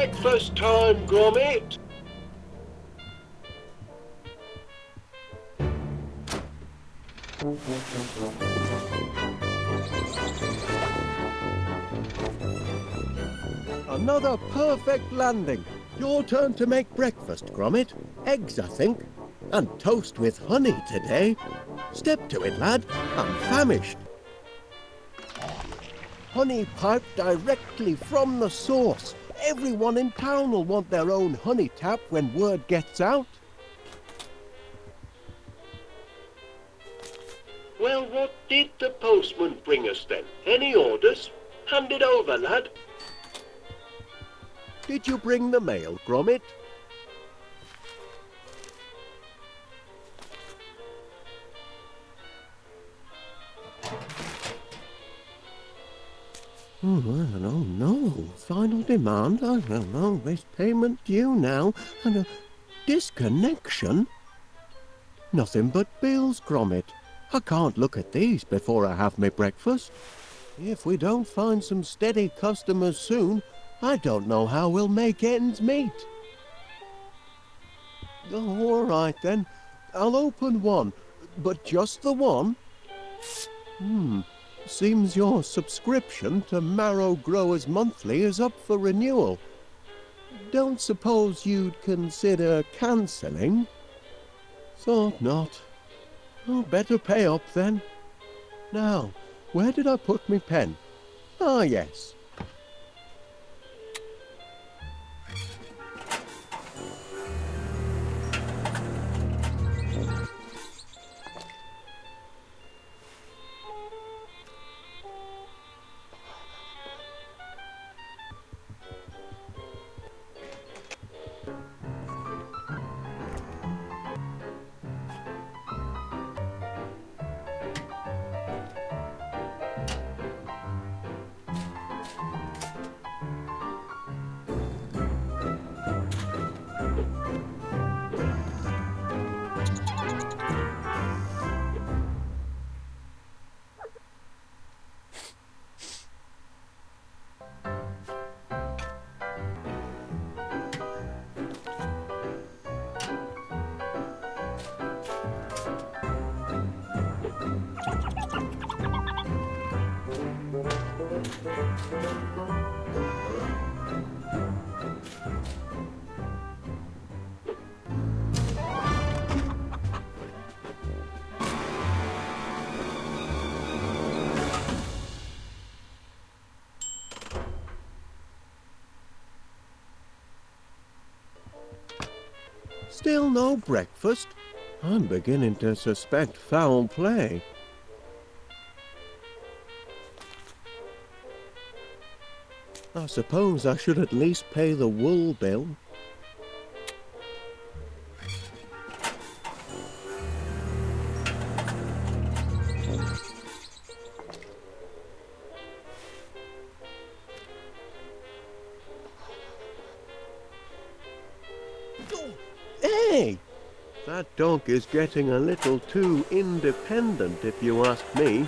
Breakfast time, Gromit! Another perfect landing. Your turn to make breakfast, Gromit. Eggs, I think. And toast with honey today. Step to it, lad. I'm famished. Honey piped directly from the source. Everyone in town will want their own honey tap when word gets out. Well, what did the postman bring us then? Any orders? Hand it over, lad. Did you bring the mail, Gromit? Oh, no. Final demand. I don't know. There's payment due now. And a disconnection? Nothing but bills, Gromit. I can't look at these before I have my breakfast. If we don't find some steady customers soon, I don't know how we'll make ends meet. Oh, all right then. I'll open one, but just the one. Seems your subscription to Marrow Growers Monthly is up for renewal. Don't suppose you'd consider cancelling? Thought not. Oh, better pay up then. Now, where did I put my pen? Ah, yes. Still no breakfast? I'm beginning to suspect foul play. I suppose I should at least pay the wool bill. Hey! That dog is getting a little too independent, if you ask me.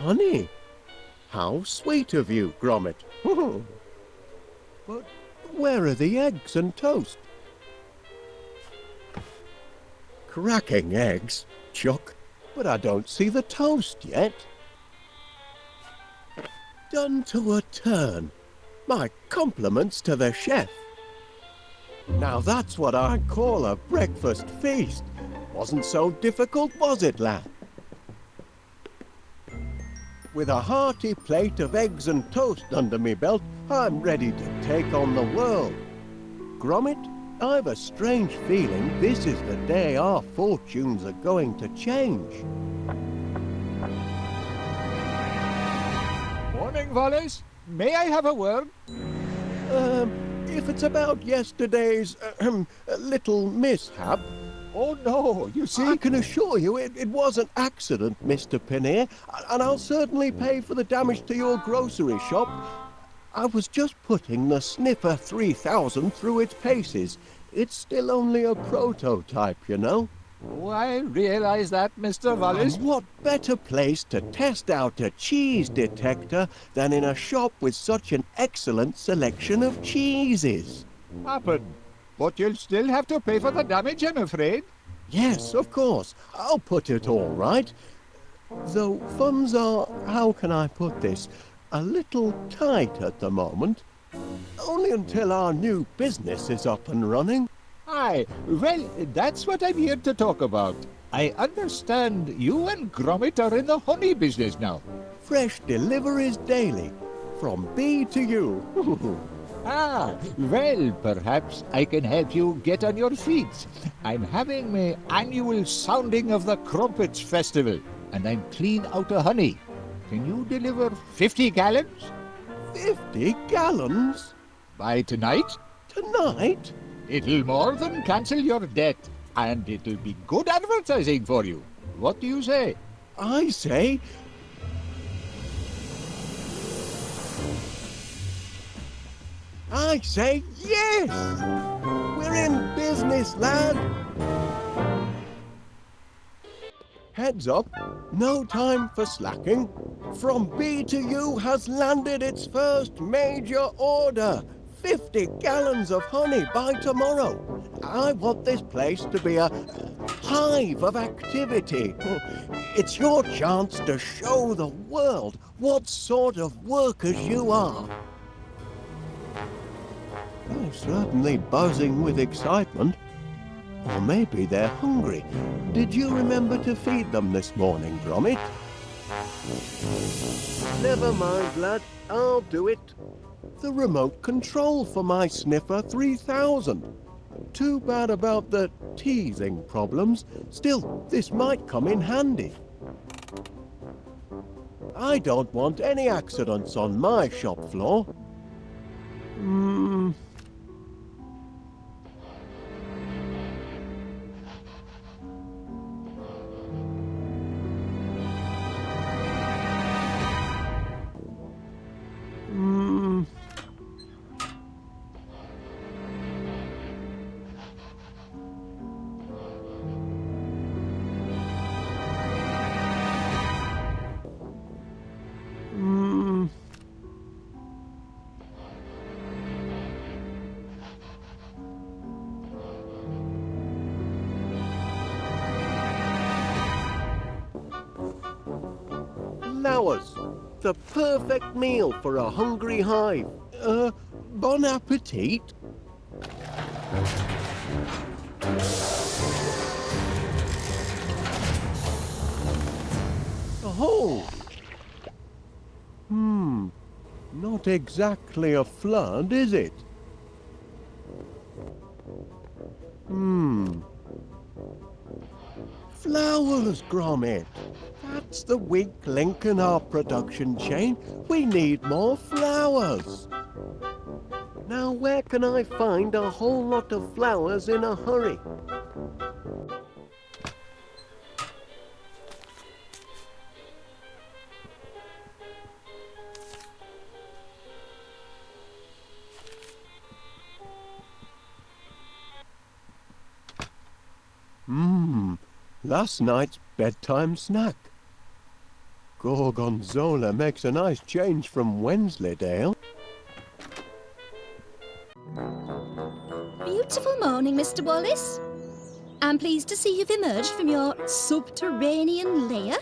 Honey, how sweet of you, Gromit. But where are the eggs and toast? Cracking eggs, Chuck, but I don't see the toast yet. Done to a turn. My compliments to the chef. Now that's what I call a breakfast feast. Wasn't so difficult, was it, lad? With a hearty plate of eggs and toast under me belt, I'm ready to take on the world. Gromit, I've a strange feeling this is the day our fortunes are going to change. Morning, Wallace. May I have a word? If it's about yesterday's little mishap, Oh, no, you see... I can assure you it was an accident, Mr. Pinner, and I'll certainly pay for the damage to your grocery shop. I was just putting the Sniffer 3000 through its paces. It's still only a prototype, you know. Oh, I realize that, Mr. Wallace. And what better place to test out a cheese detector than in a shop with such an excellent selection of cheeses? Happen. But you'll still have to pay for the damage, I'm afraid. Yes, of course. I'll put it all right. Though funds are, how can I put this, a little tight at the moment. Only until our new business is up and running. Aye, well, that's what I'm here to talk about. I understand you and Gromit are in the honey business now. Fresh deliveries daily, from bee to you. Ah, well, perhaps I can help you get on your feet. I'm having my annual sounding of the Crumpets Festival, and I'm clean out of honey. Can you deliver 50 gallons? 50 gallons? By tonight? Tonight? It'll more than cancel your debt, and it'll be good advertising for you. What do you say? I say... yes! We're in business, lad! Heads up, no time for slacking. From B to U has landed its first major order. 50 gallons of honey by tomorrow. I want this place to be a hive of activity. It's your chance to show the world what sort of workers you are. They're certainly buzzing with excitement. Or maybe they're hungry. Did you remember to feed them this morning, Gromit? Never mind, lad. I'll do it. The remote control for my Sniffer 3000. Too bad about the teething problems. Still, this might come in handy. I don't want any accidents on my shop floor. Flowers. The perfect meal for a hungry hive. Bon appetit. Oh! Not exactly a flood, is it? Flowers, Gromit. That's the weak link in our production chain. We need more flowers. Now, where can I find a whole lot of flowers in a hurry? Last night's bedtime snack. Gorgonzola makes a nice change from Wensleydale. Beautiful morning, Mr. Wallace. I'm pleased to see you've emerged from your subterranean lair.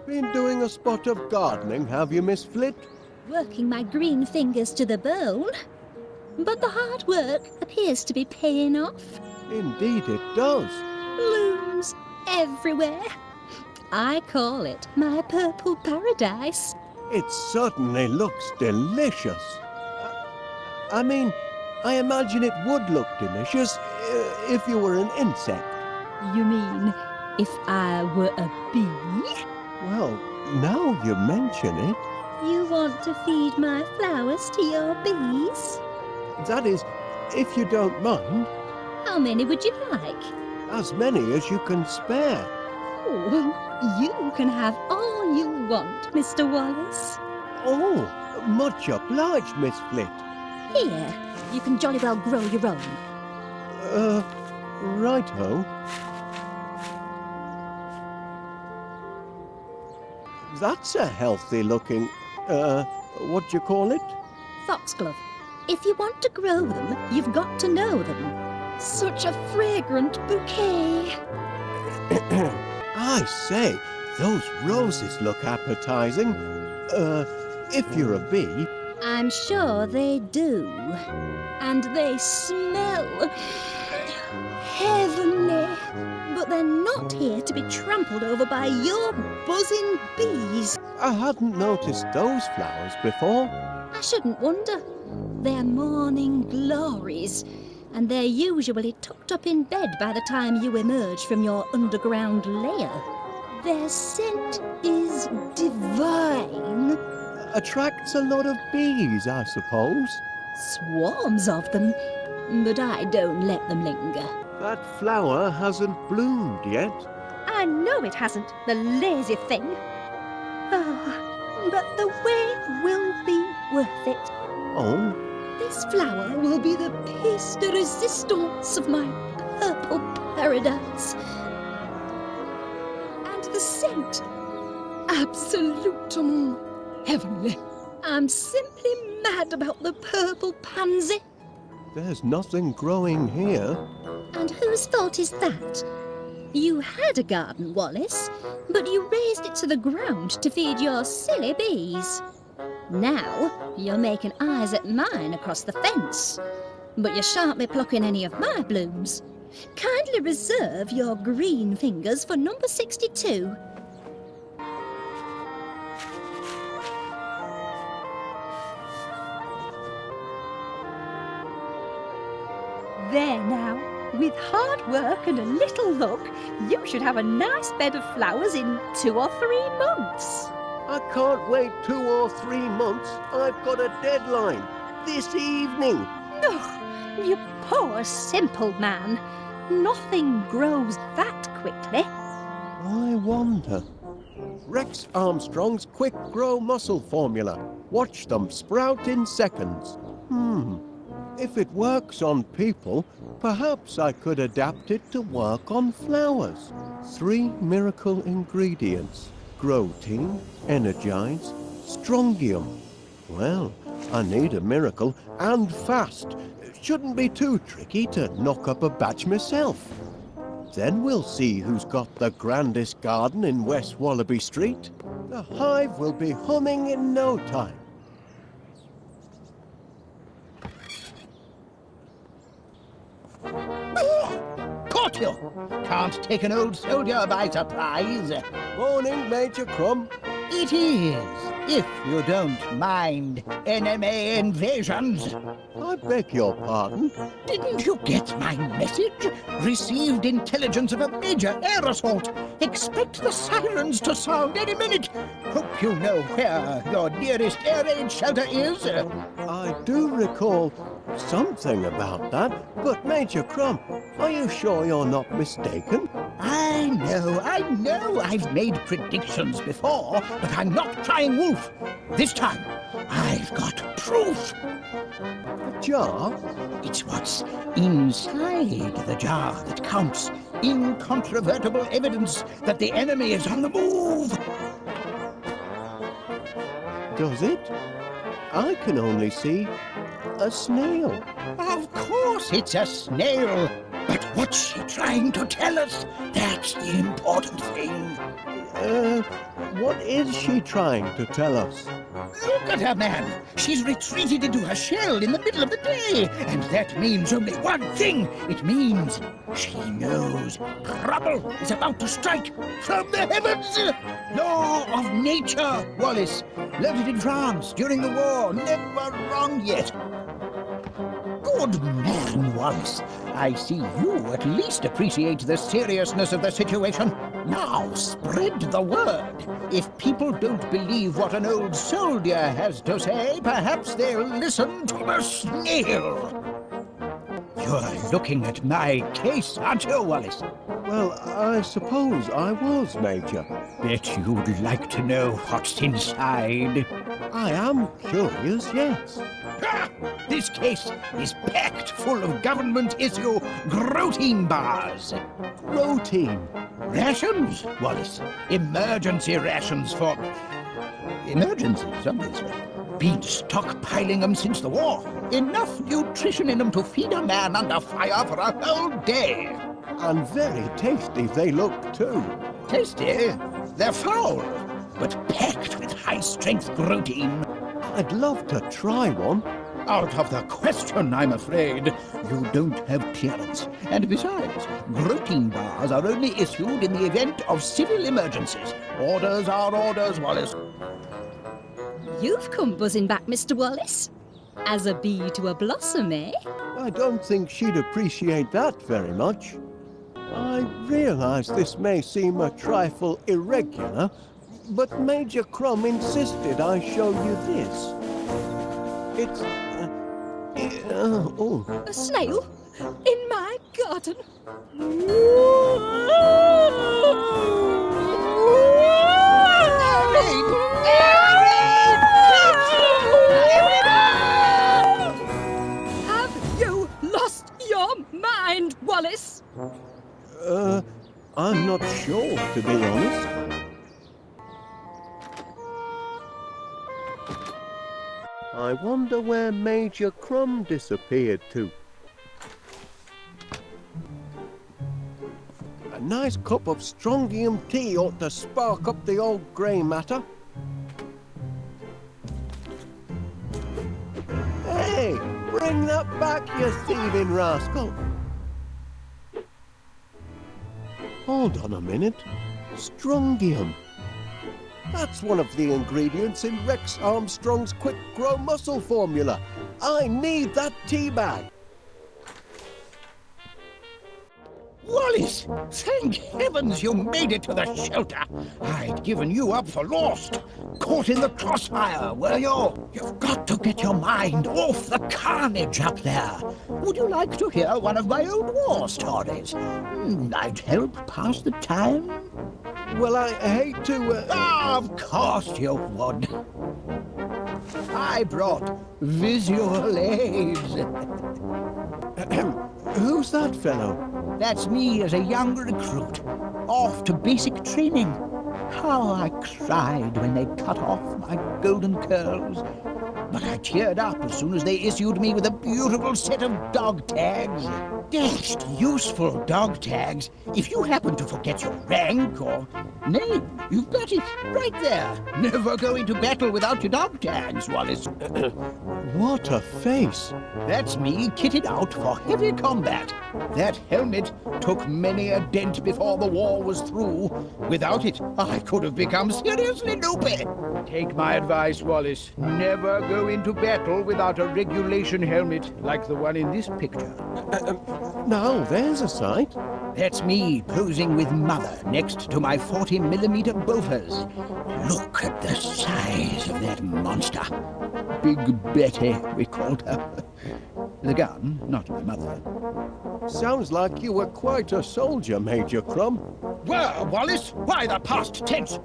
Been doing a spot of gardening, have you, Miss Flit? Working my green fingers to the bone. But the hard work appears to be paying off. Indeed it does. Blooms everywhere. I call it my purple paradise. It certainly looks delicious. I mean, I imagine it would look delicious if you were an insect. You mean if I were a bee? Well, now you mention it. You want to feed my flowers to your bees? That is, if you don't mind. How many would you like? As many as you can spare. Oh, you can have all you want, Mr. Wallace. Oh, much obliged, Miss Flit. Here, you can jolly well grow your own. Righto. That's a healthy looking, what do you call it? Foxglove. If you want to grow them, you've got to know them. Such a fragrant bouquet. I say, those roses look appetizing. If you're a bee... I'm sure they do. And they smell heavenly. But they're not here to be trampled over by your buzzing bees. I hadn't noticed those flowers before. I shouldn't wonder. They're morning glories, and they're usually tucked up in bed by the time you emerge from your underground lair. Their scent is divine. Attracts a lot of bees, I suppose. Swarms of them, but I don't let them linger. That flower hasn't bloomed yet. I know it hasn't, the lazy thing. Oh, but the wait will be worth it. Oh? This flower will be the piece de resistance of my purple paradise. And the scent, absolutum heavenly. I'm simply mad about the purple pansy. There's nothing growing here. And whose fault is that? You had a garden, Wallace, but you razed it to the ground to feed your silly bees. Now you're making eyes at mine across the fence, but you shan't be plucking any of my blooms. Kindly reserve your green fingers for number 62. There now. With hard work and a little luck, you should have a nice bed of flowers in 2 or 3 months. I can't wait 2 or 3 months. I've got a deadline. This evening. Oh, you poor, simple man. Nothing grows that quickly. I wonder. Rex Armstrong's Quick Grow Muscle Formula. Watch them sprout in seconds. If it works on people, perhaps I could adapt it to work on flowers. 3 miracle ingredients. Grow-team, Energize, Strongium. Well, I need a miracle, and fast. Shouldn't be too tricky to knock up a batch myself. Then we'll see who's got the grandest garden in West Wallaby Street. The hive will be humming in no time. Caught you! Can't take an old soldier by surprise. Morning, Major Crumb. It is, if you don't mind enemy invasions. I beg your pardon. Didn't you get my message? Received intelligence of a major air assault. Expect the sirens to sound any minute. Hope you know where your nearest air raid shelter is. I do recall something about that, but Major Crumb, are you sure you're not mistaken? I know. I've made predictions before, but I'm not crying wolf. This time, I've got proof. A jar? It's what's inside the jar that counts. Incontrovertible evidence that the enemy is on the move. Does it? I can only see a snail. Of course it's a snail. But what's she trying to tell us? That's the important thing. What is she trying to tell us? Look at her, man. She's retreated into her shell in the middle of the day. And that means only one thing. It means she knows trouble is about to strike from the heavens. Law of nature, Wallace. Learned it in France during the war. Never wrong yet. Good man, Wallace. I see you at least appreciate the seriousness of the situation. Now spread the word. If people don't believe what an old soldier has to say, perhaps they'll listen to the snail. You're looking at my case, aren't you, Wallace? Well, I suppose I was, Major. Bet you'd like to know what's inside. I am curious, yes. Ha! This case is packed full of government-issue protein bars. Protein. Rations, Wallace. Emergency rations for... emergencies, obviously. Been stockpiling them since the war. Enough nutrition in them to feed a man under fire for a whole day. And very tasty they look, too. Tasty? They're foul, but packed with high-strength protein. I'd love to try one. Out of the question, I'm afraid. You don't have clearance. And besides, protein bars are only issued in the event of civil emergencies. Orders are orders, Wallace. You've come buzzing back, Mr. Wallace. As a bee to a blossom, eh? I don't think she'd appreciate that very much. I realise this may seem a trifle irregular, but Major Crum insisted I show you this. It's... oh. A snail? In my garden? Have you lost your mind, Wallace? I'm not sure, to be honest. I wonder where Major Crum disappeared to. A nice cup of strontium tea ought to spark up the old grey matter. Hey, bring that back, you thieving rascal! Hold on a minute. Strontium. That's one of the ingredients in Rex Armstrong's Quick Grow Muscle formula. I need that tea bag. Wallace, thank heavens you made it to the shelter. I'd given you up for lost. Caught in the crossfire, were you? You've got to get your mind off the carnage up there. Would you like to hear one of my old war stories? I'd help pass the time. Well, I hate to... Of course you would. I brought visual aids. Who's that fellow? That's me as a young recruit, off to basic training. How I cried when they cut off my golden curls. But I cheered up as soon as they issued me with a beautiful set of dog tags. Dashed useful dog tags if you happen to forget your rank or name. You've got it right there. Never go into battle without your dog tags, Wallace. What a face! That's me kitted out for heavy combat. That helmet took many a dent before the war was through. Without it, I could have become seriously loopy. Take my advice, Wallace. Never go into battle without a regulation helmet like the one in this picture. Now, there's a sight. That's me posing with Mother next to my 40mm Bofors. Look at the size of that monster. Big Betty, we called her. The gun, not my mother. Sounds like you were quite a soldier, Major Crum. Were, Wallace? Why the past tense?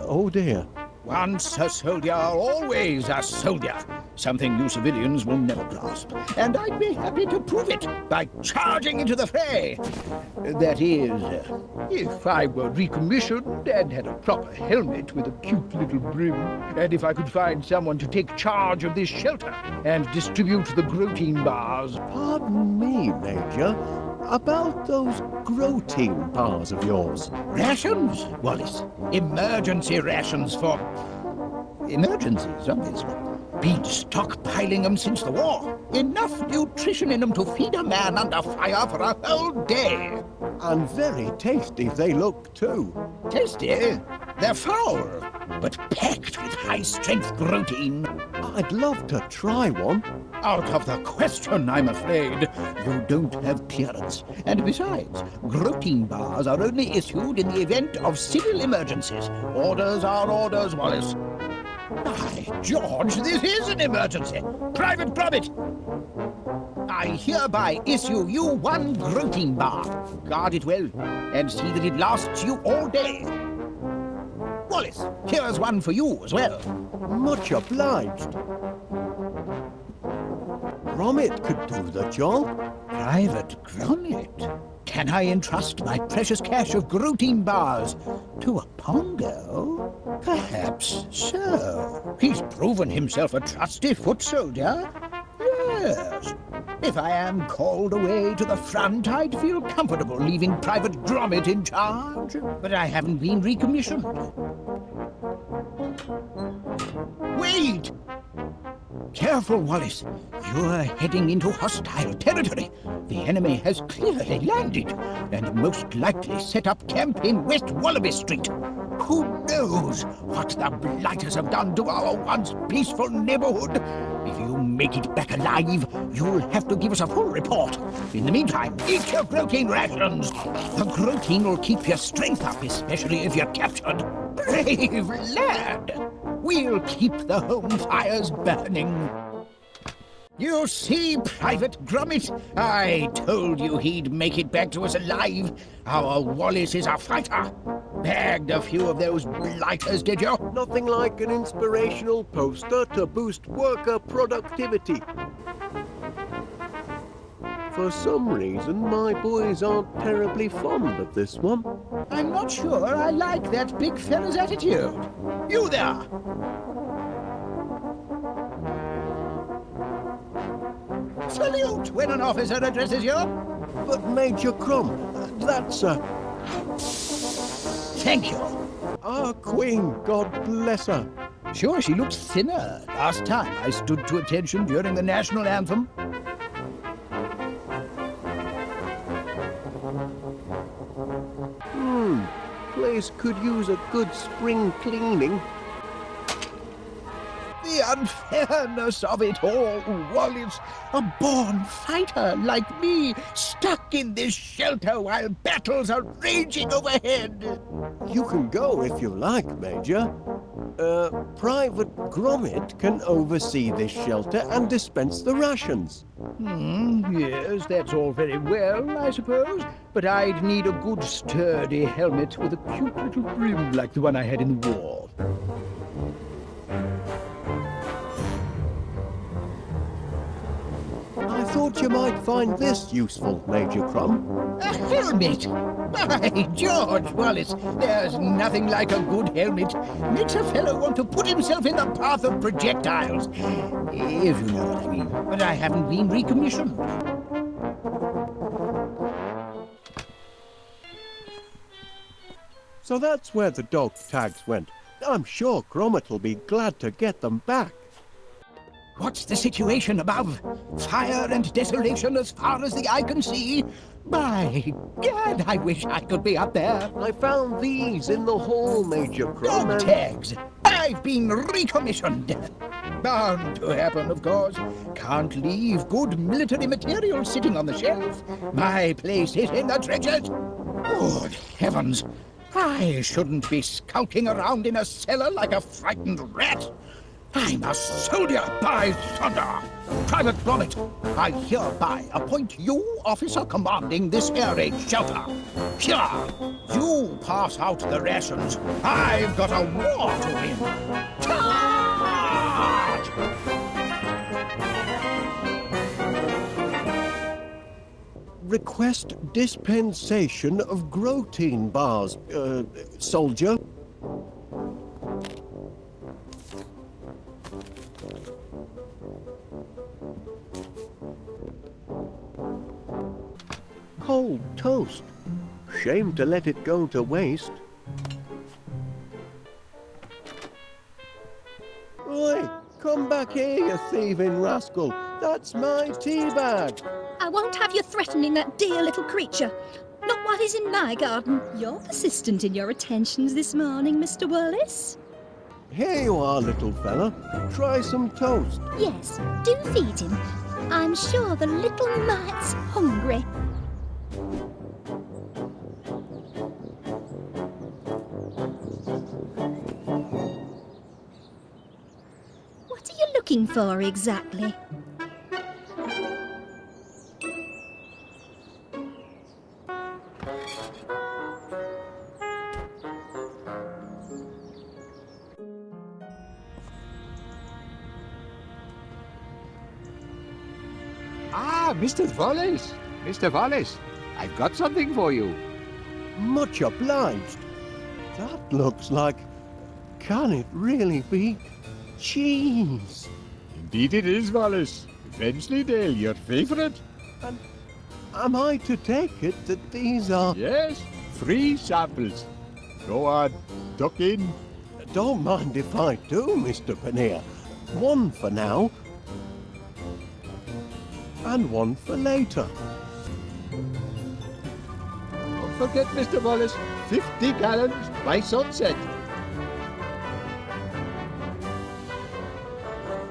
Oh dear. Once a soldier, always a soldier. Something you civilians will never grasp. And I'd be happy to prove it by charging into the fray. That is, if I were recommissioned and had a proper helmet with a cute little brim, and if I could find someone to take charge of this shelter and distribute the protein bars. Pardon me, Major. About those protein bars of yours. Rations, Wallace. Emergency rations for... emergencies, obviously. Been stockpiling them since the war. Enough nutrition in them to feed a man under fire for a whole day. And very tasty they look, too. Tasty? They're foul, but packed with high-strength protein. I'd love to try one. Out of the question, I'm afraid. You don't have clearance. And besides, protein bars are only issued in the event of civil emergencies. Orders are orders, Wallace. By George, this is an emergency! Private Gromit! I hereby issue you one Gromitin bar. Guard it well, and see that it lasts you all day. Wallace, here's one for you as well. Much obliged. Gromit could do the job. Private Gromit? Can I entrust my precious cache of Gromitin bars to a Pongo? Perhaps so. He's proven himself a trusty foot soldier. Yes. If I am called away to the front, I'd feel comfortable leaving Private Gromit in charge. But I haven't been recommissioned. Wait! Careful, Wallace. You're heading into hostile territory. The enemy has clearly landed and most likely set up camp in West Wallaby Street. Who knows what the Blighters have done to our once peaceful neighborhood? If you make it back alive, you'll have to give us a full report. In the meantime, eat your protein rations. The protein will keep your strength up, especially if you're captured. Brave lad! We'll keep the home fires burning. You see, Private Gromit, I told you he'd make it back to us alive. Our Wallace is a fighter. Bagged a few of those blighters, did you? Nothing like an inspirational poster to boost worker productivity. For some reason, my boys aren't terribly fond of this one. I'm not sure I like that big fella's attitude. You there! Salute when an officer addresses you. But Major Crumb, that's a... Thank you. Our Queen, God bless her. Sure, she looks thinner. Last time I stood to attention during the national anthem. Place could use a good spring cleaning. The unfairness of it all, Wallace. A born fighter like me, stuck in this shelter while battles are raging overhead. You can go if you like, Major. Private Gromit can oversee this shelter and dispense the rations. Yes, that's all very well, I suppose. But I'd need a good sturdy helmet with a cute little brim like the one I had in the war. I thought you might find this useful, Major Crumb. A helmet? By George, Wallace, there's nothing like a good helmet. Makes a fellow want to put himself in the path of projectiles. If you know what I mean. But I haven't been recommissioned. So that's where the dog tags went. I'm sure Gromit will be glad to get them back. What's the situation above? Fire and desolation as far as the eye can see? By Gad, I wish I could be up there. I found these in the hall, Major Crumb. Dog tags! I've been recommissioned. Bound to happen, of course. Can't leave good military material sitting on the shelf. My place is in the trenches. Good heavens! I shouldn't be skulking around in a cellar like a frightened rat. I'm a soldier, by thunder! Private Gromit, I hereby appoint you officer commanding this air raid shelter. Here, you pass out the rations. I've got a war to win. Charge! Request dispensation of Gromitin bars, soldier. Cold toast. Shame to let it go to waste. Oi, come back here, you thieving rascal. That's my tea bag. I won't have you threatening that dear little creature. Not while he's in my garden. You're persistent in your attentions this morning, Mr. Wallace. Here you are, little fella. Try some toast. Yes, do feed him. I'm sure the little mite's hungry. What are you looking for exactly? Mr. Wallace. Mr. Wallace, I've got something for you. Much obliged. That looks like... Can it really be cheese? Indeed it is, Wallace. Wensleydale, your favourite? And am I to take it that these are... Yes, free samples. Go on, duck in. Don't mind if I do, Mr. Paneer. One for now, and one for later. Don't forget, Mr. Wallace, 50 gallons by sunset.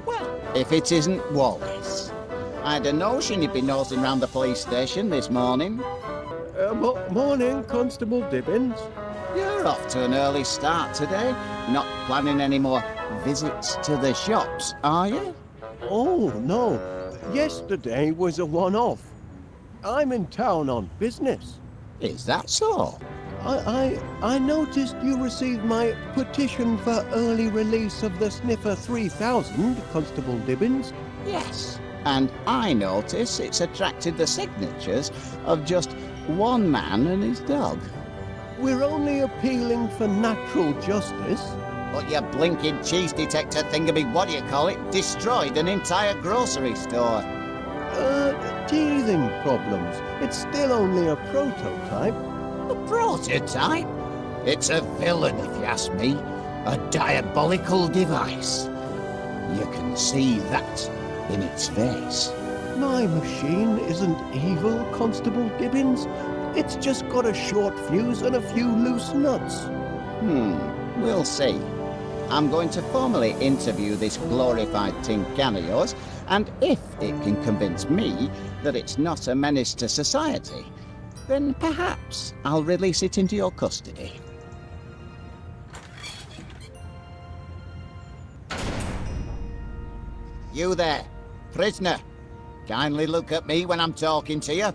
Well, if it isn't Wallace. I had a notion he'd be nosing round the police station this morning. Morning, Constable Dibbins. You're off to an early start today. Not planning any more visits to the shops, are you? Oh, no. Yesterday was a one-off. I'm in town on business. Is that so? I noticed you received my petition for early release of the Sniffer 3000, Constable Dibbins. Yes. And I notice it's attracted the signatures of just one man and his dog. We're only appealing for natural justice. But your blinking cheese detector thingamy, what do you call it, destroyed an entire grocery store. Teething problems. It's still only a prototype. A prototype? It's a villain, if you ask me. A diabolical device. You can see that in its face. My machine isn't evil, Constable Dibbins. It's just got a short fuse and a few loose nuts. We'll see. I'm going to formally interview this glorified tin can of yours, and if it can convince me that it's not a menace to society, then perhaps I'll release it into your custody. You there, prisoner. Kindly look at me when I'm talking to you.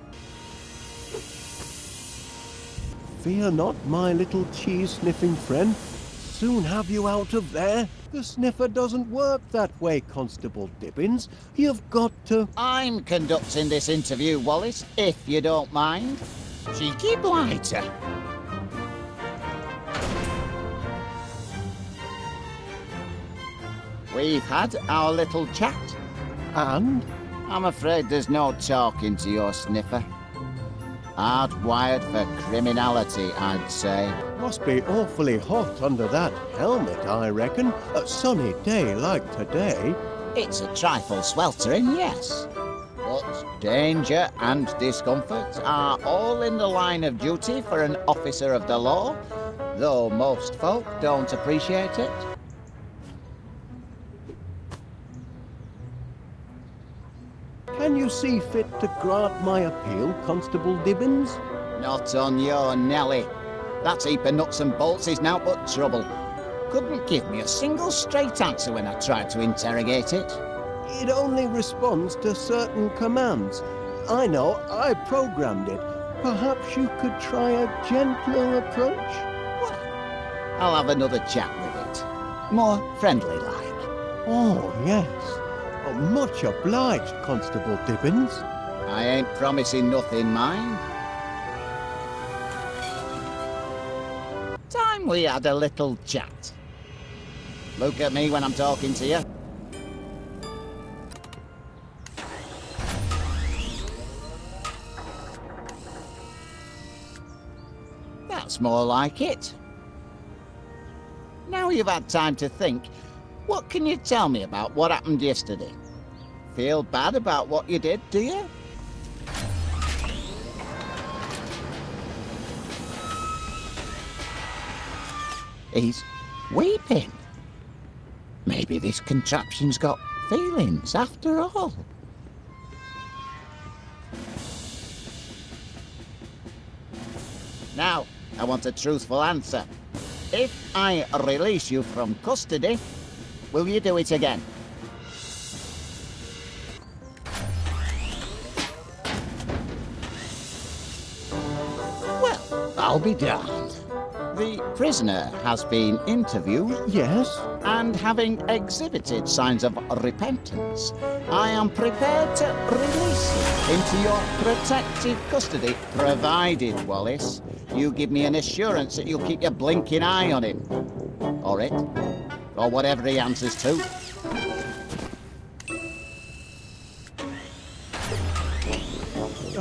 Fear not, my little cheese-sniffing friend. Soon have you out of there. The sniffer doesn't work that way, Constable Dibbins. You've got to... I'm conducting this interview, Wallace, if you don't mind. Cheeky blighter. We've had our little chat. And? I'm afraid there's no talking to your sniffer. Hardwired for criminality, I'd say. Must be awfully hot under that helmet, I reckon. A sunny day like today. It's a trifle sweltering, yes. But danger and discomfort are all in the line of duty for an officer of the law, though most folk don't appreciate it. Can you see fit to grant my appeal, Constable Dibbins? Not on your Nelly. That heap of nuts and bolts is now but trouble. Couldn't give me a single straight answer when I tried to interrogate it. It only responds to certain commands. I know, I programmed it. Perhaps you could try a gentler approach? Well, I'll have another chat with it. More friendly-like. Oh, yes. Oh, much obliged, Constable Dibbins. I ain't promising nothing, mind. Time we had a little chat. Look at me when I'm talking to you. That's more like it. Now you've had time to think, what can you tell me about what happened yesterday? Feel bad about what you did, do you? He's weeping. Maybe this contraption's got feelings after all. Now, I want a truthful answer. If I release you from custody, will you do it again? Well, I'll be darned. The prisoner has been interviewed. Yes? And and having exhibited signs of repentance, I am prepared to release him into your protective custody, provided, Wallace, you give me an assurance that you'll keep your blinking eye on him. Or it. Or whatever he answers to.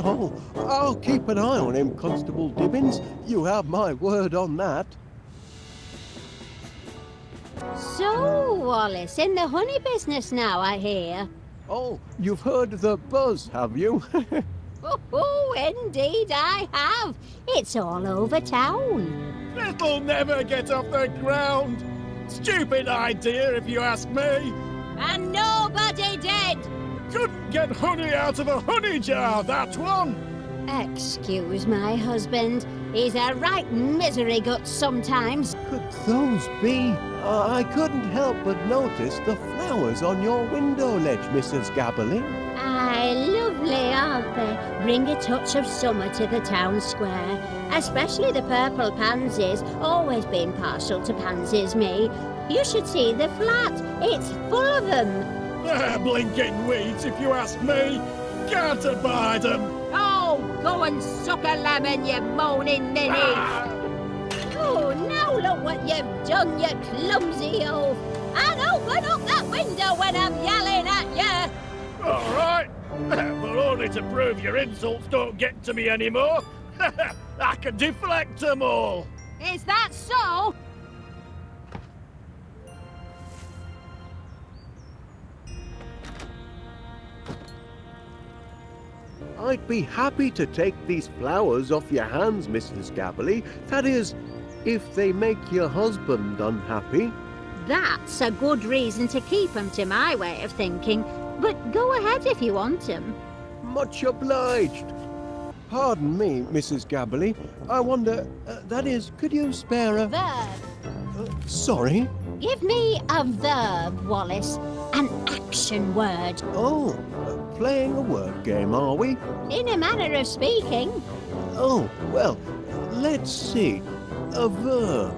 Oh, I'll keep an eye on him, Constable Dibbins. You have my word on that. So, Wallace, in the honey business now, I hear. Oh, you've heard the buzz, have you? Oh, indeed I have. It's all over town. It'll never get off the ground. Stupid idea, if you ask me. And nobody did. Couldn't get honey out of a honey jar, that one. Excuse my husband. He's a right misery gut sometimes. Could those be? I couldn't help but notice the flowers on your window ledge, Mrs. Gabberly. Aye, lovely, aren't they? Bring a touch of summer to the town square. Especially the purple pansies. Always been partial to pansies, me. You should see the flat. It's full of them. They're blinking weeds, if you ask me. Can't abide them. Oh, go and suck a lemon, you moaning ninny. Oh, now look what you've done, you clumsy oaf. And open up that window when I'm yelling at you. All right. But only to prove your insults don't get to me anymore. I can deflect them all. Is that so? I'd be happy to take these flowers off your hands, Mrs. Gabberly. That is, if they make your husband unhappy. That's a good reason to keep 'em, to my way of thinking. But go ahead if you want 'em. Much obliged. Pardon me, Mrs. Gabberly. I wonder, that is, could you spare a... Verb. Sorry? Give me a verb, Wallace. An action word. Oh, playing a word game, are we? In a manner of speaking. Oh, well, let's see. A verb.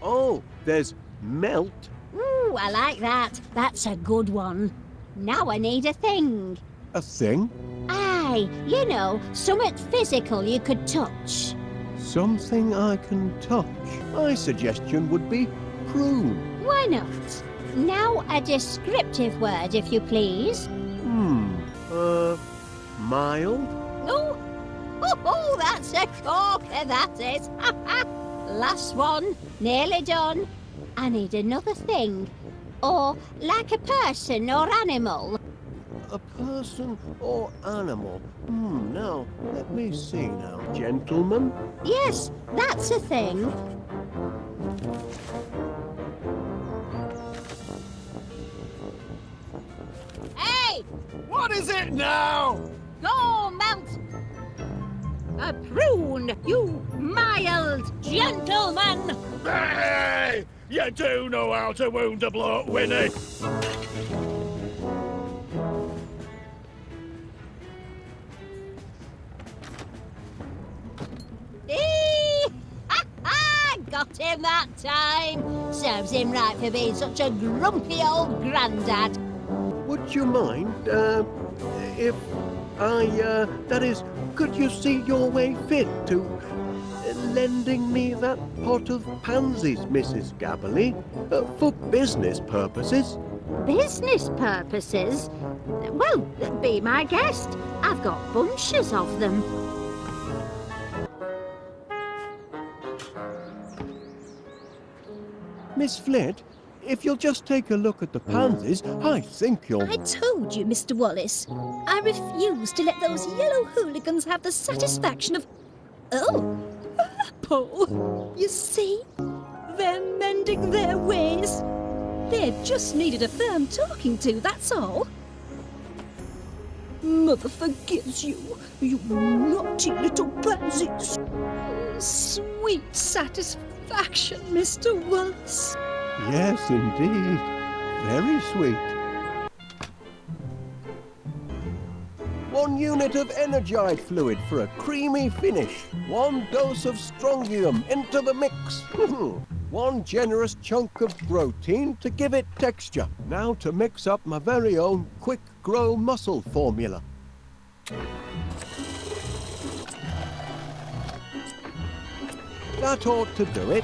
Oh, there's melt. Ooh, I like that. That's a good one. Now I need a thing. A thing? Aye, you know, something physical you could touch. Something I can touch. My suggestion would be prune. Why not? Now a descriptive word, if you please. Mild? Oh, that's a corker, that is. Last one, nearly done. I need another thing. Or like a person or animal. A person or animal? Now, let me see now. Gentleman? Yes, that's a thing. Hey! What is it now? Go, Mount! A prune, you mild gentleman! Hey! You do know how to wound a bloke, Winnie. Got him that time. Serves him right for being such a grumpy old grandad. Would you mind, if I, that is, could you see your way fit to lending me that pot of pansies, Mrs. Gabberly, for business purposes? Business purposes? Well, be my guest. I've got bunches of them. Miss Flint, if you'll just take a look at the pansies, I think you'll... I told you, Mr. Wallace. I refuse to let those yellow hooligans have the satisfaction of... Oh, purple. You see? They're mending their ways. They just needed a firm talking to, that's all. Mother forgives you, you naughty little pansies. Sweet satisfaction, Mr. Wallace. Yes, indeed. Very sweet. 1 unit of energite fluid for a creamy finish. 1 dose of strongium into the mix. one generous chunk of protein to give it texture. Now to mix up my very own quick grow muscle formula. That ought to do it.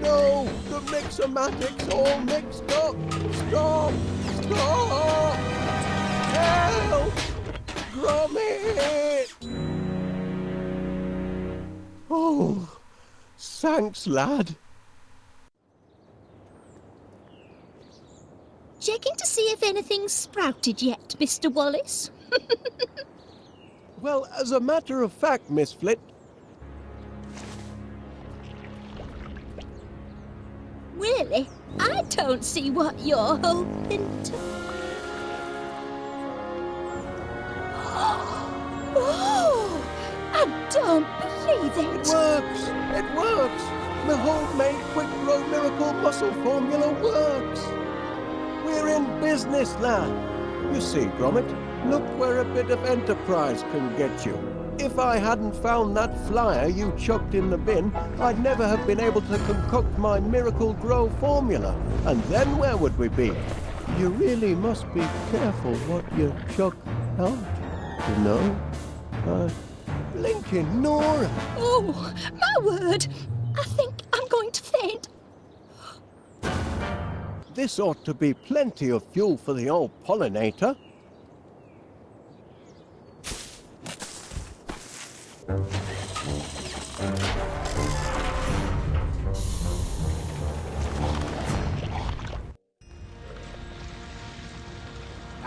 No, the mixomatic's all mixed up. Stop! Stop! Help! Gromit! Oh, thanks, lad. Checking to see if anything's sprouted yet, Mr. Wallace? Well, as a matter of fact, Miss Flit, Really? I don't see what you're hoping to... Oh! I don't believe it it! works! It works! The homemade quick grow miracle muscle formula works! We're in business, lad. You see, Gromit, look where a bit of enterprise can get you. If I hadn't found that flyer you chucked in the bin, I'd never have been able to concoct my miracle grow formula. And then where would we be? You really must be careful what you chuck out, you know. Blinking Nora! Oh, my word! I think I'm going to faint. This ought to be plenty of fuel for the old pollinator.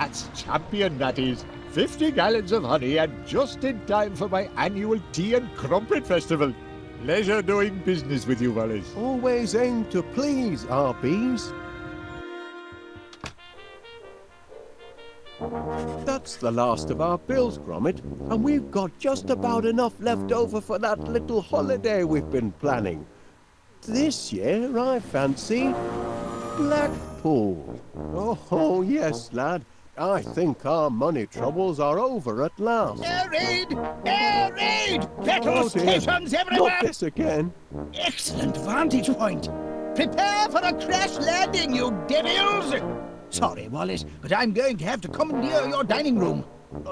That's champion, that is. 50 gallons of honey and just in time for my annual tea and crumpet festival. Pleasure doing business with you, Wallace. Always aim to please our bees. That's the last of our bills, Gromit, and we've got just about enough left over for that little holiday we've been planning. This year, I fancy, Blackpool. Oh, yes, lad. I think our money troubles are over at last. Air raid! Air raid! Battle stations everywhere! Not this again. Excellent vantage point. Prepare for a crash landing, you devils! Sorry, Wallace, but I'm going to have to commandeer your dining room.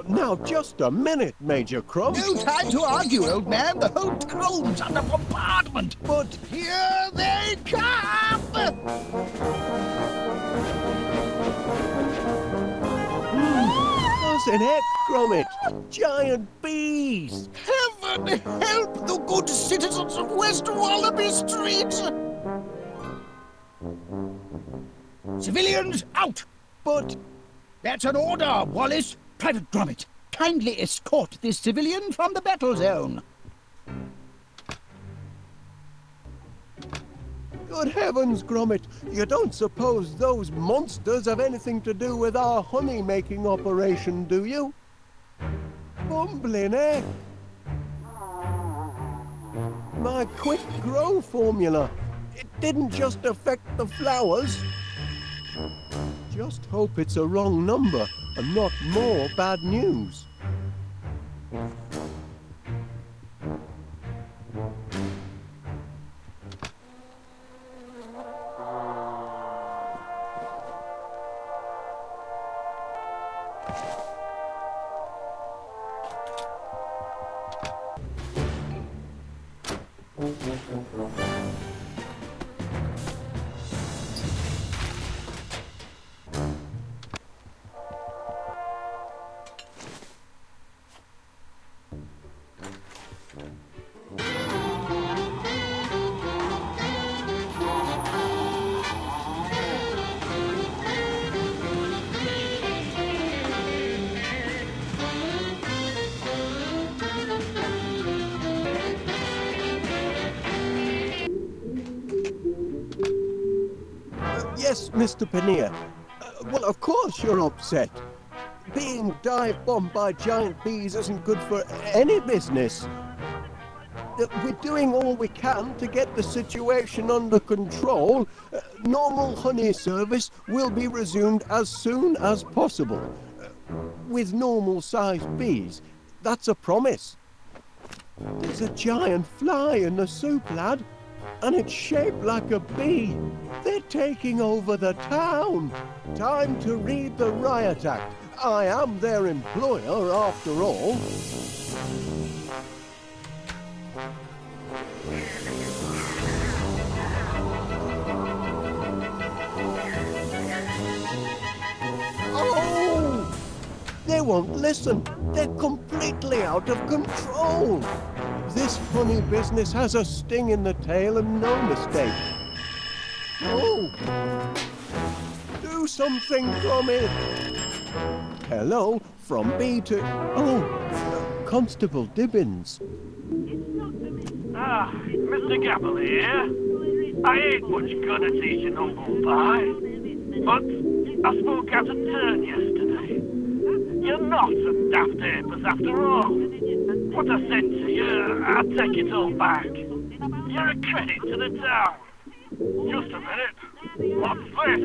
Now, just a minute, Major Crumb. No time to argue, old man. The whole town's under bombardment. But here they come! There's an egg, Gromit. Giant bees. Heaven help the good citizens of West Wallaby Street! Civilians out! But that's an order, Wallace. Private Gromit, kindly escort this civilian from the battle zone. good heavens, Gromit, you don't suppose those monsters have anything to do with our honey-making operation, do you? Bumbling heck! My quick grow formula, it didn't just affect the flowers. Just hope it's a wrong number and not more bad news. Yes, Mr. Paneer. Well, of course you're upset. Being dive-bombed by giant bees isn't good for any business. We're doing all we can to get the situation under control. Normal honey service will be resumed as soon as possible. With normal-sized bees. That's a promise. There's a giant fly in the soup, lad, and it's shaped like a bee. They're taking over the town. Time to read the riot act. I am their employer, after all. Oh! They won't listen. They're completely out of control. This funny business has a sting in the tail and no mistake. Oh! Do something, Gromit! Hello, from me to... Oh, Constable Dibbins. Ah, Mr. Gabble here. I ain't much good at eating humble pie, but I spoke out of turn yesterday. You're not a daft apers after all. What I said to you, I take it all back. You're a credit to the town. Just a minute. What's this?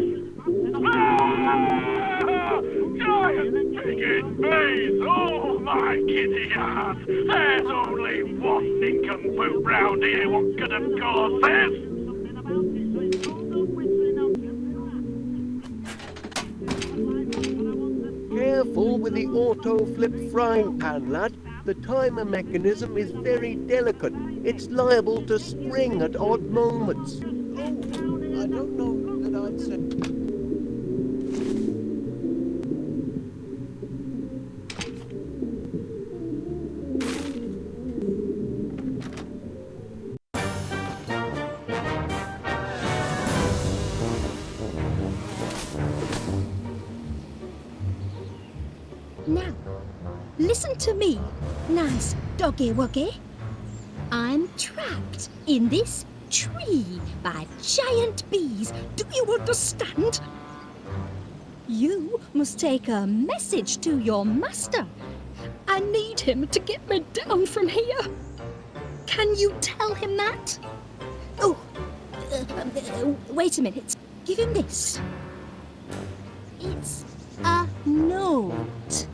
Ah! Giant piggy bees! Oh my giddy heart! There's only one nincompoop round here what could have caused this! Careful with the auto-flip frying pan, lad. The timer mechanism is very delicate. It's liable to spring at odd moments. Oh, I don't know that I'd say... Now, listen to me, nice doggy wuggy. I'm trapped in this tree by giant bees. Do you understand? You must take a message to your master. I need him to get me down from here. Can you tell him that? Oh, wait a minute. Give him this. It's a note.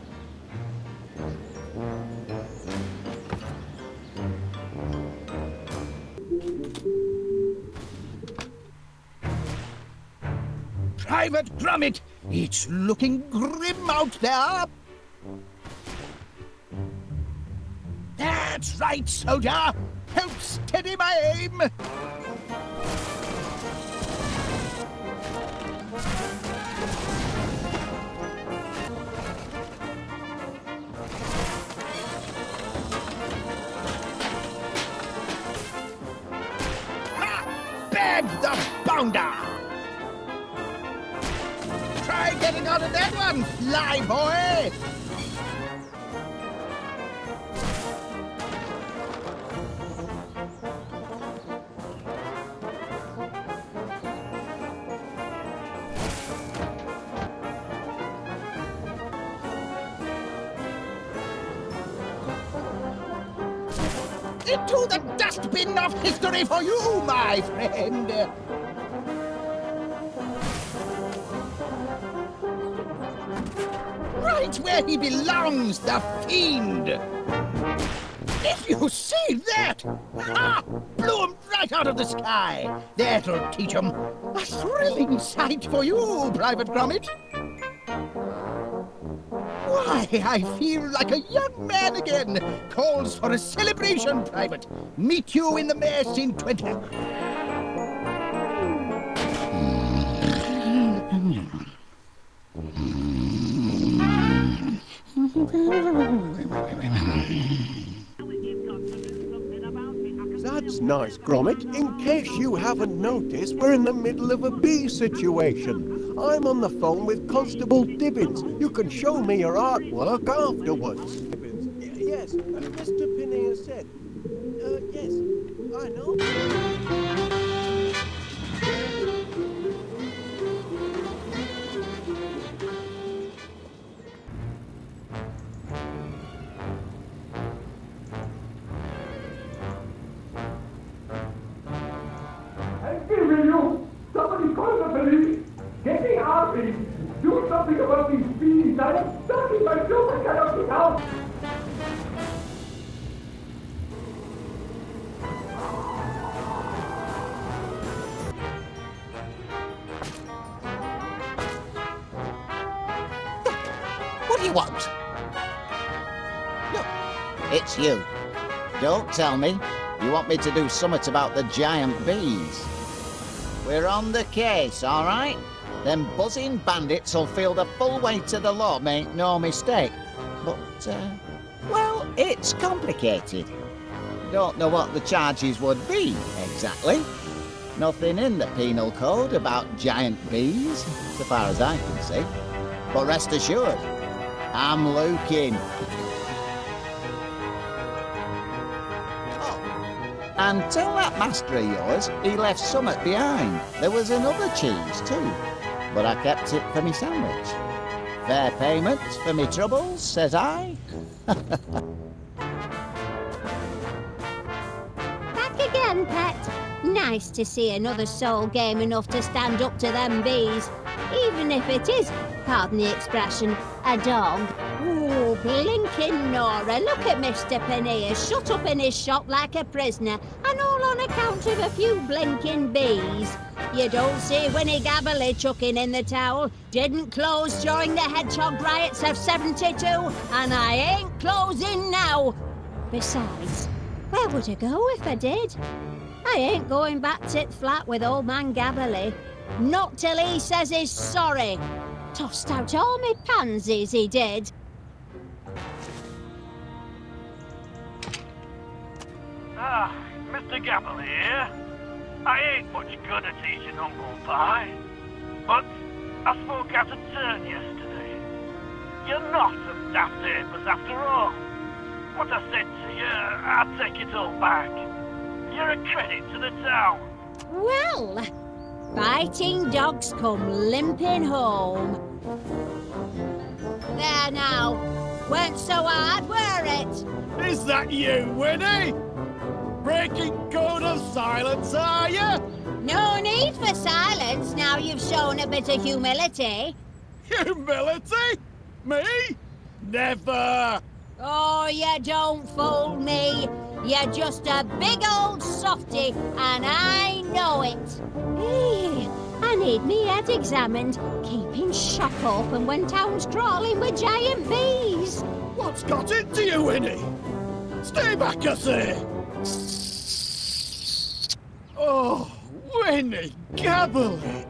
Private Gromit, it's looking grim out there. That's right, soldier. Help steady my aim. Ha! Bag the bounder. Try getting out of that one, fly boy! Into the dustbin of history for you, my friend! Right where he belongs, the fiend! If you see that! Ha! Blew him right out of the sky! That'll teach him. A thrilling sight for you, Private Gromit! Why, I feel like a young man again! Calls for a celebration, Private! Meet you in the mess in 20... That's nice, Gromit. In case you haven't noticed, we're in the middle of a bee situation. I'm on the phone with Constable Dibbins. You can show me your artwork afterwards. Dibbins. Yes, Mr. Pinney has said. Yes, I know. Somebody call the police! Get the army! Do something about these bees! I'm stuck in my super cannot get out! you want? Look, it's you. Don't tell me you want me to do something about the giant bees. We're on the case, all right? Them buzzing bandits will feel the full weight of the law, make no mistake. But, well, it's complicated. Don't know what the charges would be, exactly. Nothing in the penal code about giant bees, so far as I can see. But rest assured, I'm looking. Oh, and tell that master of yours he left something behind. There was another cheese too, but I kept it for me sandwich. Fair payment for me troubles, says I. Back again, pet. Nice to see another soul game enough to stand up to them bees, even if it is, pardon the expression, a dog. Ooh, blinking Nora, look at Mr. Panea, shut up in his shop like a prisoner, and all on account of a few blinking bees. You don't see Winnie Gabberly chucking in the towel. Didn't close during the hedgehog riots of 72, and I ain't closing now. Besides, where would I go if I did? I ain't going back tit flat with old man Gabberly. Not till he says he's sorry. Tossed out all me pansies, he did. Ah, Mr. Gabble here. I ain't much good at eating humble pie, but I spoke out of turn yesterday. You're not a daft apers after all. What I said to you, I'll take it all back. You're a credit to the town. Well, fighting dogs come limping home. There now. Weren't so hard, were it? Is that you, Winnie? Breaking code of silence, are you? No need for silence now you've shown a bit of humility. Humility? Me? Never! Oh, you don't fool me. You're just a big old softy, and I know it. Hey, I need me head examined, keeping shop open when town's crawling with giant bees. What's got into you, Winnie? Stay back, I say! Oh, Winnie Gabberly!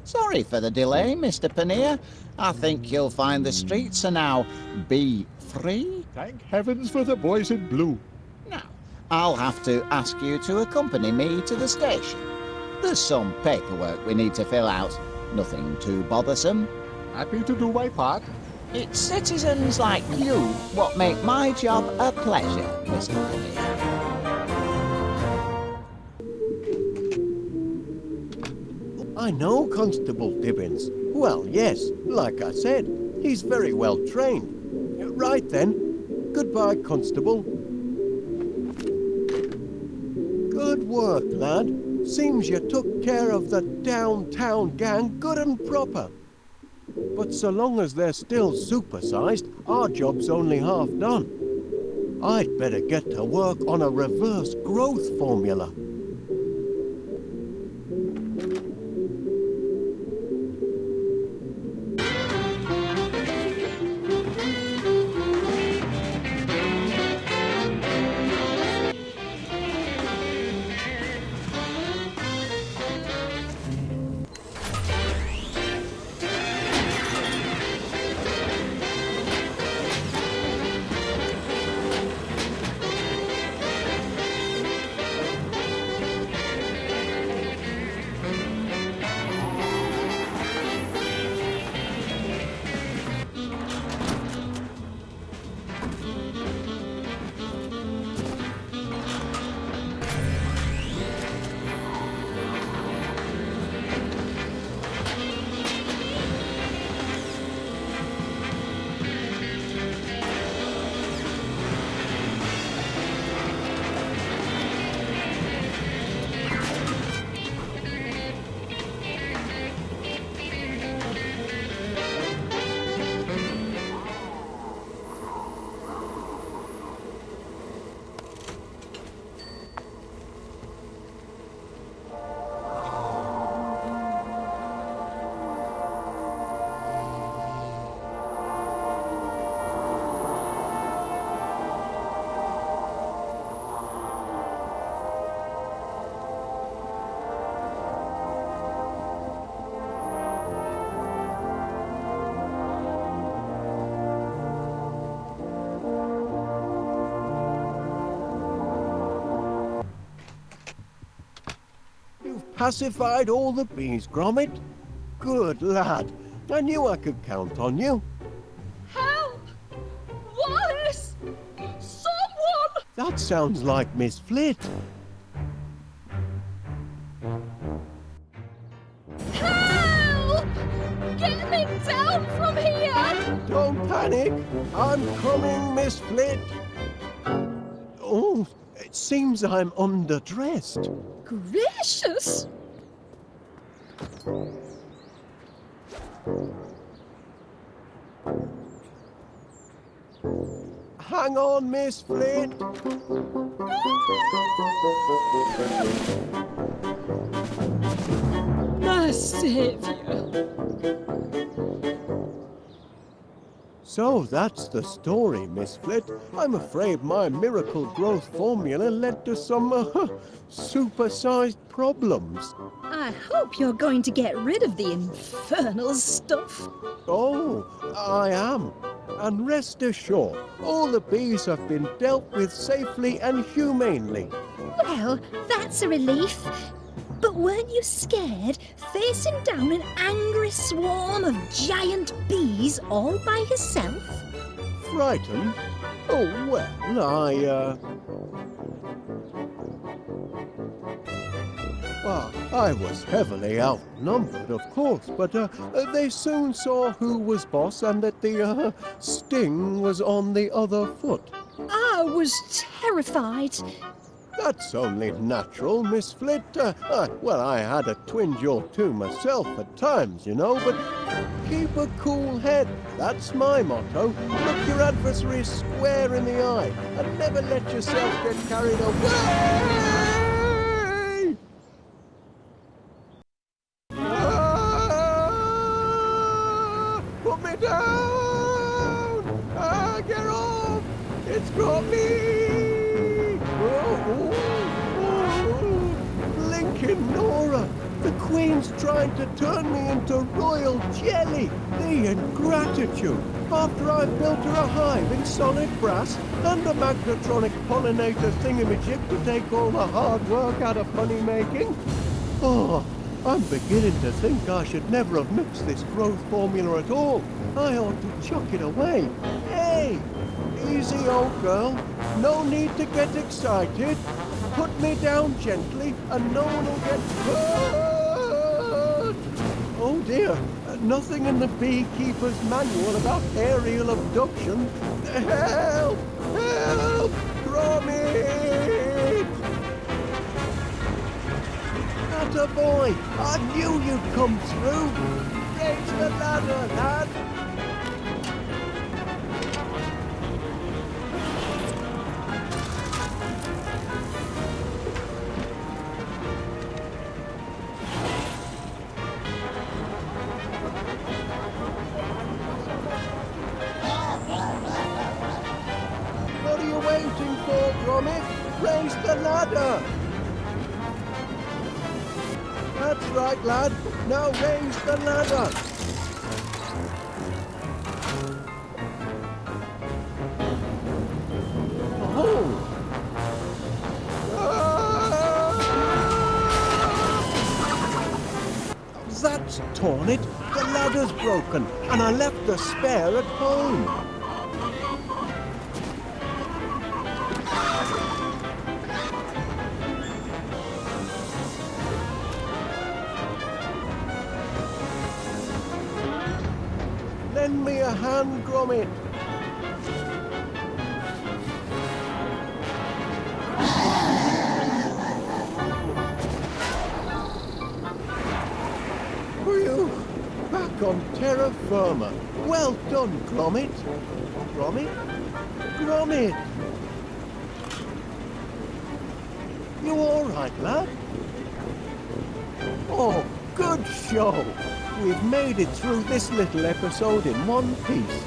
Sorry for the delay, Mr. Panea. I think you'll find the streets are now bee-free. Thank heavens for the boys in blue. Now, I'll have to ask you to accompany me to the station. There's some paperwork we need to fill out. Nothing too bothersome. Happy to do my part. It's citizens like you what make my job a pleasure, Mr. Panea. I know Constable Dibbins. Well, yes, like I said, he's very well trained. Right then. Goodbye, Constable. Good work, lad. Seems you took care of the downtown gang good and proper. But so long as they're still supersized, our job's only half done. I'd better get to work on a reverse growth formula. pacified all the bees, Gromit? Good lad. I knew I could count on you. Help! Wallace! Someone! That sounds like Miss Flit. Help! Get me down from here! Don't panic. I'm coming, Miss Flit. Oh, it seems I'm underdressed. Gracious! Hang on, Miss Flit. My saviour. So that's the story, Miss Flit. I'm afraid my miracle growth formula led to some supersized problems. I hope you're going to get rid of the infernal stuff. Oh, I am. And rest assured, all the bees have been dealt with safely and humanely. Well, that's a relief. But weren't you scared facing down an angry swarm of giant bees all by yourself? Frightened? Oh, well, Well, I was heavily outnumbered, of course, but they soon saw who was boss and that the sting was on the other foot. I was terrified. That's only natural, Miss Flit. Well, I had a twinge or two myself at times, you know, but keep a cool head. That's my motto. Look your adversary square in the eye and never let yourself get carried away. Put me down! Get off! It's Gromit! Blinking Nora! The Queen's trying to turn me into royal jelly! The ingratitude! After I've built her a hive in solid brass and a magnetronic pollinator thingamajig to take all the hard work out of money making. Oh, I'm beginning to think I should never have mixed this growth formula at all. I ought to chuck it away. Hey! Easy, old girl. No need to get excited. Put me down gently and no one will get hurt. Oh dear, nothing in the beekeeper's manual about aerial abduction. Help! Help! Gromit! Atta boy! I knew you'd come through! Raise the ladder, lad! What are you waiting for, Gromit? Raise the ladder! That's right, lad. Now raise the ladder. Oh! That's torn it. The ladder's broken, and I left the spare at home. Lend me a hand, Gromit. Phew! Back on terra firma. Well done, Gromit. Gromit? Gromit! You all right, lad? Oh, good show. We've made it through this little episode in one piece.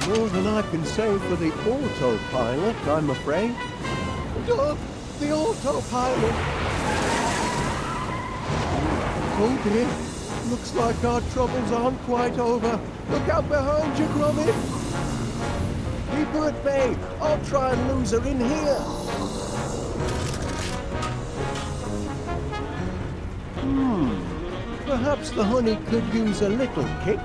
More than I can say for the autopilot, I'm afraid. Oh, the autopilot! Oh dear, looks like our troubles aren't quite over. Look out behind you, Gromit! Keep her at bay. I'll try and lose her in here. Perhaps the honey could use a little kick.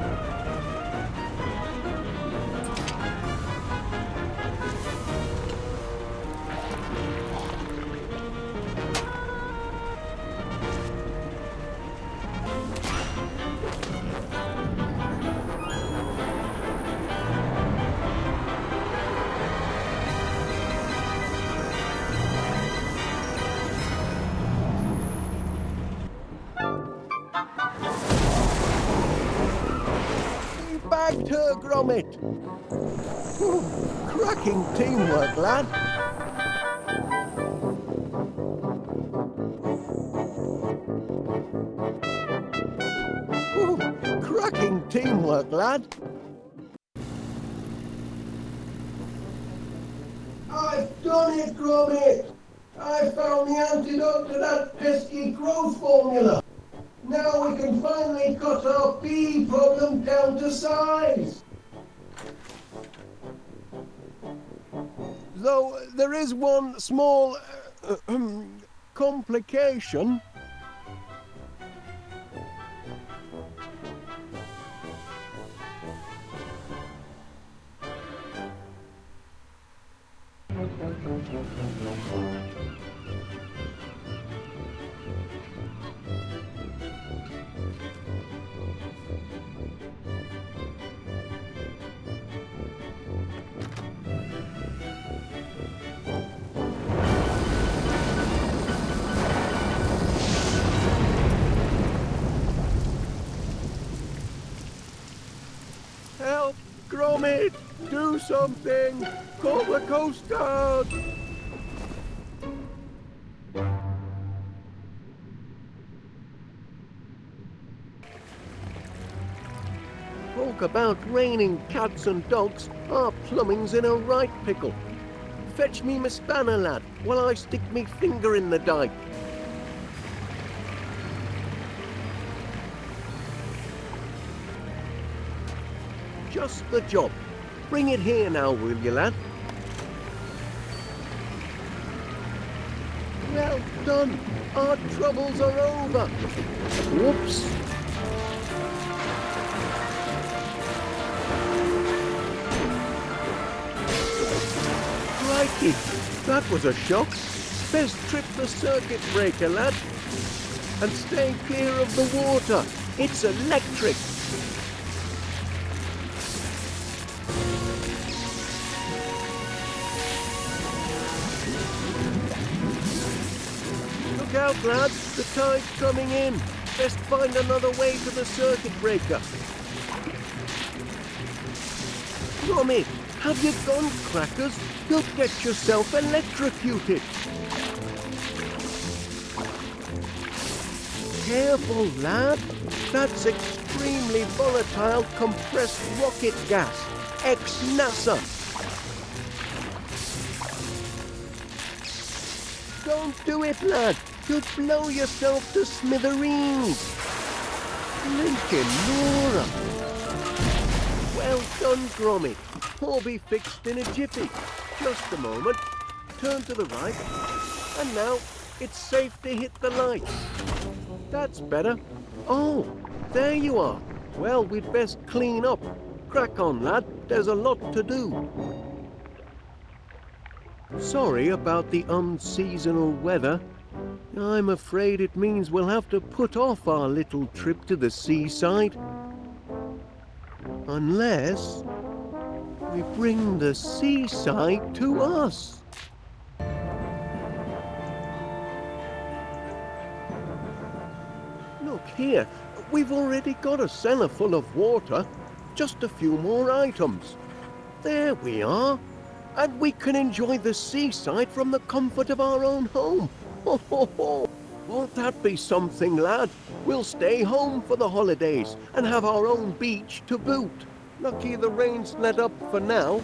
Bagged her, Gromit! Ooh, cracking teamwork, lad! Ooh, cracking teamwork, lad! I've done it, Gromit! I found the antidote to that pesky growth formula! Now we can finally cut our bee problem down to size. Though there is one small complication. Help! Gromit! Do something! Call the Coast Guard! Talk about raining cats and dogs, our plumbing's in a right pickle. Fetch me my spanner, lad, while I stick me finger in the dike. Just the job. Bring it here now, will you, lad? Well done. Our troubles are over. Whoops. Crikey, that was a shock. Best trip the circuit breaker, lad. And stay clear of the water. It's electric. Look out, lad. The tide's coming in. Best find another way to the circuit breaker. Gromit, have you gone crackers? You'll get yourself electrocuted. Careful, lad. That's extremely volatile compressed rocket gas. Ex-NASA. Don't do it, lad. You'll blow yourself to smithereens. Lincoln Laura. Well done, Gromit. All be fixed in a jiffy. Just a moment. Turn to the right. And now it's safe to hit the lights. That's better. Oh, there you are. Well, we'd best clean up. Crack on, lad. There's a lot to do. Sorry about the unseasonal weather. I'm afraid it means we'll have to put off our little trip to the seaside. Unless we bring the seaside to us. Look here, we've already got a cellar full of water. Just a few more items. There we are. And we can enjoy the seaside from the comfort of our own home. Ho, ho, ho. Won't that be something, lad? We'll stay home for the holidays and have our own beach to boot. Lucky the rain's let up for now.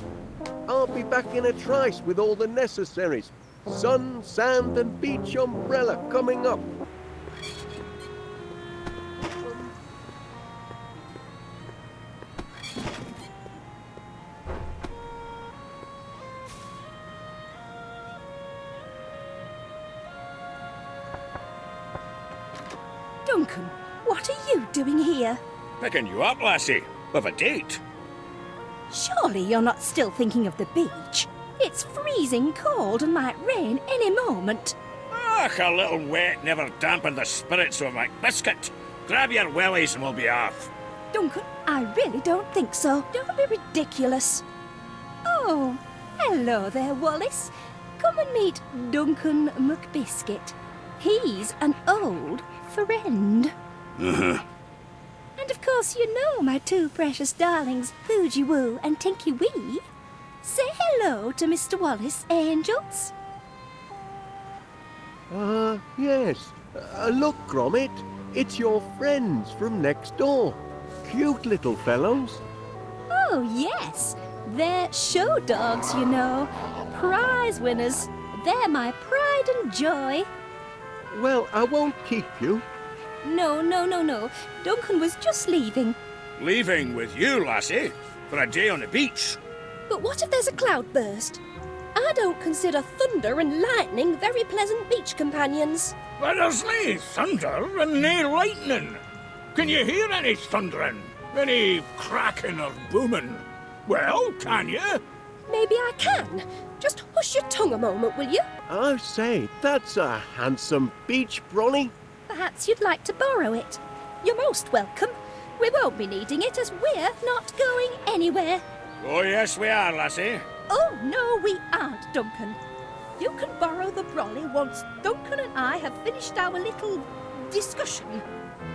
I'll be back in a trice with all the necessaries. Sun, sand and beach umbrella coming up. Duncan, what are you doing here? Picking you up, lassie, with a date. Surely you're not still thinking of the beach. It's freezing cold and might rain any moment. Ach, a little wet never dampened the spirits of McBiscuit. Grab your wellies and we'll be off. Duncan, I really don't think so. Don't be ridiculous. Oh, hello there, Wallace. Come and meet Duncan McBiscuit. He's an old friend. And of course you know my two precious darlings, Poogie Woo and Tinky Wee. Say hello to Mr. Wallace, angels. Yes. Look, Gromit. It's your friends from next door. Cute little fellows. Oh, yes. They're show dogs, you know. Prize winners. They're my pride and joy. Well, I won't keep you. No. Duncan was just leaving. Leaving with you, lassie, for a day on the beach. But what if there's a cloudburst? I don't consider thunder and lightning very pleasant beach companions. But there's nae thunder and nae lightning. Can you hear any thundering? Any cracking or booming? Well, can you? Maybe I can. Just hush your tongue a moment, will you? I say, that's a handsome beach, Bronny. Perhaps you'd like to borrow it. You're most welcome. We won't be needing it as we're not going anywhere. Oh, yes, we are, lassie. Oh, no, we aren't, Duncan. You can borrow the brolly once Duncan and I have finished our little discussion.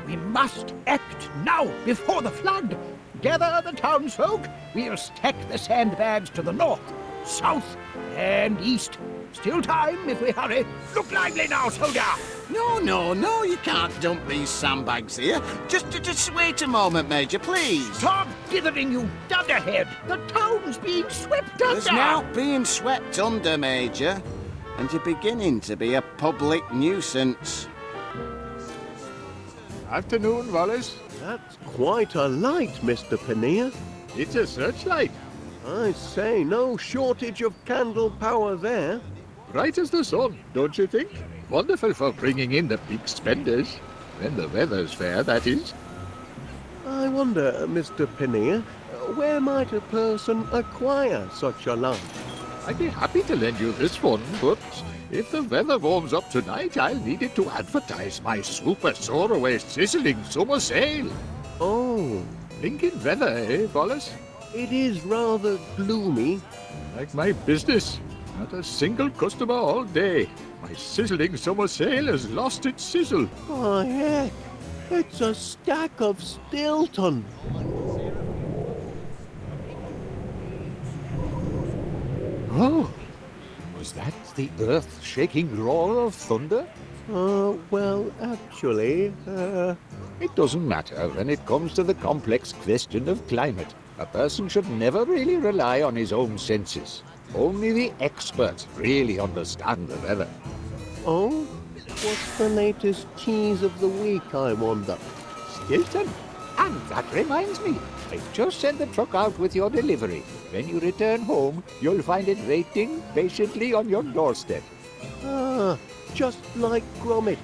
We must act now, before the flood. Gather the townsfolk. We'll stack the sandbags to the north, south, and east. Still time if we hurry. Look lively now, soldier. No, you can't dump these sandbags here. Just wait a moment, Major, please. Stop dithering, you dunderhead. The town's being swept under. It's not being swept under, Major. And you're beginning to be a public nuisance. Afternoon, Wallace. That's quite a light, Mr. Panea. It's a searchlight. I say, no shortage of candle power there. Bright as the sun, don't you think? Wonderful for bringing in the big spenders. When the weather's fair, that is. I wonder, Mr. Panea, where might a person acquire such a light? I'd be happy to lend you this one, but if the weather warms up tonight, I'll need it to advertise my super soaraway sizzling summer sale. Oh, Blinking weather, eh, Wallace? it is rather gloomy. Like my business. Not a single customer all day. My sizzling summer sale has lost its sizzle. Oh, heck, it's a stack of Stilton. Oh, was that the earth-shaking roar of thunder? Well, actually, It doesn't matter when it comes to the complex question of climate. A person should never really rely on his own senses. Only the experts really understand the weather. oh, what's the latest cheese of the week, I wonder? Stilton. And that reminds me, I've just sent the truck out with your delivery. When you return home, you'll find it waiting patiently on your doorstep. Ah, just like Gromit.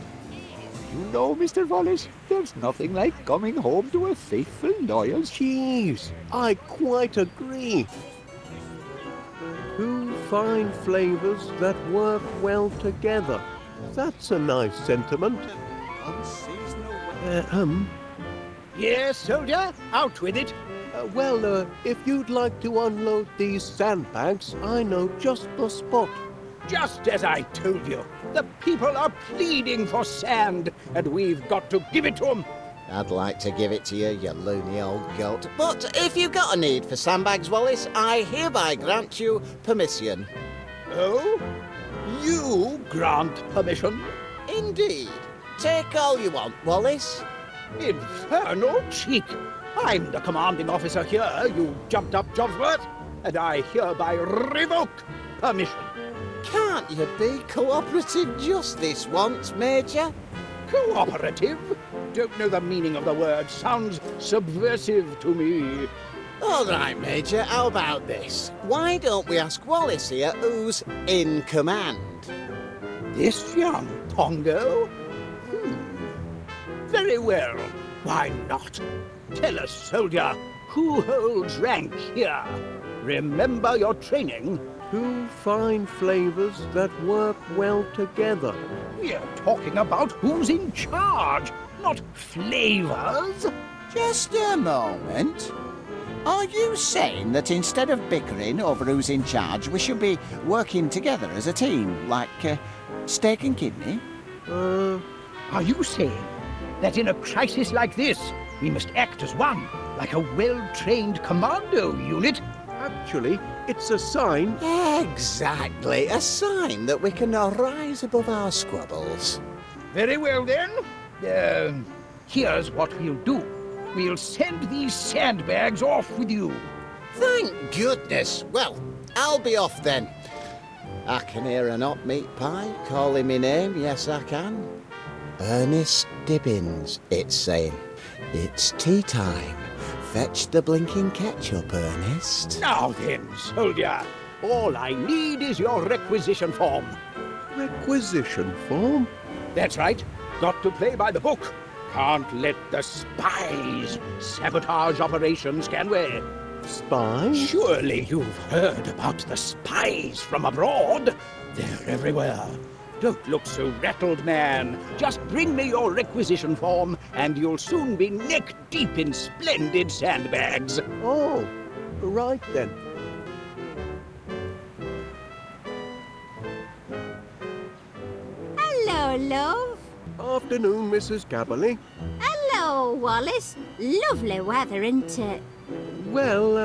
You know, Mr. Wallace, there's nothing like coming home to a faithful, loyal Cheese, I quite agree. Two fine flavours that work well together. That's a nice sentiment. Yes, soldier, out with it. Well, if you'd like to unload these sandbags, I know just the spot. Just as I told you, the people are pleading for sand, and we've got to give it to them. I'd like to give it to you, you loony old goat. But if you've got a need for sandbags, Wallace, I hereby grant you permission. Oh? You grant permission? Indeed. Take all you want, Wallace. Infernal cheek! I'm the commanding officer here, you jumped-up Jobsworth, and I hereby revoke permission. Can't you be cooperative just this once, Major? Cooperative? Don't know the meaning of the word. Sounds subversive to me. All right, Major, how about this? Why don't we ask Wallace here who's in command? This young Pongo? Very well. Why not? Tell us, soldier, who holds rank here? Remember your training. 2 fine flavors that work well together. We're talking about who's in charge, not flavors. Just a moment. Are you saying that instead of bickering over who's in charge, we should be working together as a team, like steak and kidney? Are you saying that in a crisis like this, we must act as one, like a well-trained commando unit? Actually, it's a sign. Exactly, a sign that we can rise above our squabbles. Very well then. Here's what we'll do. We'll send these sandbags off with you. Thank goodness. Well, I'll be off then. I can hear an hot meat pie calling me name, yes I can. Ernest Dibbins, it's saying. It's tea time. Fetch the blinking ketchup, Ernest. Now then, soldier, all I need is your requisition form. Requisition form? That's right. Got to play by the book. Can't let the spies sabotage operations, can we? Spies? Surely you've heard about the spies from abroad. They're everywhere. Don't look so rattled, man. Just bring me your requisition form, and you'll soon be neck-deep in splendid sandbags. Oh, right then. Hello, love. Afternoon, Mrs. Gabberley. Hello, Wallace. Lovely weather, isn't it? Well,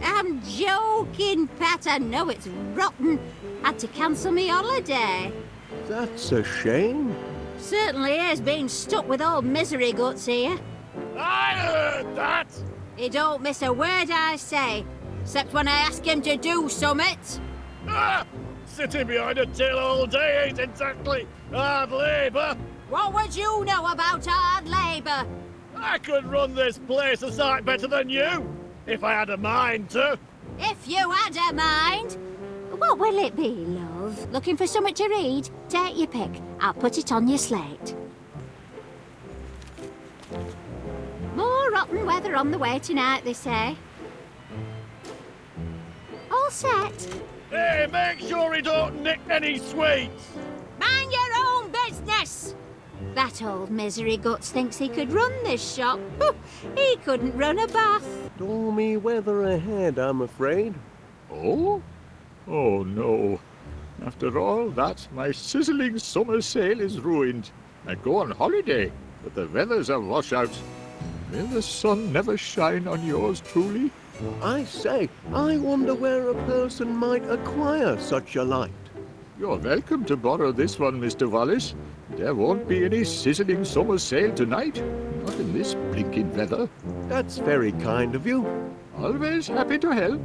I'm joking, Pat. I know it's rotten. Had to cancel me holiday. That's a shame. Certainly is being stuck with old misery guts here. I heard that! He don't miss a word I say, except when I ask him to do summit. Ah! Sitting behind a till all day ain't exactly hard labour. What would you know about hard labour? I could run this place a sight better than you, if I had a mind to. If you had a mind. What will it be, love? Looking for something to read? Take your pick. I'll put it on your slate. More rotten weather on the way tonight, they say. All set. Hey, make sure he don't nick any sweets. Mind your own business! That old misery guts thinks he could run this shop. He couldn't run a bath. Stormy weather ahead, I'm afraid. Oh? Oh, no. After all that, my sizzling summer sale is ruined. I go on holiday, but the weather's a washout. Will the sun never shine on yours truly? I say, I wonder where a person might acquire such a light. You're welcome to borrow this one, Mr. Wallace. There won't be any sizzling summer sale tonight. Not in this blinking weather. That's very kind of you. Always happy to help.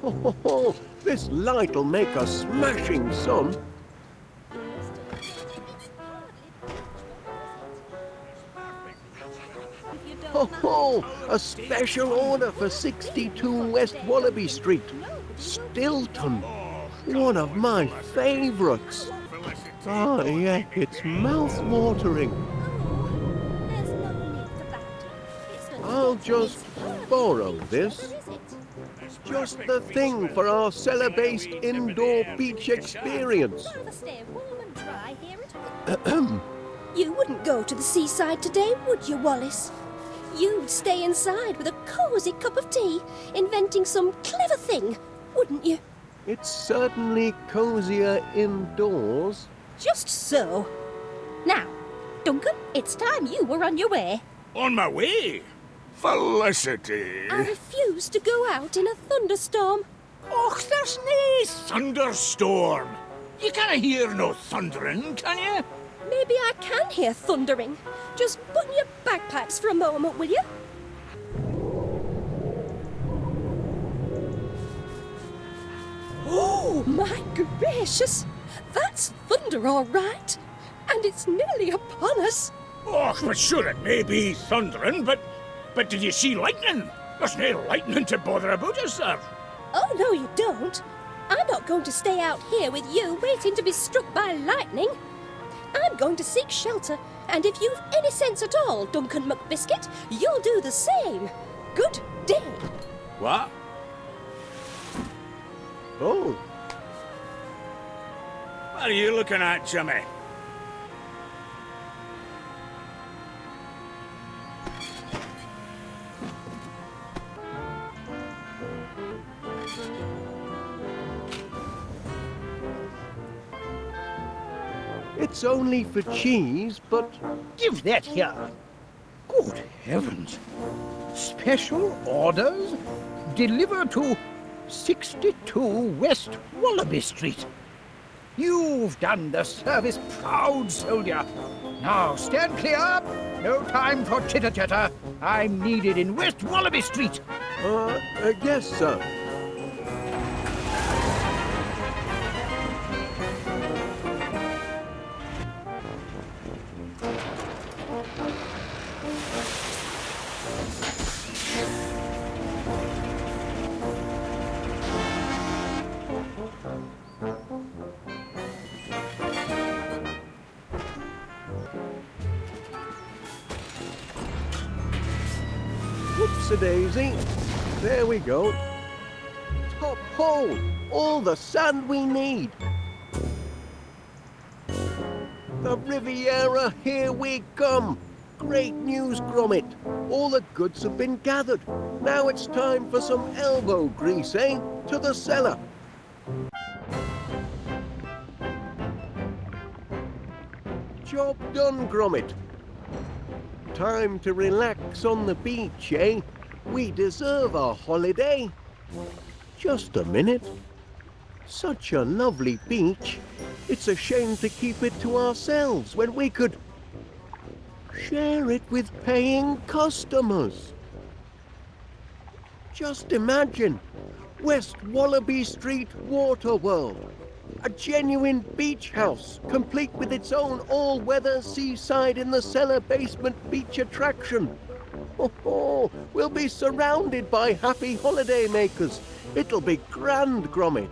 Oh, this light'll make a smashing sun. Oh, a special order for 62 West Wallaby Street. Stilton. One of my favourites. Ah, yeah, it's mouth-watering. I'll just borrow this. Just the thing for our cellar-based indoor beach experience. You wouldn't go to the seaside today, would you, Wallace? You'd stay inside with a cosy cup of tea, inventing some clever thing, wouldn't you? It's certainly cozier indoors. Just so. Now, Duncan, it's time you were on your way. On my way? Felicity. I refuse to go out in a thunderstorm. Och, there's no thunderstorm. You can't hear no thundering, can you? Maybe I can hear thundering. Just button your bagpipes for a moment, will you? Oh, my gracious! That's thunder, all right. And it's nearly upon us. Och, but sure it may be thundering, but did you see lightning? There's no lightning to bother about us, sir. Oh, no, you don't. I'm not going to stay out here with you waiting to be struck by lightning. I'm going to seek shelter And if you've any sense at all, Duncan McBiscuit, you'll do the same. Good day. What? Oh, What are you looking at, Jimmy? it's only for cheese, but Give that here. Good heavens. Special orders? Deliver to 62 West Wallaby Street. You've done the service proud, soldier. Now stand clear. No time for chitter-chatter. I'm needed in West Wallaby Street. yes, sir. Whoopsie-daisy. There we go. Top hole! All the sand we need! The Riviera, here we come! Great news, Gromit! All the goods have been gathered. Now it's time for some elbow grease, eh? To the cellar! Job done, Gromit. Time to relax on the beach, eh? We deserve a holiday. Just a minute. Such a lovely beach. It's a shame to keep it to ourselves when we could share it with paying customers. Just imagine, West Wallaby Street Water World. A genuine beach house, complete with its own all-weather seaside in the cellar basement beach attraction. Oh, we'll be surrounded by happy holiday makers. It'll be grand, Gromit.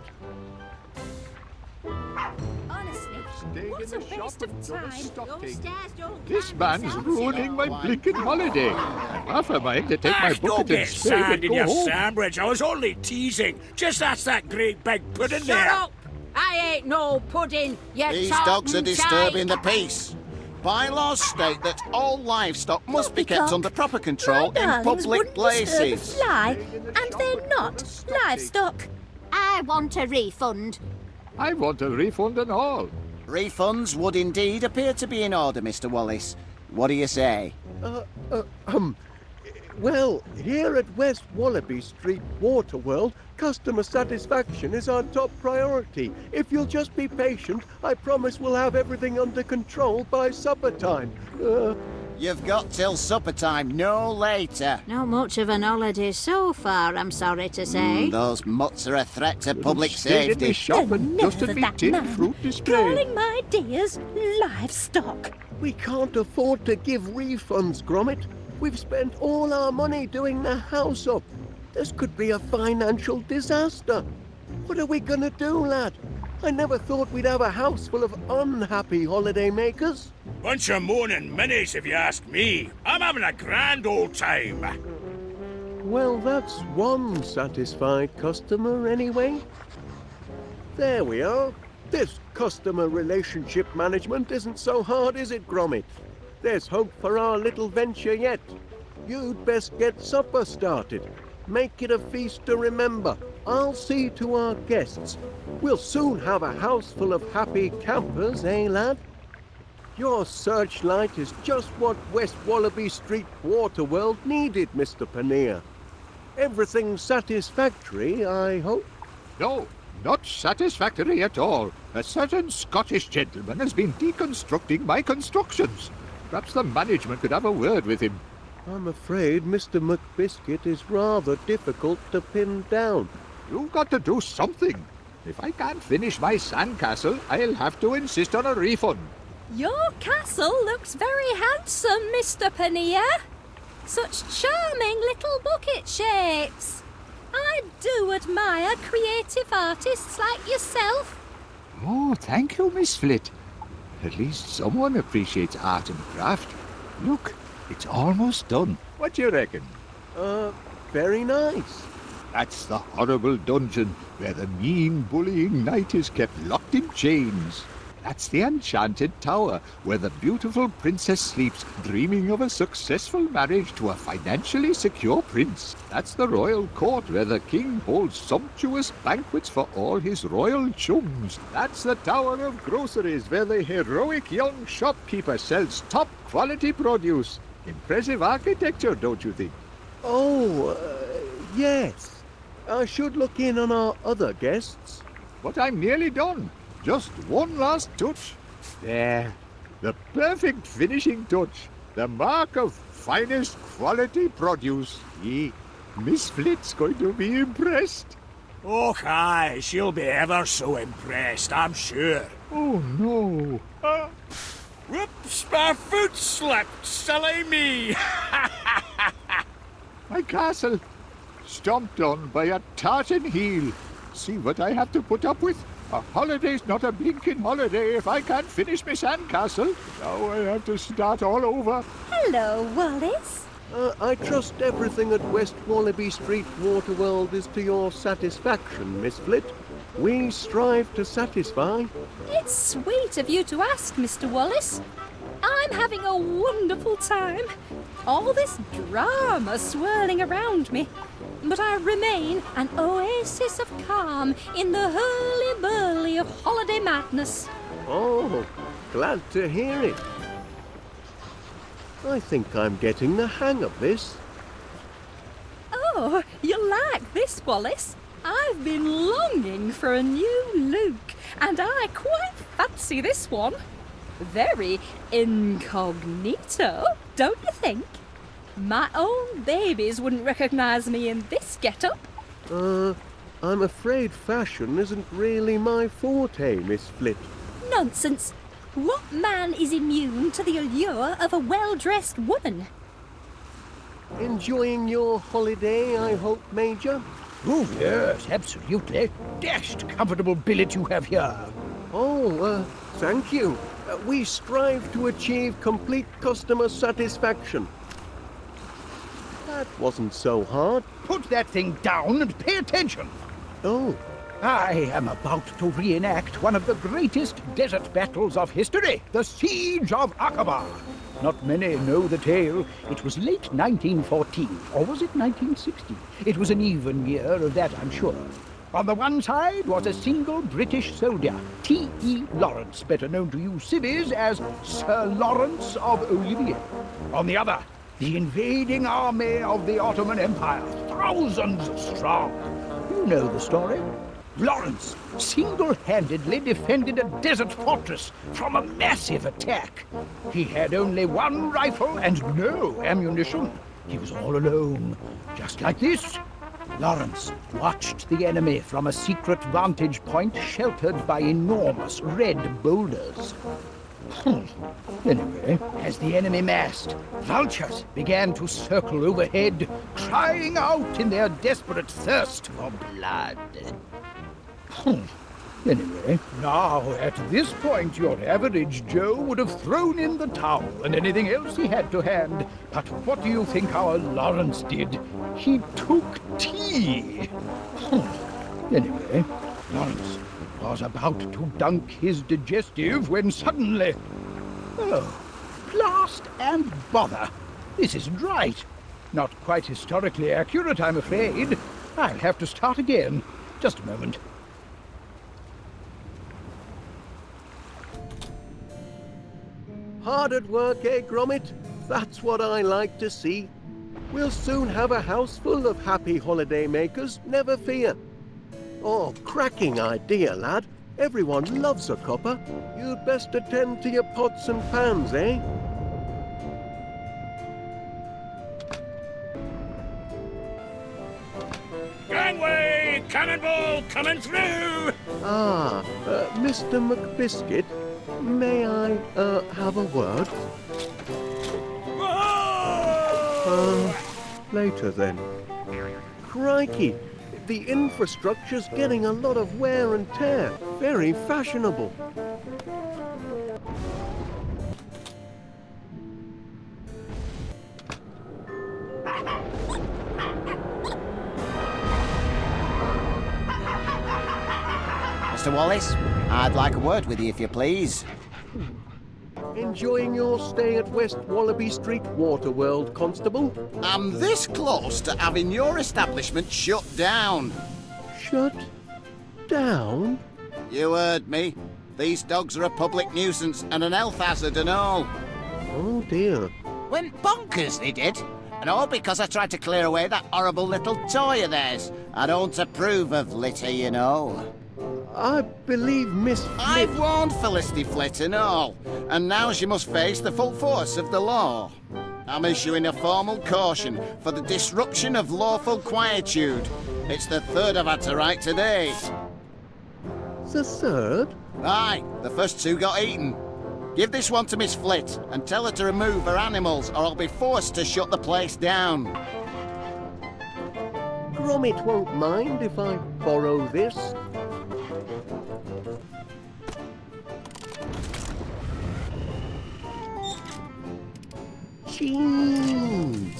Honestly, what a waste of time. This man's ruining my blinking holiday. I'm half a mind to take my Don't bucket and get spade and sand in go your home. sandwich. I was only teasing. Just ask that great big pudding Shut there. up! I ain't no pudding. You These talking dogs are disturbing the shite. peace. Bylaws state that all livestock must be kept Poppycock, under proper control my in darlings public wouldn't disturb a places. fly, and they're not livestock. I want a refund. I want a refund and all. Refunds would indeed appear to be in order, Mr. Wallace. What do you say? Well, here at West Wallaby Street Water World, customer satisfaction is our top priority. If you'll just be patient, I promise we'll have everything under control by supper time. You've got till supper time, no later. Not much of an holiday so far, I'm sorry to say. Those mutts are a threat to public Stayed in the safety. shop and Enough dusted of me that tin man. fruit display. Calling my dears livestock. We can't afford to give refunds, Gromit. We've spent all our money doing the house up. This could be a financial disaster. What are we gonna do, lad? I never thought we'd have a house full of unhappy holiday makers. Bunch of moaning minis, if you ask me. I'm having a grand old time. Well, that's one satisfied customer anyway. There we are. This customer relationship management isn't so hard, is it, Gromit? There's hope for our little venture yet. You'd best get supper started. Make it a feast to remember. I'll see to our guests. We'll soon have a house full of happy campers, eh, lad? Your searchlight is just what West Wallaby Street Water World needed, Mr. Paneer. Everything satisfactory, I hope? No, not satisfactory at all. A certain Scottish gentleman has been deconstructing my constructions. Perhaps the management could have a word with him. I'm afraid Mr. McBiscuit is rather difficult to pin down. You've got to do something. If I can't finish my sandcastle, I'll have to insist on a refund. Your castle looks very handsome, Mr. Paneer. Such charming little bucket shapes. I do admire creative artists like yourself. Oh, thank you, Miss Flit. At least someone appreciates art and craft. Look, it's almost done. What do you reckon? Very nice. That's the horrible dungeon where the mean, bullying knight is kept locked in chains. That's the enchanted tower where the beautiful princess sleeps, dreaming of a successful marriage to a financially secure prince. That's the royal court where the king holds sumptuous banquets for all his royal chums. That's the tower of groceries where the heroic young shopkeeper sells top-quality produce. Impressive architecture, don't you think? Oh, yes. I should look in on our other guests. But I'm nearly done. Just one last touch. There. The perfect finishing touch. The mark of finest quality produce. Miss Flit's going to be impressed. Oh, aye, she'll be ever so impressed, I'm sure. Oh, no. Whoops, my foot slipped, silly me. My castle. Stomped on by a tartan heel. See what I have to put up with? A holiday's not a blinking holiday if I can't finish my sandcastle. Now I have to start all over. Hello, Wallace. I trust everything at West Wallaby Street Waterworld is to your satisfaction, Miss Flit. We strive to satisfy. It's sweet of you to ask, Mr. Wallace. I'm having a wonderful time. All this drama swirling around me. But I remain an oasis of calm in the hurly-burly of holiday madness. Oh, glad to hear it. I think I'm getting the hang of this. Oh, you like this, Wallace? I've been longing for a new look, and I quite fancy this one. Very incognito, don't you think? My own babies wouldn't recognise me in this get-up. I'm afraid fashion isn't really my forte, Miss Flit. Nonsense. What man is immune to the allure of a well-dressed woman? Enjoying your holiday, I hope, Major? Oh, yes, absolutely. Dashed comfortable billet you have here. Oh, thank you. We strive to achieve complete customer satisfaction. That wasn't so hard. Put that thing down and pay attention. Oh. I am about to reenact one of the greatest desert battles of history, the Siege of Aqaba. Not many know the tale. It was late 1914, or was it 1916? It was an even year, of that I'm sure. On the one side was a single British soldier, T.E. Lawrence, better known to you civvies as Sir Lawrence of Olivier. On the other, the invading army of the Ottoman Empire, thousands strong. You know the story. Lawrence single-handedly defended a desert fortress from a massive attack. He had only one rifle and no ammunition. He was all alone, just like this. Lawrence watched the enemy from a secret vantage point sheltered by enormous red boulders. Anyway, as the enemy massed, vultures began to circle overhead, crying out in their desperate thirst for blood. Anyway, now at this point your average Joe would have thrown in the towel and anything else he had to hand. But what do you think our Lawrence did? He took tea. Anyway, Lawrence was about to dunk his digestive when suddenly... Oh, blast and bother. This isn't right. Not quite historically accurate, I'm afraid. I'll have to start again. Just a moment. Hard at work, eh, Gromit? That's what I like to see. We'll soon have a house full of happy holiday makers, never fear. Oh, cracking idea, lad. Everyone loves a copper. You'd best attend to your pots and pans, eh? Gangway! Cannonball coming through! Mr. McBiscuit, may I, have a word? Later then. Crikey, the infrastructure's getting a lot of wear and tear. Very fashionable. Wallace. I'd like a word with you, if you please. Enjoying your stay at West Wallaby Street Waterworld, Constable? I'm this close to having your establishment shut down. Shut down? You heard me. These dogs are a public nuisance and an health hazard and all. Oh dear. Went bonkers, they did. And all because I tried to clear away that horrible little toy of theirs. I don't approve of litter, you know. I believe Miss Flit... I've warned Felicity Flit and all, and now she must face the full force of the law. I'm issuing a formal caution for the disruption of lawful quietude. It's the third I've had to write today. The third? Aye, the first two got eaten. Give this one to Miss Flit and tell her to remove her animals or I'll be forced to shut the place down. Gromit won't mind if I borrow this. Cheese!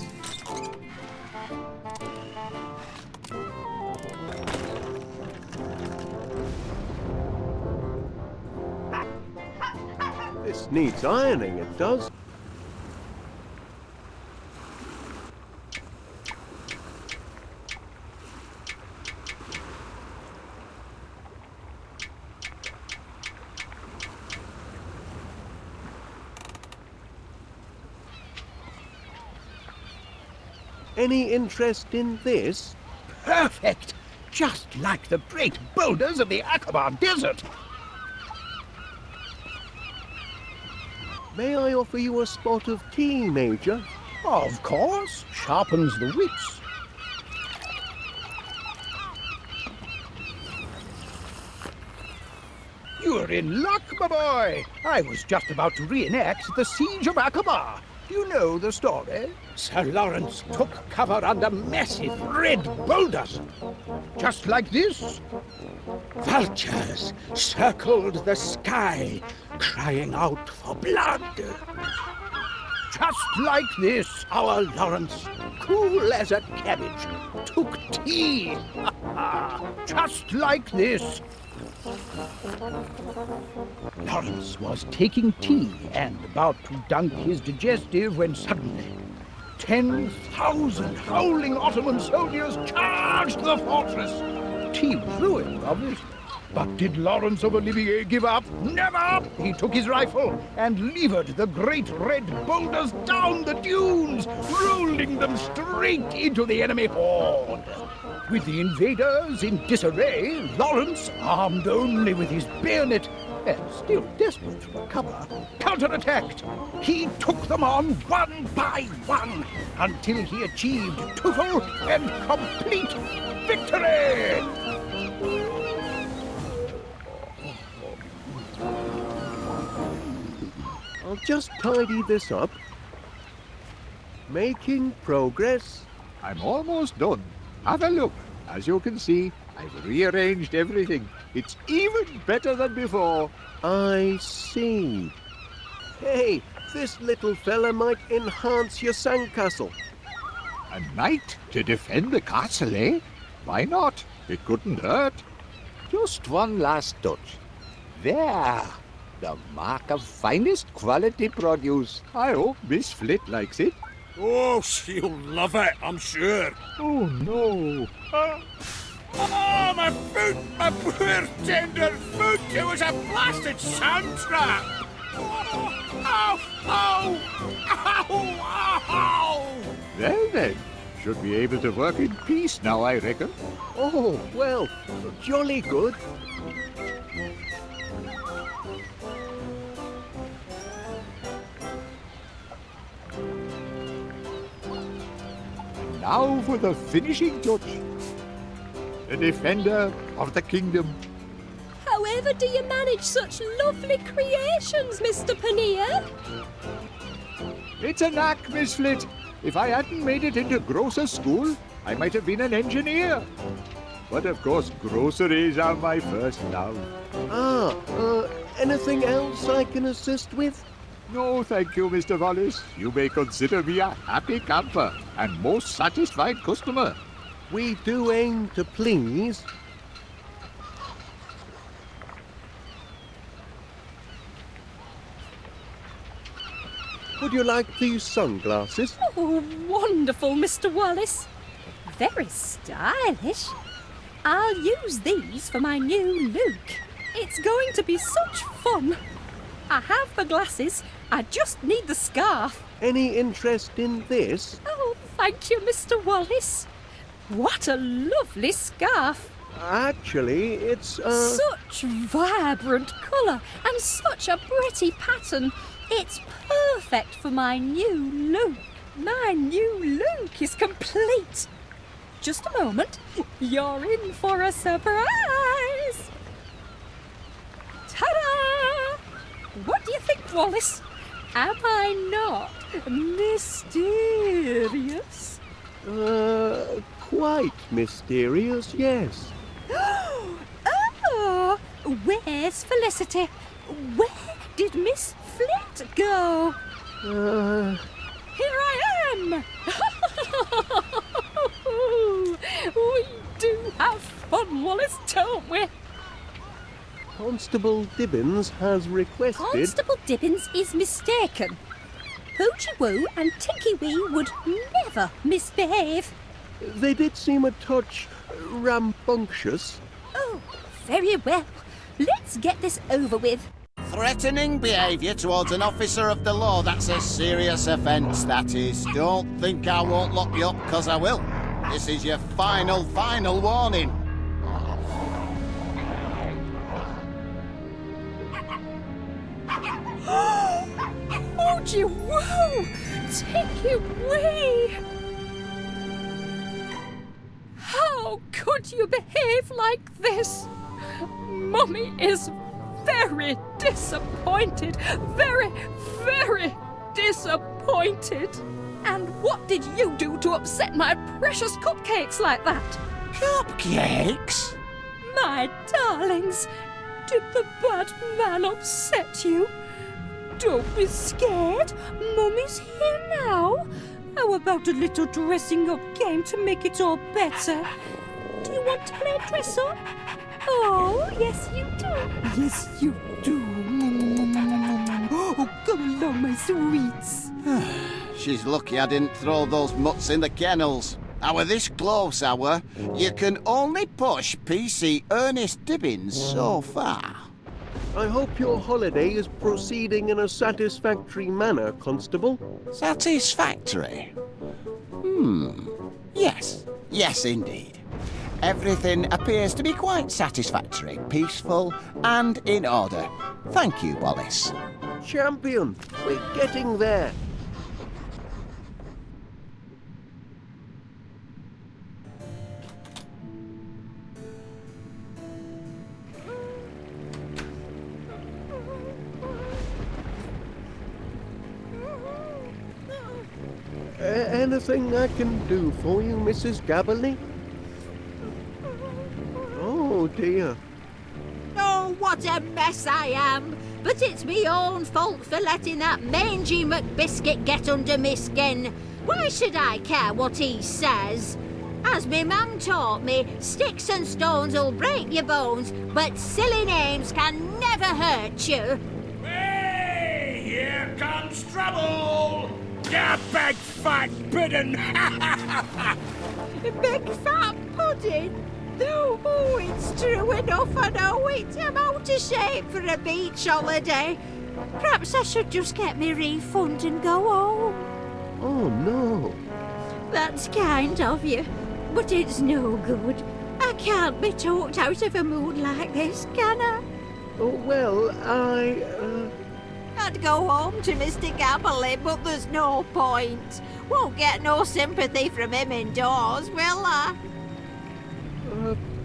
This needs ironing, it does. Any interest in this? Perfect! Just like the great boulders of the Aqaba Desert. May I offer you a spot of tea, Major? Of course. Sharpens the wits. You're in luck, my boy. I was just about to reenact the siege of Aqaba. You know the story? Sir Lawrence took cover under massive red boulders. Just like this. Vultures circled the sky, crying out for blood. Just like this, our Lawrence, cool as a cabbage, took tea. Just like this. Lawrence was taking tea and about to dunk his digestive when suddenly 10,000 howling Ottoman soldiers charged the fortress. Tea was ruined, obviously. But did Lawrence of Olivier give up? Never! He took his rifle and levered the great red boulders down the dunes, rolling them straight into the enemy horde. With the invaders in disarray, Lawrence, armed only with his bayonet and still desperate for cover, counterattacked. He took them on one by one until he achieved total and complete victory! I'll just tidy this up. Making progress. I'm almost done. Have a look. As you can see, I've rearranged everything. It's even better than before. I see. Hey, this little fella might enhance your sandcastle. A knight to defend the castle, eh? Why not? It couldn't hurt. Just one last touch. There. The mark of finest quality produce. I hope Miss Flit likes it. Oh, she'll love it, I'm sure. Oh, no. Oh, my foot! My poor tender foot! It was a blasted sand trap! Ow! Ow! Ow! Ow! Well then, should be able to work in peace now, I reckon. Oh, well, jolly good. Now for the finishing touch. The defender of the kingdom. However do you manage such lovely creations, Mr. Paneer? It's a knack, Miss Flit. If I hadn't made it into grocer school, I might have been an engineer. But of course, groceries are my first love. Anything else I can assist with? No, thank you, Mr. Wallace. You may consider me a happy camper and most satisfied customer. We do aim to please. Would you like these sunglasses? Oh, wonderful, Mr. Wallace. Very stylish. I'll use these for my new look. It's going to be such fun. I have the glasses. I just need the scarf. Any interest in this? Oh, thank you, Mr. Wallace. What a lovely scarf. Actually, it's, Such vibrant colour and such a pretty pattern. It's perfect for my new look. My new look is complete. Just a moment. You're in for a surprise. Ta-da! What do you think, Wallace? Am I not mysterious? Quite mysterious, yes. Oh, where's Felicity? Where did Miss Flint go? Here I am! We do have fun, Wallace, don't we? Constable Dibbins has requested... Constable Dibbins is mistaken. Poochie Woo and Tinky Wee would never misbehave. They did seem a touch rambunctious. Oh, very well. Let's get this over with. Threatening behaviour towards an officer of the law, that's a serious offence, that is. Don't think I won't lock you up, 'cause I will. This is your final warning. Oh, gee, whoa! Take it away! How could you behave like this? Mummy is very disappointed. Very, very disappointed. And what did you do to upset my precious cupcakes like that? Cupcakes? My darlings, did the bad man upset you? Don't be scared. Mummy's here now. How about a little dressing up game to make it all better? Do you want to play dress up? Oh, yes you do. Yes you do. Oh, come along, my sweets. She's lucky I didn't throw those mutts in the kennels. Hour this close, hour, you can only push PC Ernest Dibbins so far. I hope your holiday is proceeding in a satisfactory manner, Constable. Satisfactory? Yes. Yes, indeed. Everything appears to be quite satisfactory, peaceful, and in order. Thank you, Wallace. Champion, we're getting there. Anything I can do for you, Mrs. Gabberly? Oh, dear. Oh, what a mess I am! But it's me own fault for letting that mangy McBiscuit get under me skin. Why should I care what he says? As me mum taught me, sticks and stones will break your bones, but silly names can never hurt you. Hey, here comes trouble! You big fat pudding! Big fat pudding? Oh, it's true enough, I know it. I'm out of shape for a beach holiday. Perhaps I should just get me refund and go home. Oh, no. That's kind of you, but it's no good. I can't be talked out of a mood like this, can I? Oh, well, I'd go home to Mr. Gabberly, but there's no point. Won't get no sympathy from him indoors, will I?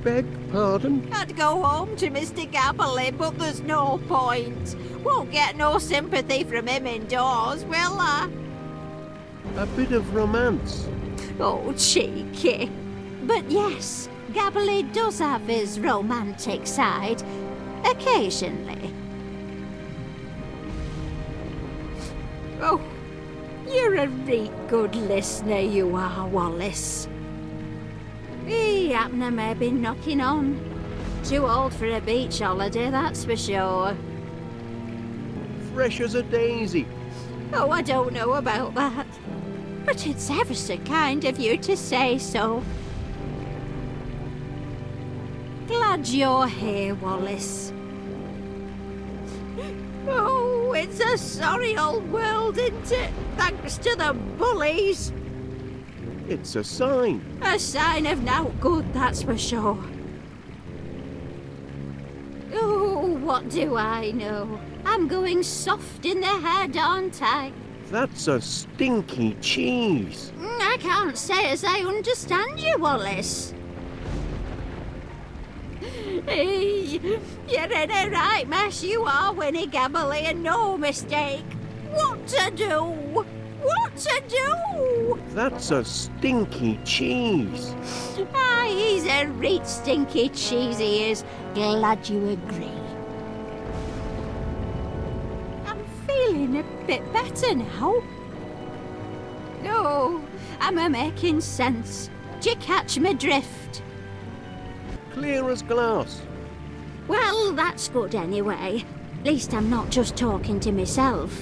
Beg pardon? I'd go home to Mr. Gabberly, but there's no point. Won't get no sympathy from him indoors, will I? A bit of romance. Oh, cheeky. But yes, Gabberly does have his romantic side. Occasionally. Oh, you're a real good listener, you are, Wallace. He happened to maybe knocking on. Too old for a beach holiday, that's for sure. Fresh as a daisy. Oh, I don't know about that. But it's ever so kind of you to say so. Glad you're here, Wallace. Oh, it's a sorry old world, isn't it? Thanks to the bullies. It's a sign. A sign of no good, that's for sure. Oh, what do I know? I'm going soft in the head, aren't I? That's a stinky cheese. I can't say as I understand you, Wallace. Hey, you're in a right mess, you are, Winnie Gabbly, and no mistake. What to do? What to do? That's a stinky cheese. Ah, he's a reet stinky cheese, he is. Glad you agree. I'm feeling a bit better now. No, am I making sense? Do you catch my drift? Clear as glass. Well, that's good anyway. At least I'm not just talking to myself.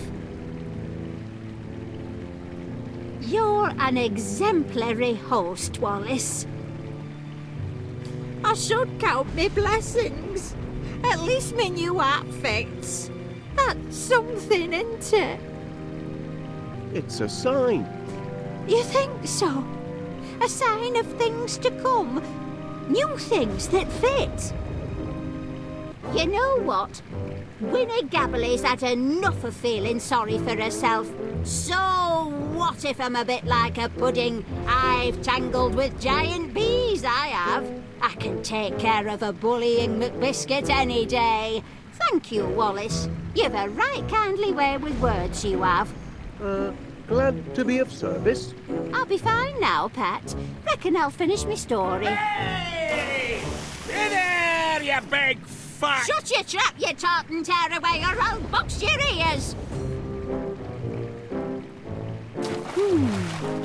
You're an exemplary host, Wallace. I should count me blessings. At least me new outfits. That's something, isn't it? It's a sign. You think so? A sign of things to come? New things that fit? You know what? Winnie Gabbly's had enough of feeling sorry for herself. So what if I'm a bit like a pudding? I've tangled with giant bees, I have. I can take care of a bullying McBiscuit any day. Thank you, Wallace. You've a right kindly way with words, you have. Glad to be of service. I'll be fine now, Pat. Reckon I'll finish my story. Hey! Hey there, you big fat... Shut your trap, you tartan tearaway, or I'll box your ears!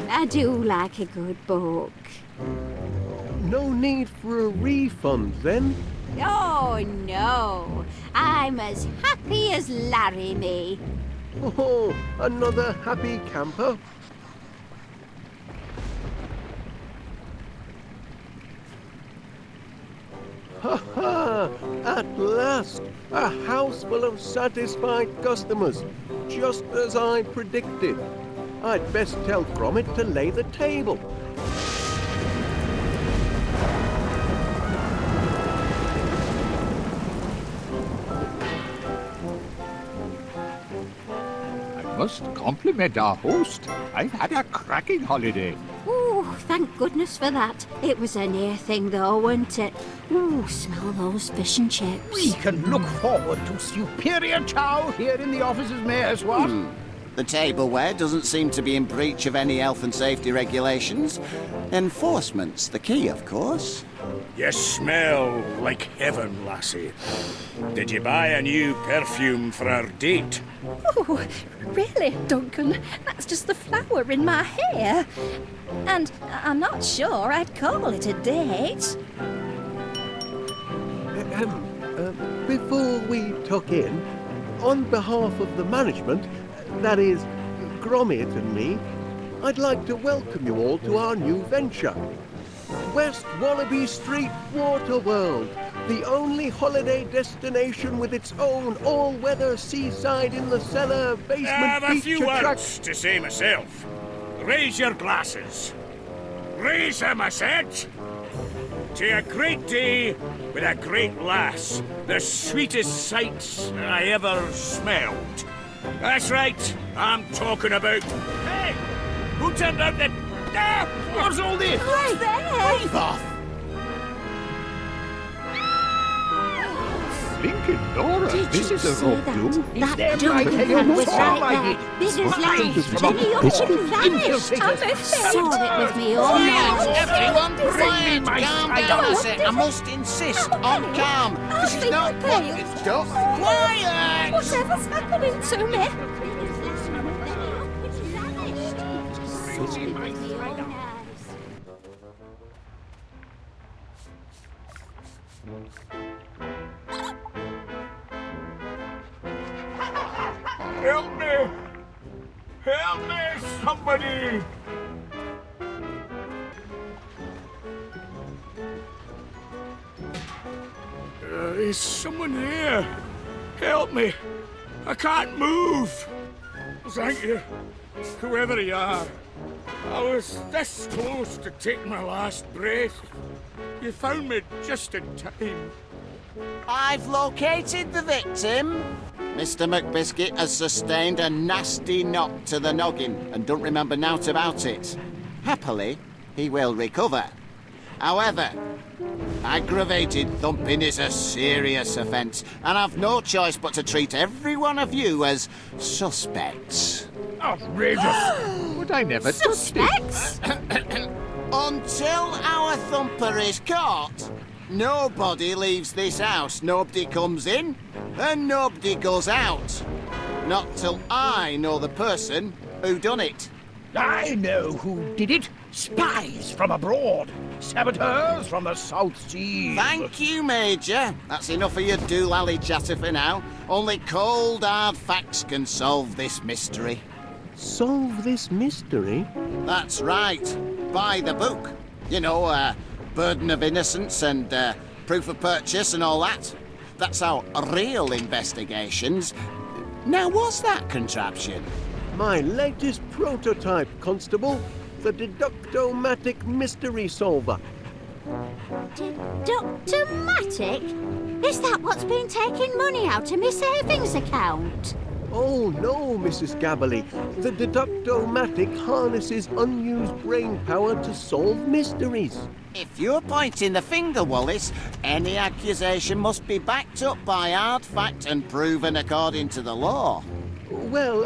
I do like a good book. No need for a refund, then? Oh, no. I'm as happy as Larry me. Oh, another happy camper. Ha ha! At last! A house full of satisfied customers, just as I predicted. I'd best tell Gromit to lay the table. I must compliment our host. I've had a cracking holiday. Ooh, thank goodness for that. It was a near thing, though, wasn't it? Ooh, smell those fish and chips. We can look forward to superior chow here in the office as mayor's, what? The tableware doesn't seem to be in breach of any health and safety regulations. Enforcement's the key, of course. You smell like heaven, lassie. Did you buy a new perfume for our date? Oh, really, Duncan? That's just the flower in my hair. And I'm not sure I'd call it a date. Before we tuck in, on behalf of the management, that is, Gromit and me, I'd like to welcome you all to our new venture. West Wallaby Street Water World, the only holiday destination with its own all-weather seaside in the cellar I basement have a beach few words attraction. to say myself. Raise your glasses. Raise them, I said. To a great day with a great lass. The sweetest sights I ever smelled. That's right, I'm talking about... Hey! Who turned out the... Ah! What's all this? Who's there? Leave off! Blinking Dora, Did this you is a see rough that? do. That them like Duncan they was all right like there. it. Big as life. Spies Then he up and vanished. I'm afraid. Saw it with me all night. Everyone Bring me my calm spider. down a sec. I must insist on calm. This is not what it's done. Quiet! Whatever's happening to me? Help me! Help me, somebody! Is someone here? Help me! I can't move! Thank you, whoever you are. I was this close to taking my last breath. You found me just in time. I've located the victim. Mr. McBiscuit has sustained a nasty knock to the noggin and don't remember naught about it. Happily, he will recover. However, aggravated thumping is a serious offence, and I've no choice but to treat every one of you as suspects. Outrageous! But I never touched it. Suspects? Until our thumper is caught, nobody leaves this house. Nobody comes in, and nobody goes out. Not till I know the person who done it. I know who did it. Spies from abroad. Saboteurs from the South Seas. Thank you, Major. That's enough of your doolally chatter for now. Only cold, hard facts can solve this mystery. Solve this mystery? That's right. By the book. You know, burden of innocence and proof of purchase and all that. That's how real investigations. Now, what's that contraption? My latest prototype, Constable. The Deductomatic Mystery Solver. Deductomatic? Is that what's been taking money out of my savings account? Oh no, Mrs. Gabberly. The Deductomatic harnesses unused brain power to solve mysteries. If you're pointing the finger, Wallace, any accusation must be backed up by hard fact and proven according to the law. Well,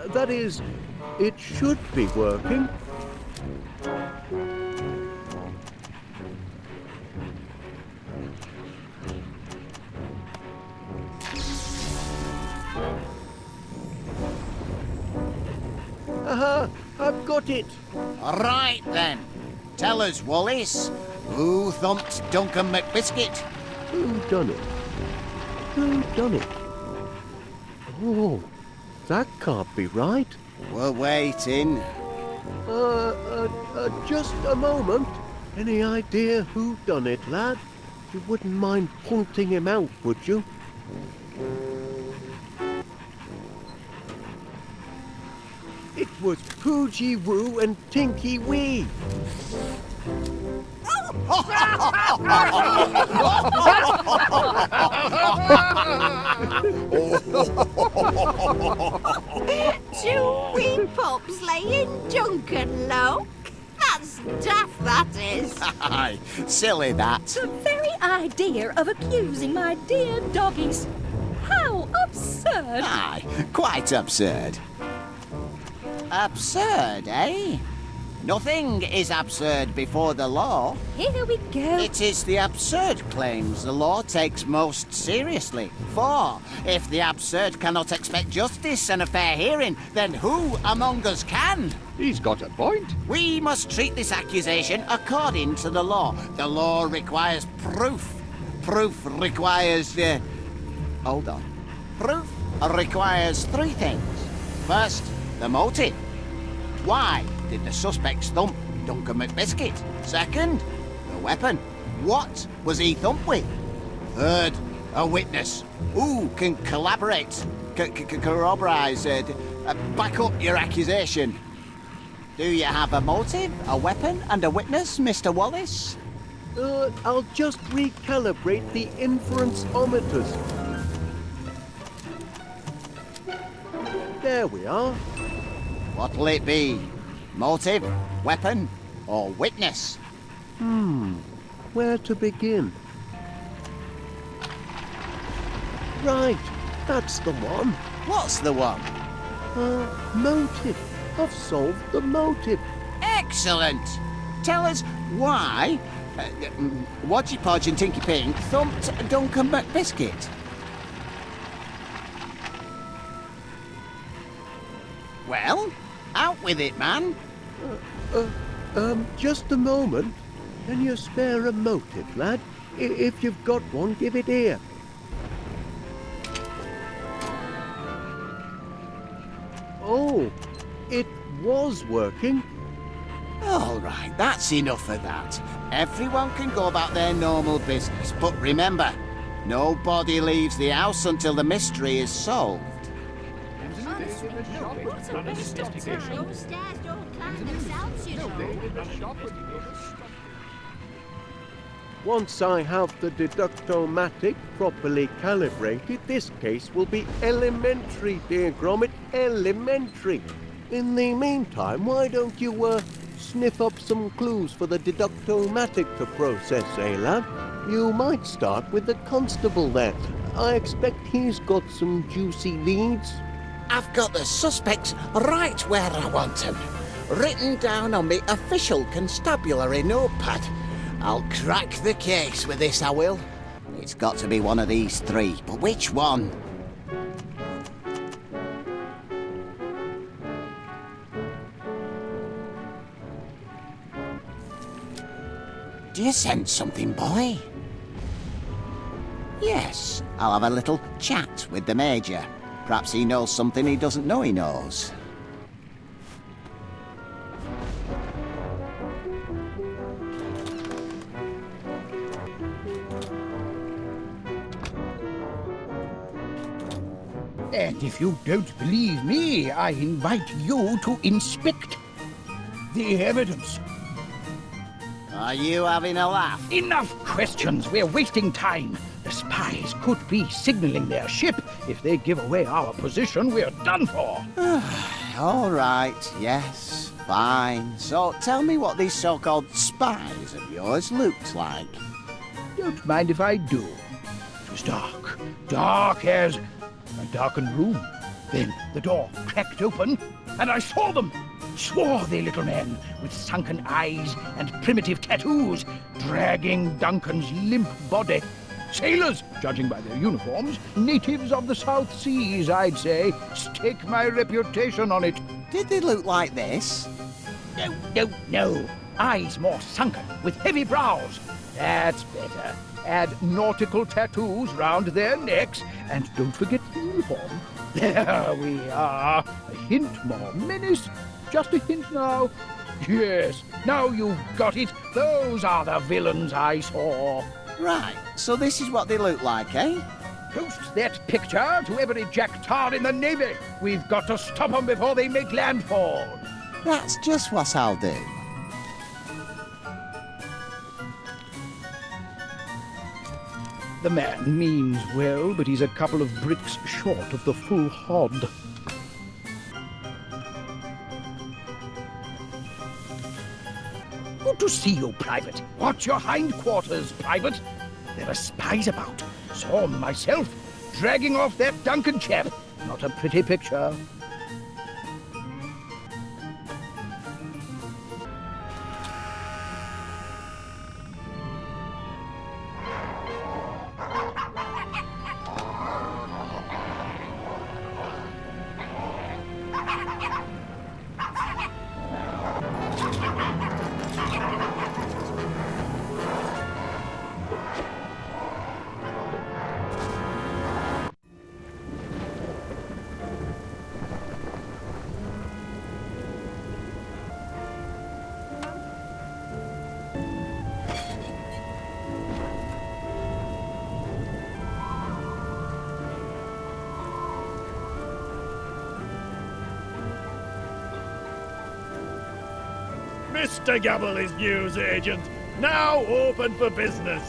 that is, it should be working. Aha! I've got it! Right then. Tell us, Wallace, who thumped Duncan McBiscuit? Who done it? Who done it? Oh, that can't be right. We're waiting. Just a moment. Any idea who done it, lad? You wouldn't mind pointing him out, would you? It was Poogie Woo and Tinky Wee. Two wee pups laying Duncan low? That's daft, that is. Aye, silly that. The very idea of accusing my dear doggies. How absurd! Aye, quite absurd. Absurd, eh? Nothing is absurd before the law. Here we go. It is the absurd claims the law takes most seriously. For if the absurd cannot expect justice and a fair hearing, then who among us can? He's got a point. We must treat this accusation according to the law. The law requires proof. Proof requires hold on. Proof requires three things. First, the motive. Why did the suspects thump Duncan McBiscuit? Second, the weapon. What was he thumped with? Third, a witness. Who can collaborate, corroborate, back up your accusation? Do you have a motive, a weapon, and a witness, Mr. Wallace? I'll just recalibrate the inference-ometers. There we are. What'll it be? Motive, weapon, or witness? Where to begin? Right, that's the one. What's the one? Motive. I've solved the motive. Excellent! Tell us why Wadgy Podge and Tinky Pink thumped Duncan McBiscuit. Well, out with it, man. Just a moment. Can you spare a motive, lad? If you've got one, give it here. Oh, It was working. All right, that's enough of that. Everyone can go about their normal business, but remember, nobody leaves the house until the mystery is solved. Once I have the deductomatic properly calibrated, this case will be elementary, dear Gromit, elementary. In the meantime, why don't you, sniff up some clues for the deductomatic to process, eh, lad? You might start with the constable there. I expect he's got some juicy leads. I've got the suspects right where I want them, written down on the official constabulary notepad. I'll crack the case with this, I will. It's got to be one of these three, but which one? Do you sense something, boy? Yes, I'll have a little chat with the Major. Perhaps he knows something he doesn't know he knows. And if you don't believe me, I invite you to inspect the evidence. Are you having a laugh? Enough questions. We're wasting time. The spies could be signaling their ship. If they give away our position, we're done for. All right, yes, fine. So tell me what these so-called spies of yours looked like. Don't mind if I do. It was dark. Dark as a darkened room. Then the door cracked open, and I saw them. Swarthy little men with sunken eyes and primitive tattoos, dragging Duncan's limp body. Sailors, judging by their uniforms. Natives of the South Seas, I'd say. Stake my reputation on it. Did they look like this? No. Eyes more sunken, with heavy brows. That's better. Add nautical tattoos round their necks, and don't forget the uniform. There we are. A hint more menace. Just a hint now. Yes, now you've got it. Those are the villains I saw. Right, so this is what they look like, eh? Post that picture to every jack-tar in the Navy. We've got to stop them before they make landfall. That's just what I'll do. The man means well, but he's a couple of bricks short of the full hod. Good to see you, Private. Watch your hindquarters, Private. There are spies about. Saw 'em myself, dragging off that Duncan chap. Not a pretty picture. Mr. Gabble is news agent, now open for business.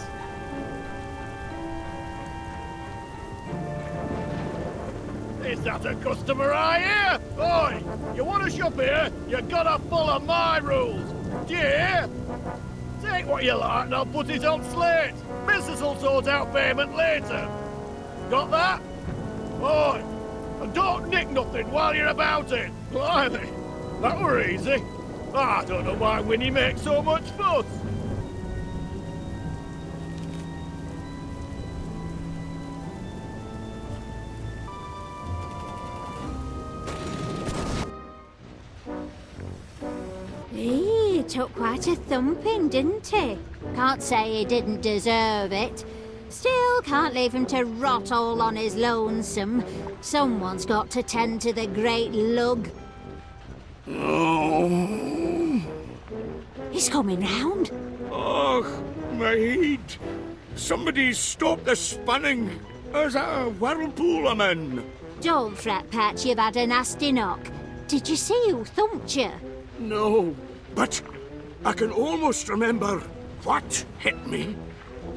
Is that a customer I hear? Oi, you want to shop here? You gotta follow my rules. Do you hear? Take what you like and I'll put it on slate. Business will sort out payment later. Got that? Oi, and don't nick nothing while you're about it. Blimey, that were easy. I don't know why Winnie makes so much fuss. He took quite a thumping, didn't he? Can't say he didn't deserve it. Still, can't leave him to rot all on his lonesome. Someone's got to tend to the great lug. Oh. He's coming round. Oh, my head. Somebody stop the spinning. There's a whirlpool I'm in. Don't fret, Pat, you've had a nasty knock. Did you see who thumped you? No, but I can almost remember what hit me.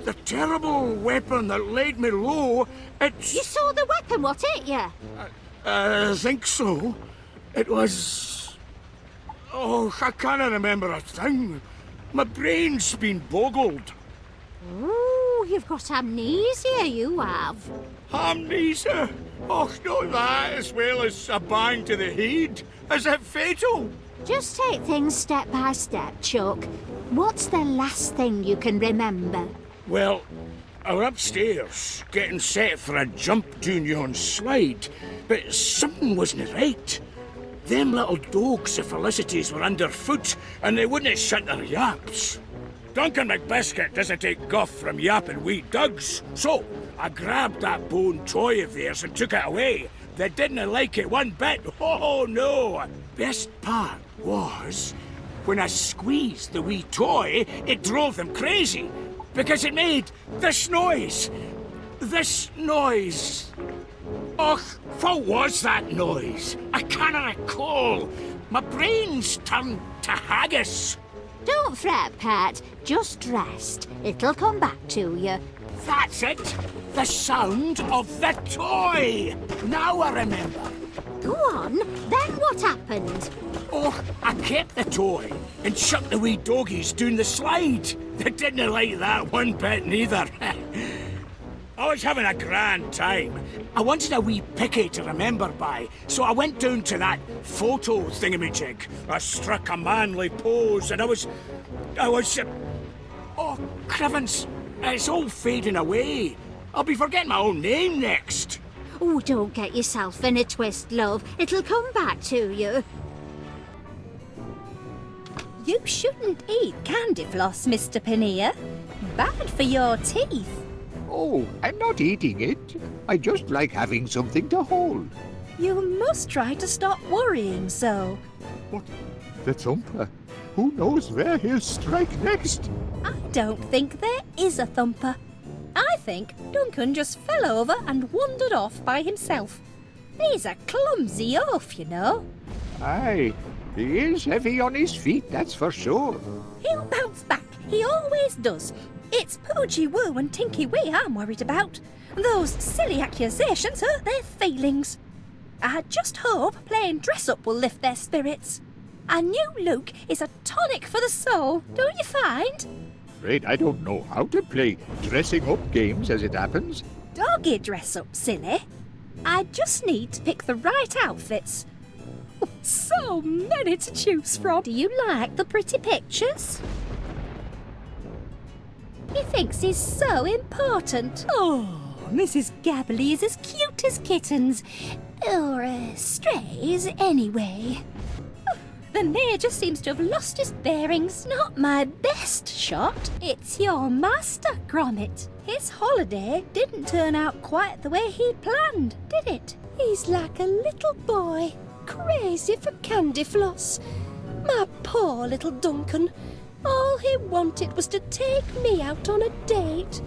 The terrible weapon that laid me low, it's... You saw the weapon, what hit you? I think so. It was... Oh, I can't remember a thing. My brain's been boggled. Ooh, you've got amnesia, you have. Amnesia? Oh, not that, as well as a bang to the head. Is it fatal? Just take things step by step, Chuck. What's the last thing you can remember? Well, I was upstairs, getting set for a jump down yon slide, but something wasn't right. Them little dogs of Felicity's were underfoot, and they wouldn't shut their yaps. Duncan McBiscuit doesn't take guff from yapping wee dugs, so I grabbed that bone toy of theirs and took it away. They didn't like it one bit. Oh, no. Best part was, when I squeezed the wee toy, it drove them crazy, because it made this noise. This noise. Och, what was that noise? I can't recall. My brain's turned to haggis. Don't fret, Pat. Just rest. It'll come back to you. That's it. The sound of the toy. Now I remember. Go on. Then what happened? Oh, I kept the toy and chucked the wee doggies down the slide. They didn't like that one bit neither. I was having a grand time. I wanted a wee picky to remember by, so I went down to that photo thingamajig. I struck a manly pose and I was... Oh, Crivens, it's all fading away. I'll be forgetting my own name next. Oh, don't get yourself in a twist, love. It'll come back to you. You shouldn't eat candy floss, Mr. Paneer. Bad for your teeth. Oh, I'm not eating it. I just like having something to hold. You must try to stop worrying so. What? The thumper? Who knows where he'll strike next? I don't think there is a thumper. I think Duncan just fell over and wandered off by himself. He's a clumsy oaf, you know. Aye, he is heavy on his feet, that's for sure. He'll bounce back. He always does. It's Poochie Woo and Tinky Wee I'm worried about. Those silly accusations hurt their feelings. I just hope playing dress-up will lift their spirits. A new look is a tonic for the soul, don't you find? Afraid I don't know how to play dressing-up games as it happens. Doggy dress-up, silly. I just need to pick the right outfits. Oh, so many to choose from. Do you like the pretty pictures? He thinks he's so important. Oh, Mrs. Gabbly is as cute as kittens. Or strays, anyway. Oh, the Major seems to have lost his bearings. Not my best shot. It's your master, Gromit. His holiday didn't turn out quite the way he planned, did it? He's like a little boy, crazy for candy floss. My poor little Duncan. All he wanted was to take me out on a date.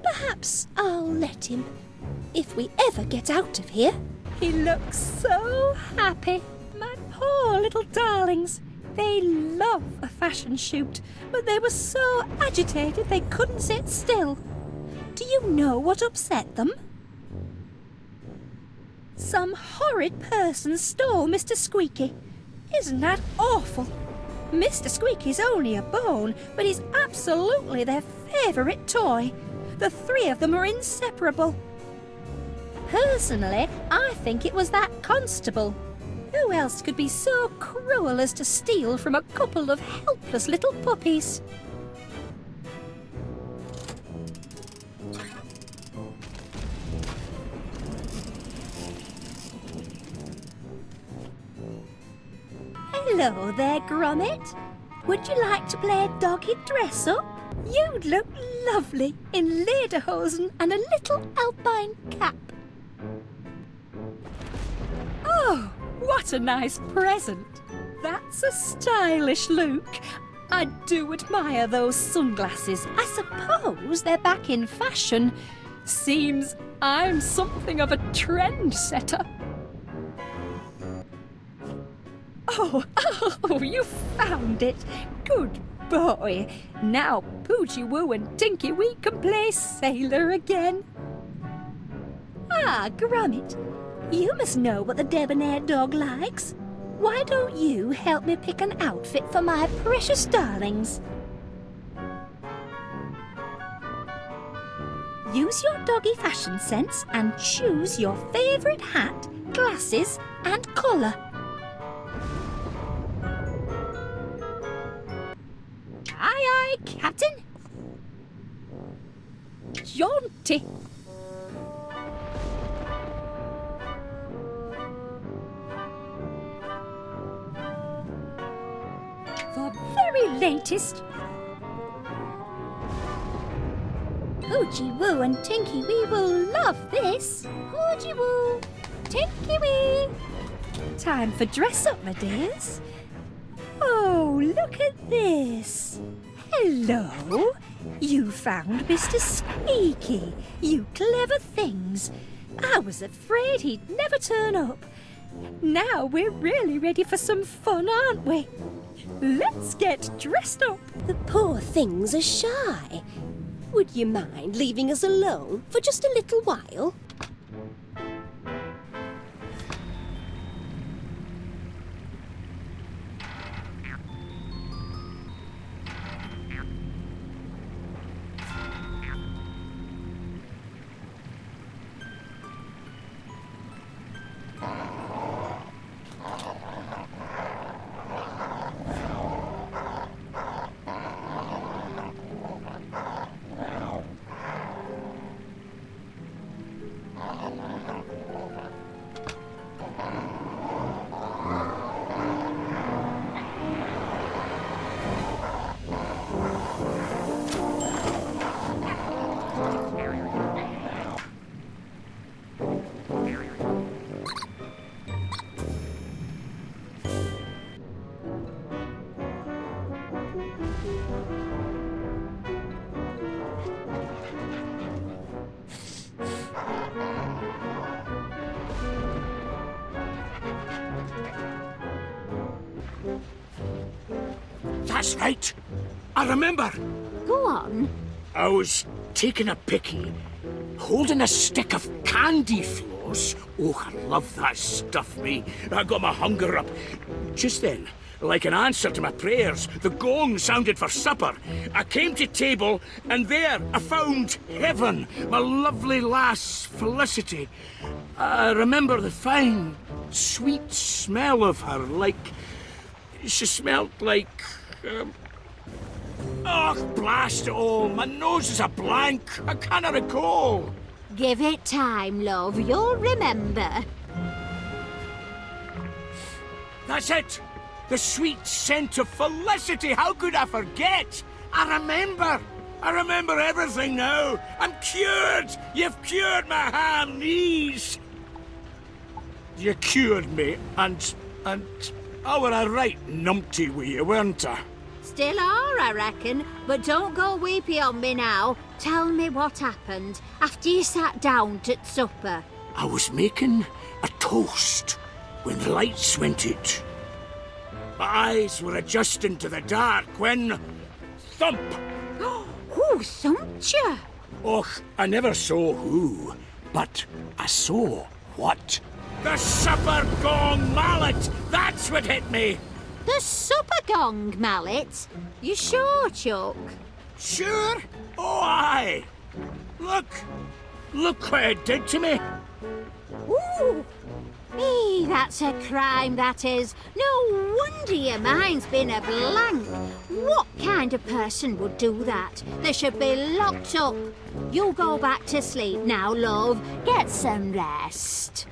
Perhaps I'll let him, if we ever get out of here. He looks so happy. My poor little darlings. They love a fashion shoot, but they were so agitated they couldn't sit still. Do you know what upset them? Some horrid person stole Mr. Squeaky. Isn't that awful? Mr. Squeaky's only a bone, but he's absolutely their favourite toy. The three of them are inseparable. Personally, I think it was that constable. Who else could be so cruel as to steal from a couple of helpless little puppies? Hello there, Gromit. Would you like to play doggy dress-up? You'd look lovely in lederhosen and a little alpine cap. Oh, what What a nice present. That's a stylish look. I do admire those sunglasses. I suppose they're back in fashion. Seems I'm something of a trendsetter. Oh, you found it. Good boy. Now Poochie Woo and Tinky Wee can play sailor again. Ah, Gromit, you must know what the debonair dog likes. Why don't you help me pick an outfit for my precious darlings? Use your doggy fashion sense and choose your favourite hat, glasses and collar. Aye, aye, Captain. Jaunty. The very latest. Poochie Woo and Tinky Wee will love this. Poochie Woo, Tinky Wee. Time for dress up, my dears. Oh, look at this. Hello. You found Mr. Squeaky. You clever things. I was afraid he'd never turn up. Now we're really ready for some fun, aren't we? Let's get dressed up. The poor things are shy. Would you mind leaving us alone for just a little while? That's right. I remember. Go on. I was taking a picky, holding a stick of candy floss. Oh, I love that stuff, me. I got my hunger up. Just then, like an answer to my prayers, the gong sounded for supper. I came to table, and there I found Heaven, my lovely lass, Felicity. I remember the fine, sweet smell of her, like... She smelled like... Oh, blast it all. My nose is a blank. I cannot recall. Give it time, love. You'll remember. That's it. The sweet scent of Felicity. How could I forget? I remember everything now. I'm cured. You've cured my ham knees. You cured me, and I were a right numpty with you, weren't I? Still are, I reckon. But don't go weepy on me now. Tell me what happened after you sat down at supper. I was making a toast when the lights went out. My eyes were adjusting to the dark when... Thump! Who thumped you? Och, I never saw who, but I saw what. The supper gong mallet! That's what hit me! The supper gong mallet? You sure, Chuck? Sure? Oh, aye! Look what it did to me! Ooh! That's a crime, that is. No wonder your mind's been a blank. What kind of person would do that? They should be locked up. You go back to sleep now, love. Get some rest.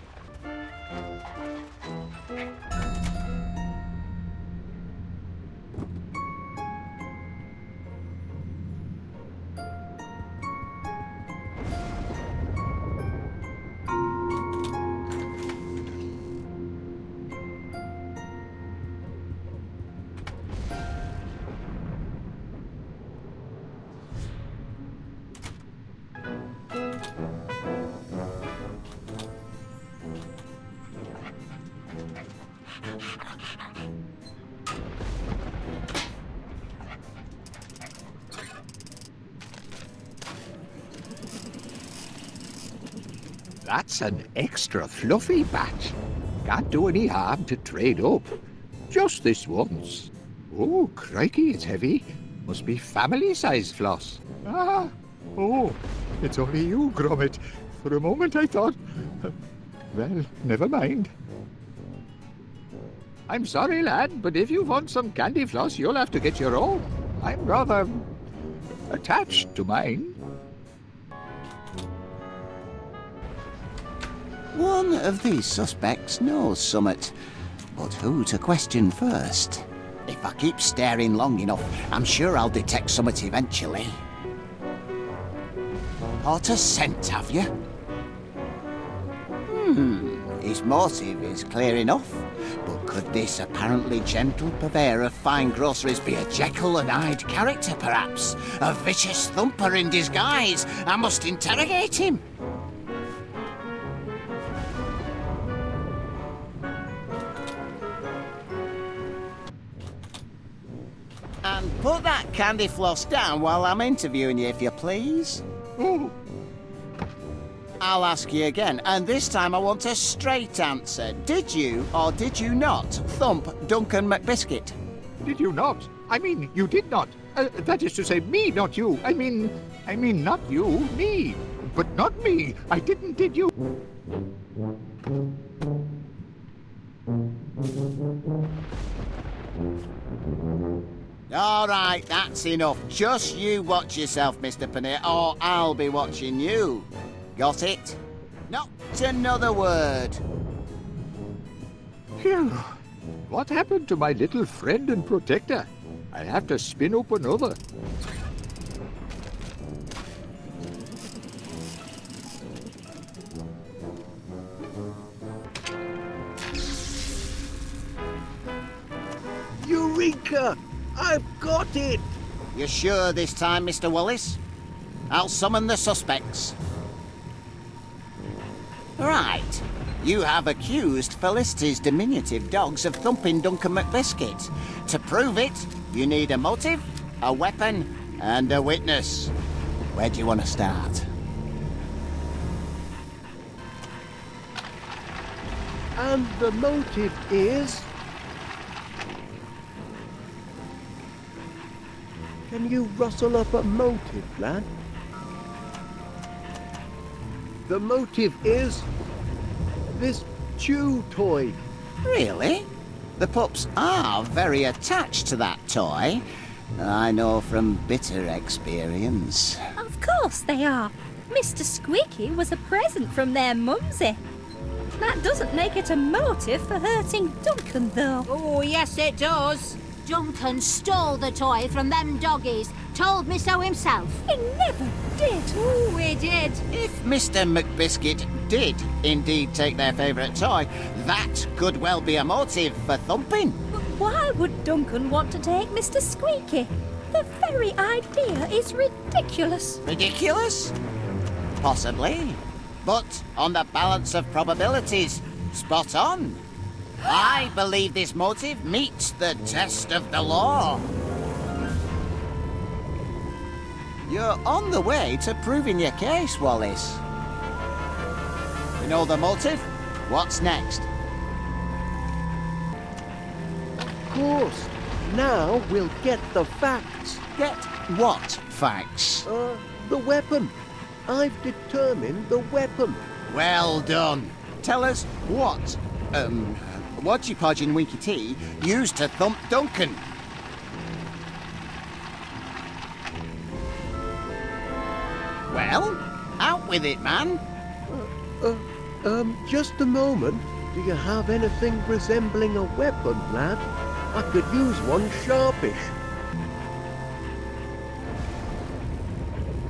That's an extra fluffy batch. Can't do any harm to trade up. Just this once. Oh, crikey, it's heavy. Must be family-sized floss. Ah, oh, it's only you, Gromit. For a moment I thought... well, never mind. I'm sorry, lad, but if you want some candy floss, you'll have to get your own. I'm rather... attached to mine. One of these suspects knows summit, but who to question first? If I keep staring long enough, I'm sure I'll detect summit eventually. Caught a scent, have you? His motive is clear enough, but could this apparently gentle purveyor of fine groceries be a Jekyll and Hyde character, perhaps? A vicious thumper in disguise? I must interrogate him. And put that candy floss down while I'm interviewing you, if you please. Oh. I'll ask you again, and this time I want a straight answer. Did you or did you not thump Duncan McBiscuit? Did you not? I mean, you did not. That is to say, me, not you. I mean, not you, me. But not me. I didn't, did you? All right, that's enough. Just you watch yourself, Mr. Paneer, or I'll be watching you. Got it? Not another word. Phew. What happened to my little friend and protector? I'll have to spin up another. Eureka! I've got it! You sure this time, Mr. Wallace? I'll summon the suspects. Right. You have accused Felicity's diminutive dogs of thumping Duncan McBiscuit. To prove it, you need a motive, a weapon, and a witness. Where do you want to start? And the motive is... Can you rustle up a motive, lad? The motive is... this chew toy. Really? The pups are very attached to that toy. I know from bitter experience. Of course they are. Mr. Squeaky was a present from their mumsy. That doesn't make it a motive for hurting Duncan, though. Oh, yes, it does. Duncan stole the toy from them doggies. Told me so himself. He never did. Oh, he did. If Mr. McBiscuit did indeed take their favourite toy, that could well be a motive for thumping. But why would Duncan want to take Mr. Squeaky? The very idea is ridiculous. Ridiculous? Possibly. But on the balance of probabilities, spot on. I believe this motive meets the test of the law. You're on the way to proving your case, Wallace. We know the motive. What's next? Of course. Now we'll get the facts. Get what facts? The weapon. I've determined the weapon. Well done. Tell us what, Wodgy Podge and Winky T used to thump Duncan. Well, out with it, man. Just a moment. Do you have anything resembling a weapon, lad? I could use one sharpish.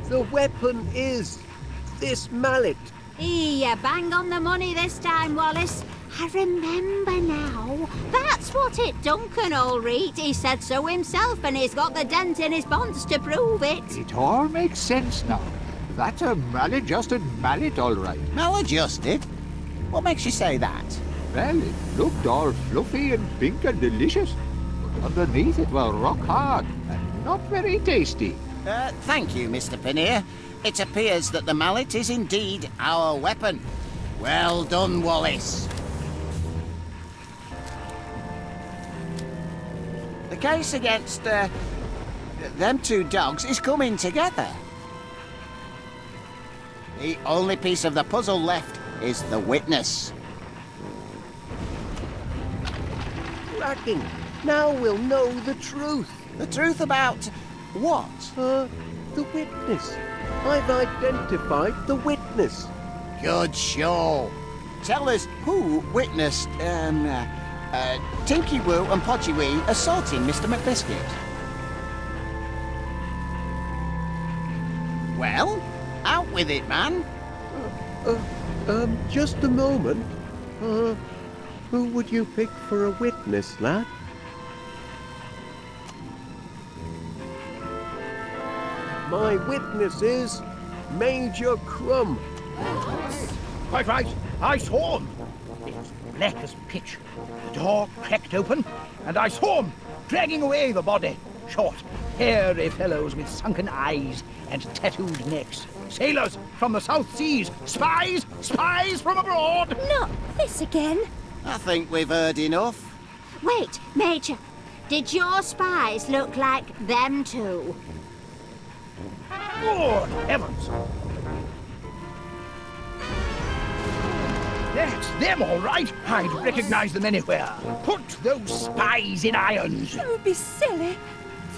The weapon is this mallet. You bang on the money this time, Wallace. I remember now. That's what it Duncan, all right. He said so himself, and he's got the dent in his bonds to prove it. It all makes sense now. That's a maladjusted mallet, all right. Maladjusted? What makes you say that? Well, it looked all fluffy and pink and delicious, but underneath it was rock hard and not very tasty. Thank you, Mr. Paneer. It appears that the mallet is indeed our weapon. Well done, Wallace. The case against, them two dogs is coming together. The only piece of the puzzle left is the witness. Cracking! Now we'll know the truth. The truth about what? The witness. I've identified the witness. Good show. Tell us who witnessed, Tinky Woo and Podgy Wee assaulting Mr. McBiscuit. Well, out with it, man. Just a moment. Who would you pick for a witness, lad? My witness is Major Crumb. Quite right. I saw him. It was black as pitch. The door cracked open, and I saw him dragging away the body. Short, hairy fellows with sunken eyes and tattooed necks. Sailors from the South Seas. Spies! Spies from abroad! Not this again. I think we've heard enough. Wait, Major. Did your spies look like them two? Good heavens! That's them, all right. I'd recognize them anywhere. Put those spies in irons. Don't be silly.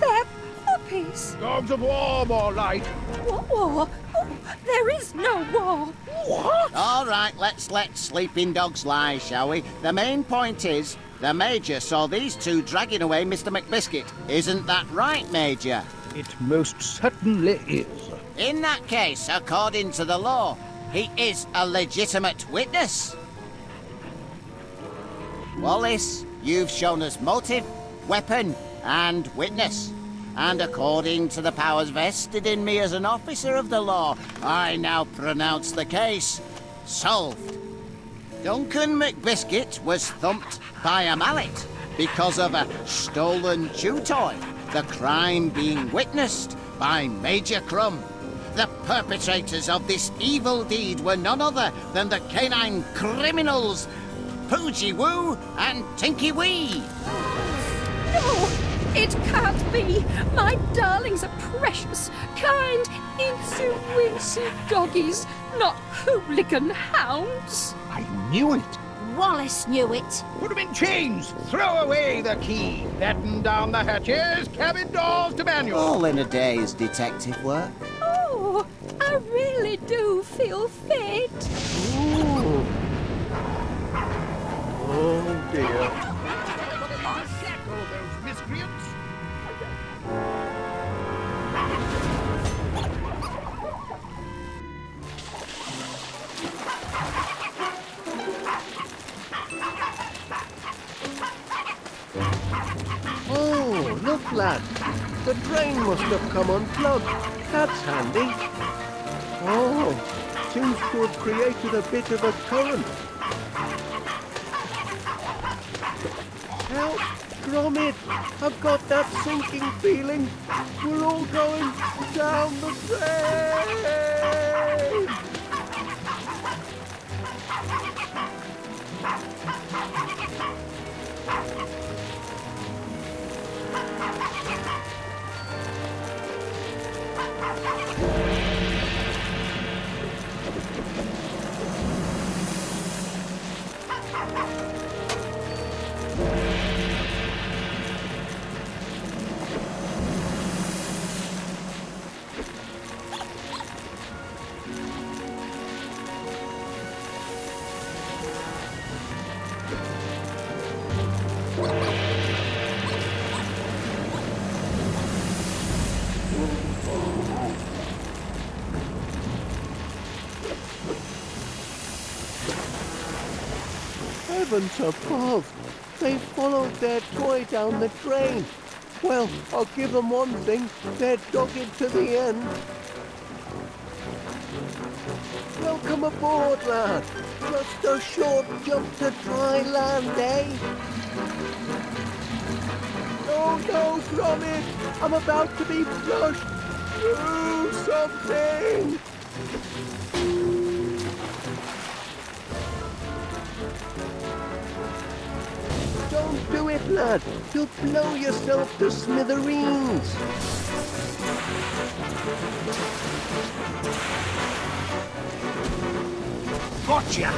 They're puppies. Dogs of war, more like. What war? Oh, there is no war. What? All right, let's let sleeping dogs lie, shall we? The main point is, the Major saw these two dragging away Mr. McBiscuit. Isn't that right, Major? It most certainly is. In that case, according to the law, he is a legitimate witness. Wallace, you've shown us motive, weapon, and witness. And according to the powers vested in me as an officer of the law, I now pronounce the case solved. Duncan McBiscuit was thumped by a mallet because of a stolen chew toy, the crime being witnessed by Major Crumb. The perpetrators of this evil deed were none other than the canine criminals, Podgy Woo and Tinky Wee. No, it can't be. My darlings are precious, kind, incy-wincy doggies, not hooligan hounds. I knew it. Wallace knew it. Put them in chains. Throw away the key. Batten down the hatches. Cabin doors to manual. All in a day's detective work. Oh, I really do feel fit. Ooh. Oh dear. Shackle those miscreants. Oh, look, lad. The drain must have come unplugged. That's handy. Oh, seems to have created a bit of a current. Help, Gromit! I've got that sinking feeling. We're all going down the drain! Heavens above! They followed their toy down the drain. Well, I'll give them one thing. They're dogged to the end. Welcome aboard, lad. Just a short jump to dry land, eh? Oh no, Gromit! I'm about to be flushed. Do something! Don't do it, lad. You'll blow yourself to smithereens. Gotcha!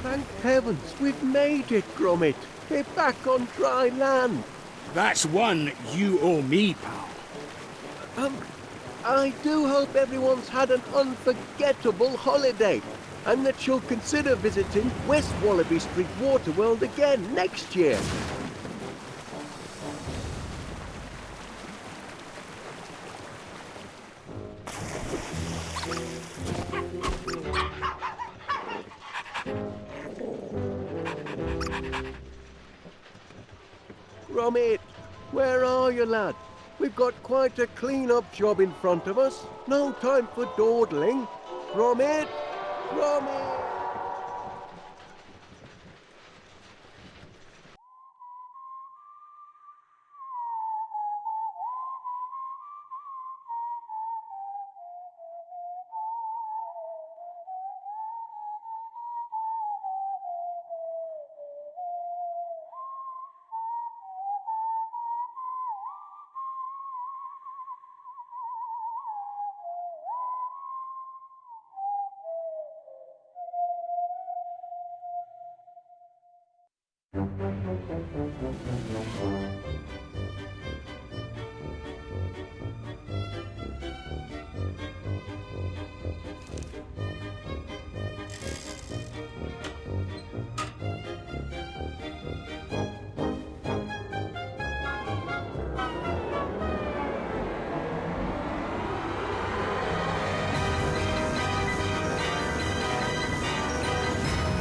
Thank heavens, we've made it, Gromit. We're back on dry land. That's one you owe me, pal. I do hope everyone's had an unforgettable holiday, and that you'll consider visiting West Wallaby Street Waterworld again next year. Gromit, where are you, lad? We've got quite a clean-up job in front of us. No time for dawdling. Gromit! Gromit!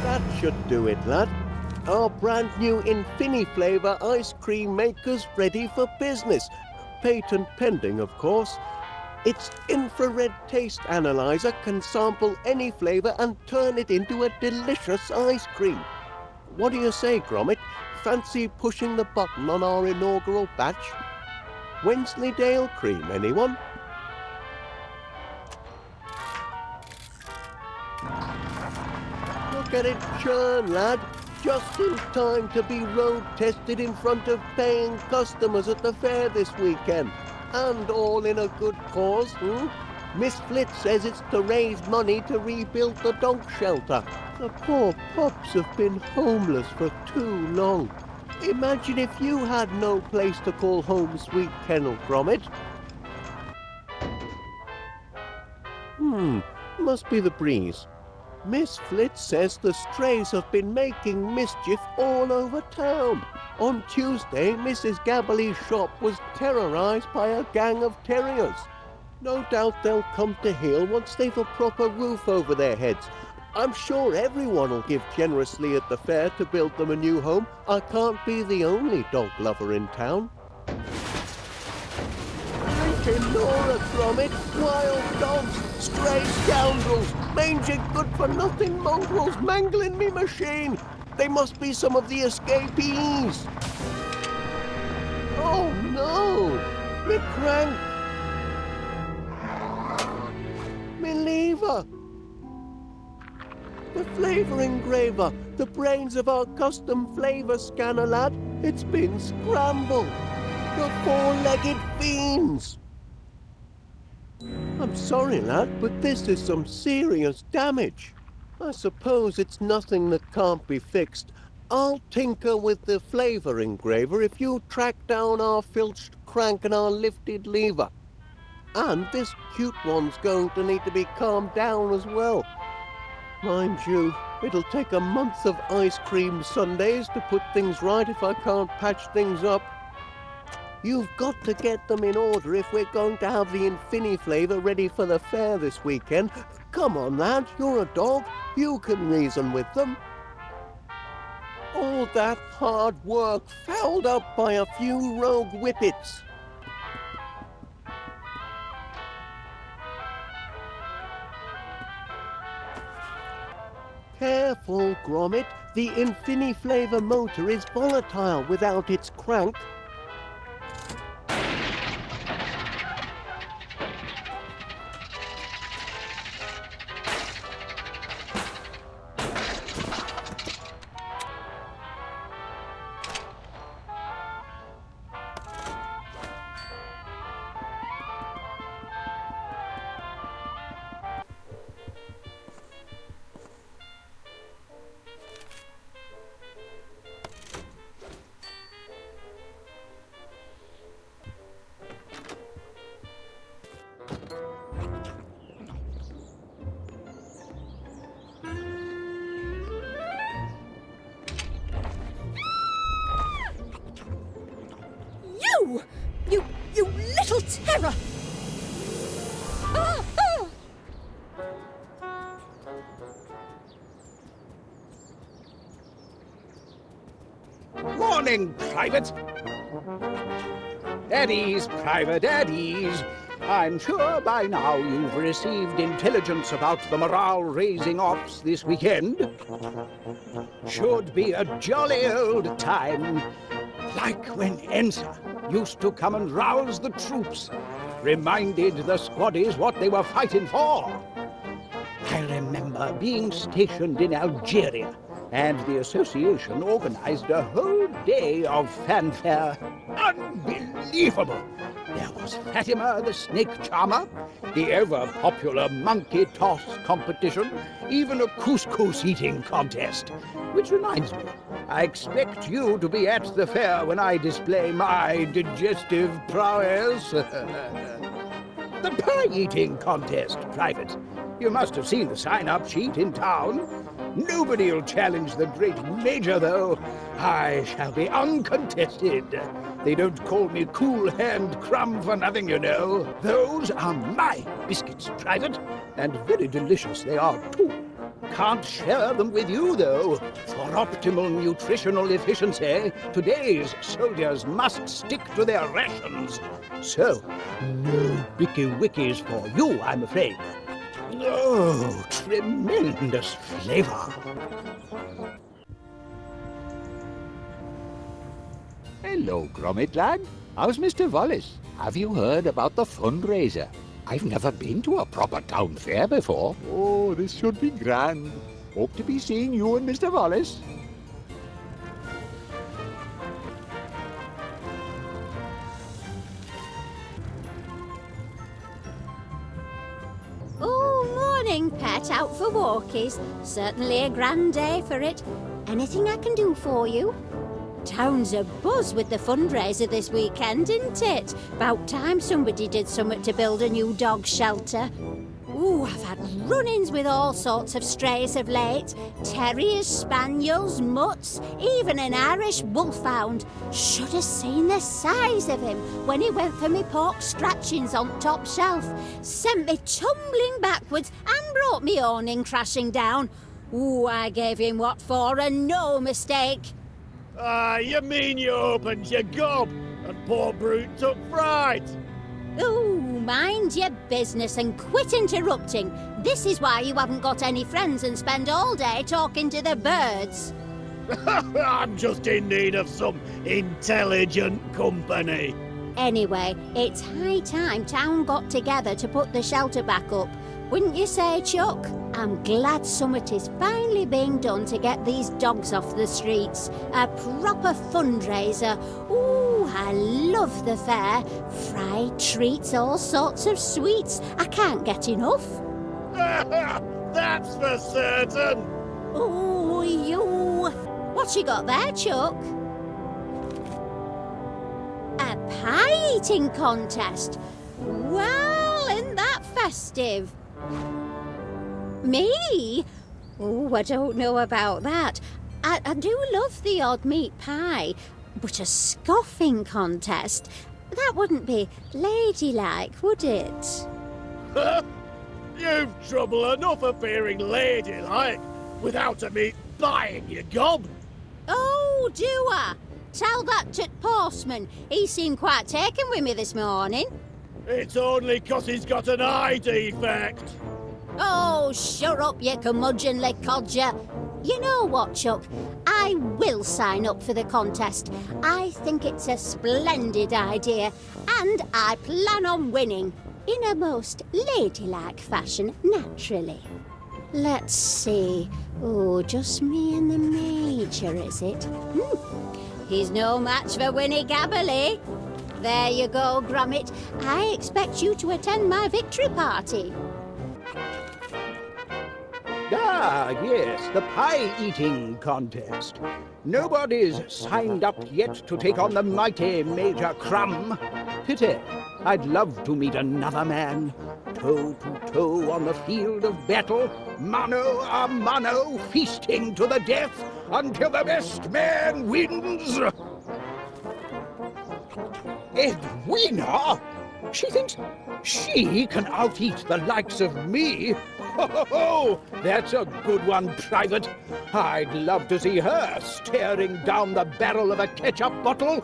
That should do it, lad. Our brand new Infini-flavour ice cream maker's ready for business. Patent pending, of course. Its infrared taste analyzer can sample any flavour and turn it into a delicious ice cream. What do you say, Gromit? Fancy pushing the button on our inaugural batch? Wensleydale cream, anyone? Look at it churn, lad. Just in time to be road tested in front of paying customers at the fair this weekend. And all in a good cause, Miss Flitz says it's to raise money to rebuild the dog shelter. The poor pups have been homeless for too long. Imagine if you had no place to call home, sweet kennel, Gromit. Must be the breeze. Miss Flitz says the strays have been making mischief all over town. On Tuesday, Mrs. Gabberly's shop was terrorised by a gang of terriers. No doubt they'll come to heel once they've a proper roof over their heads. I'm sure everyone will give generously at the fair to build them a new home. I can't be the only dog lover in town. Laura, Gromit, wild dogs, stray scoundrels, mangy good-for-nothing mongrels mangling me machine. They must be some of the escapees. Oh no, me crank, me lever, the flavour engraver, the brains of our custom flavour scanner, lad. It's been scrambled. The four-legged fiends. I'm sorry, lad, but this is some serious damage. I suppose it's nothing that can't be fixed. I'll tinker with the flavour engraver if you track down our filched crank and our lifted lever. And this cute one's going to need to be calmed down as well. Mind you, it'll take a month of ice cream sundaes to put things right if I can't patch things up. You've got to get them in order if we're going to have the Infini flavour ready for the fair this weekend. Come on, lad, you're a dog. You can reason with them. All that hard work fouled up by a few rogue whippets. Careful, Gromit. The Infini flavour motor is volatile without its crank. camera! Oh, oh! Morning, Private! At ease, Private, at ease. I'm sure by now you've received intelligence about the morale-raising ops this weekend. Should be a jolly old time, like when Ensa used to come and rouse the troops, reminded the squaddies what they were fighting for. I remember being stationed in Algeria, and the association organized a whole day of fanfare. Unbelievable! There was Fatima the snake charmer, the ever-popular monkey toss competition, even a couscous eating contest. Which reminds me, I expect you to be at the fair when I display my digestive prowess. The pie eating contest, Private. You must have seen the sign-up sheet in town. Nobody'll challenge the great Major, though. I shall be uncontested. They don't call me Cool Hand Crumb for nothing, you know. Those are my biscuits, Private, and very delicious they are, too. Can't share them with you, though. For optimal nutritional efficiency, today's soldiers must stick to their rations. So, no bicky wickies for you, I'm afraid. Oh, tremendous flavor. Hello, Gromit lad. How's Mr. Wallace? Have you heard about the fundraiser? I've never been to a proper town fair before. Oh, this should be grand. Hope to be seeing you and Mr. Wallace. Morning, pet, out for walkies. Certainly a grand day for it. Anything I can do for you? Town's abuzz with the fundraiser this weekend, isn't it? About time somebody did something to build a new dog shelter. Ooh, I've had run-ins with all sorts of strays of late. Terriers, spaniels, mutts, even an Irish wolfhound. Should have seen the size of him when he went for me pork scratchings on top shelf. Sent me tumbling backwards and brought me awning crashing down. Ooh, I gave him what for, and no mistake. You mean you opened your gob and poor Brut took fright? Ooh, mind your business and quit interrupting. This is why you haven't got any friends and spend all day talking to the birds. I'm just in need of some intelligent company. Anyway, it's high time town got together to put the shelter back up. Wouldn't you say, Chuck? I'm glad summit is finally being done to get these dogs off the streets. A proper fundraiser. Ooh, I love the fair. Fried treats, all sorts of sweets. I can't get enough. That's for certain. Ooh, you. What you got there, Chuck? A pie eating contest. Well, isn't that festive? Me? Oh, I don't know about that. I do love the odd meat pie, but a scoffing contest, that wouldn't be ladylike, would it? You've trouble enough appearing ladylike without a me buying your gob. Oh, do I? Tell that to Postman. He seemed quite taken with me this morning. It's only 'cause he's got an eye defect. Oh, shut up, you curmudgeonly codger. You know what, Chuck? I will sign up for the contest. I think it's a splendid idea, and I plan on winning. In a most ladylike fashion, naturally. Let's see. Oh, just me and the Major, is it? He's no match for Winnie Gabberley. There you go, Gromit. I expect you to attend my victory party. Ah, yes, the pie-eating contest. Nobody's signed up yet to take on the mighty Major Crumb. Pity. I'd love to meet another man. Toe to toe on the field of battle, mano a mano, feasting to the death until the best man wins. Edwina? She thinks she can out-eat the likes of me? Ho, ho, ho! That's a good one, Private. I'd love to see her staring down the barrel of a ketchup bottle.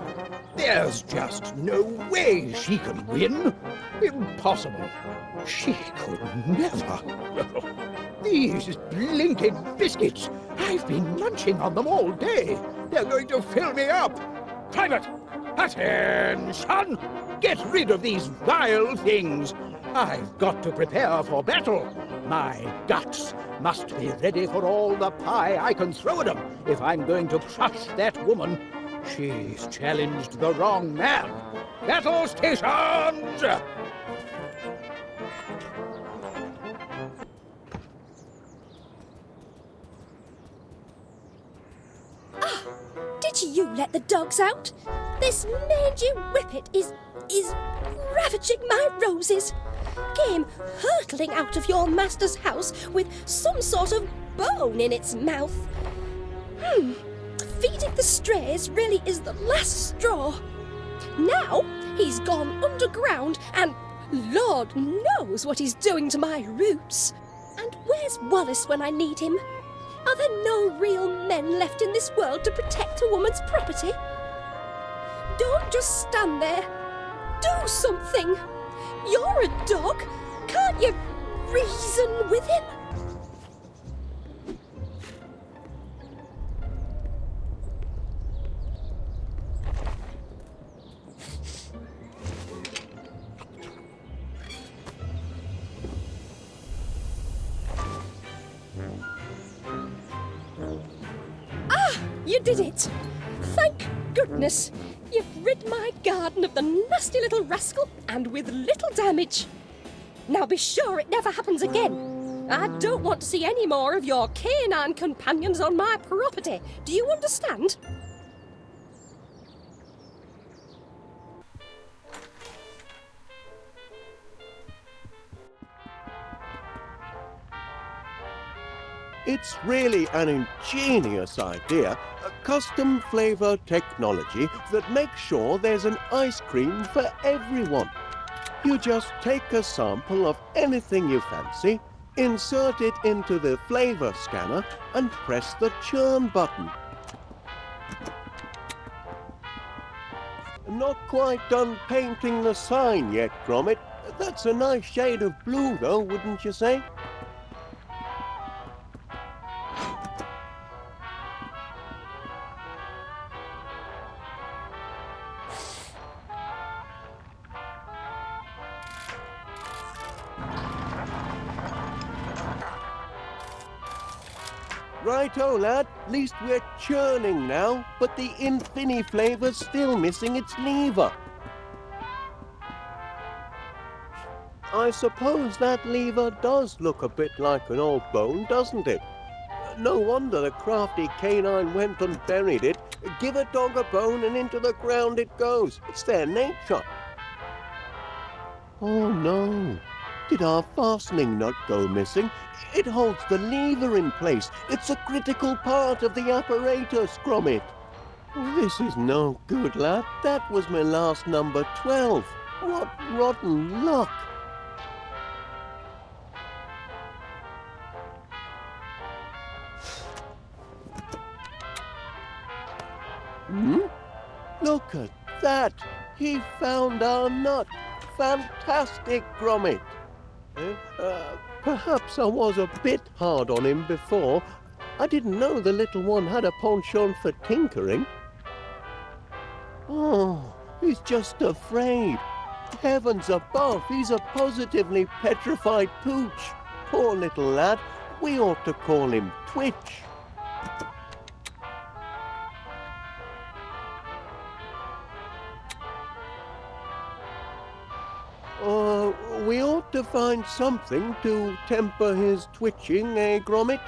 There's just no way she can win. Impossible. She could never. These blinking biscuits, I've been munching on them all day. They're going to fill me up. Private, attention! Get rid of these vile things. I've got to prepare for battle. My guts must be ready for all the pie I can throw at them if I'm going to crush that woman. She's challenged the wrong man. Battle stations! Did you let the dogs out? This mangy whippet is ravaging my roses. Came hurtling out of your master's house with some sort of bone in its mouth. Feeding the strays really is the last straw. Now he's gone underground and Lord knows what he's doing to my roots. And where's Wallace when I need him? Are there no real men left in this world to protect a woman's property? Don't just stand there. Do something. You're a dog. Can't you reason with him? You did it! Thank goodness! You've rid my garden of the nasty little rascal and with little damage. Now be sure it never happens again. I don't want to see any more of your canine companions on my property. Do you understand? It's really an ingenious idea, a custom flavor technology that makes sure there's an ice cream for everyone. You just take a sample of anything you fancy, insert it into the flavor scanner and press the churn button. Not quite done painting the sign yet, Gromit. That's a nice shade of blue though, wouldn't you say? Righto, lad. At least we're churning now, but the Infini flavor's still missing its lever. I suppose that lever does look a bit like an old bone, doesn't it? No wonder the crafty canine went and buried it. Give a dog a bone and into the ground it goes. It's their nature. Oh no. Did our fastening nut go missing? It holds the lever in place. It's a critical part of the apparatus, Gromit. This is no good, lad. That was my last number 12. What rotten luck. Look at that. He found our nut. Fantastic, Gromit. Perhaps I was a bit hard on him before. I didn't know the little one had a penchant for tinkering. Oh, he's just afraid. Heavens above, he's a positively petrified pooch. Poor little lad. We ought to call him Twitch. We ought to find something to temper his twitching, eh, Gromit?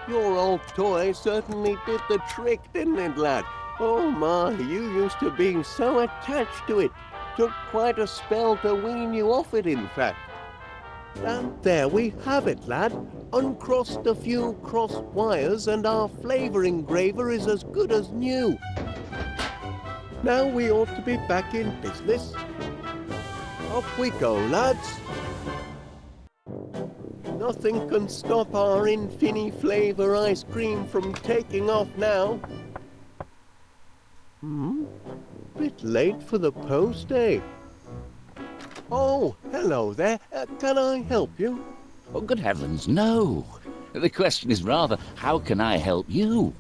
Your old toy certainly did the trick, didn't it, lad? Oh my, you used to be so attached to it. Took quite a spell to wean you off it, in fact. And there we have it, lad. Uncrossed a few crossed wires and our flavour engraver is as good as new. Now we ought to be back in business. Off we go, lads. Nothing can stop our infini-flavour ice cream from taking off now. Bit late for the post, eh? Oh, hello there. Can I help you? Oh, good heavens, no. The question is rather, how can I help you?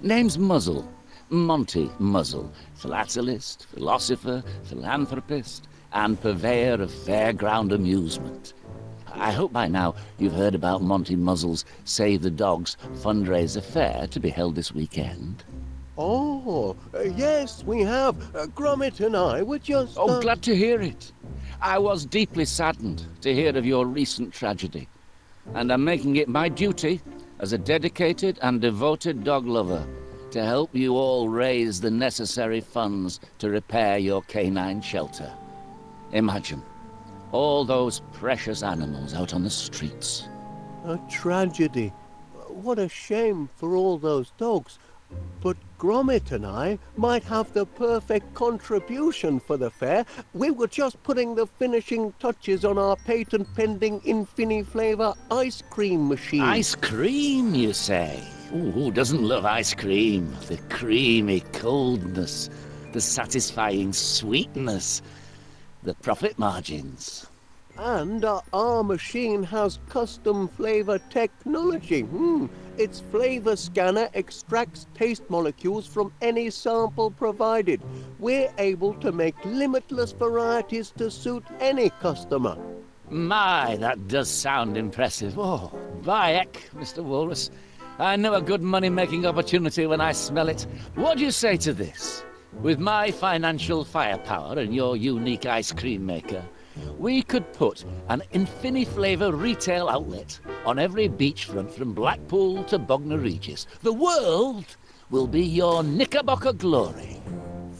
Name's Muzzle. Monty Muzzle. Philatelist, philosopher, philanthropist, and purveyor of fairground amusement. I hope by now you've heard about Monty Muzzle's Save the Dogs fundraiser fair to be held this weekend. Oh, yes, we have. Gromit and I were just... Oh, glad to hear it. I was deeply saddened to hear of your recent tragedy, and I'm making it my duty as a dedicated and devoted dog lover to help you all raise the necessary funds to repair your canine shelter. Imagine all those precious animals out on the streets. A tragedy. What a shame for all those dogs. But Gromit and I might have the perfect contribution for the fair. We were just putting the finishing touches on our patent-pending infini-flavour ice cream machine. Ice cream, you say? Ooh, who doesn't love ice cream? The creamy coldness, the satisfying sweetness, the profit margins. And our machine has custom flavour technology. Its flavour scanner extracts taste molecules from any sample provided. We're able to make limitless varieties to suit any customer. My, that does sound impressive. Oh, by heck, Mr. Walrus. I know a good money-making opportunity when I smell it. What do you say to this? With my financial firepower and your unique ice cream maker, we could put an infini-flavour retail outlet on every beachfront from Blackpool to Bognor Regis. The world will be your Knickerbocker glory.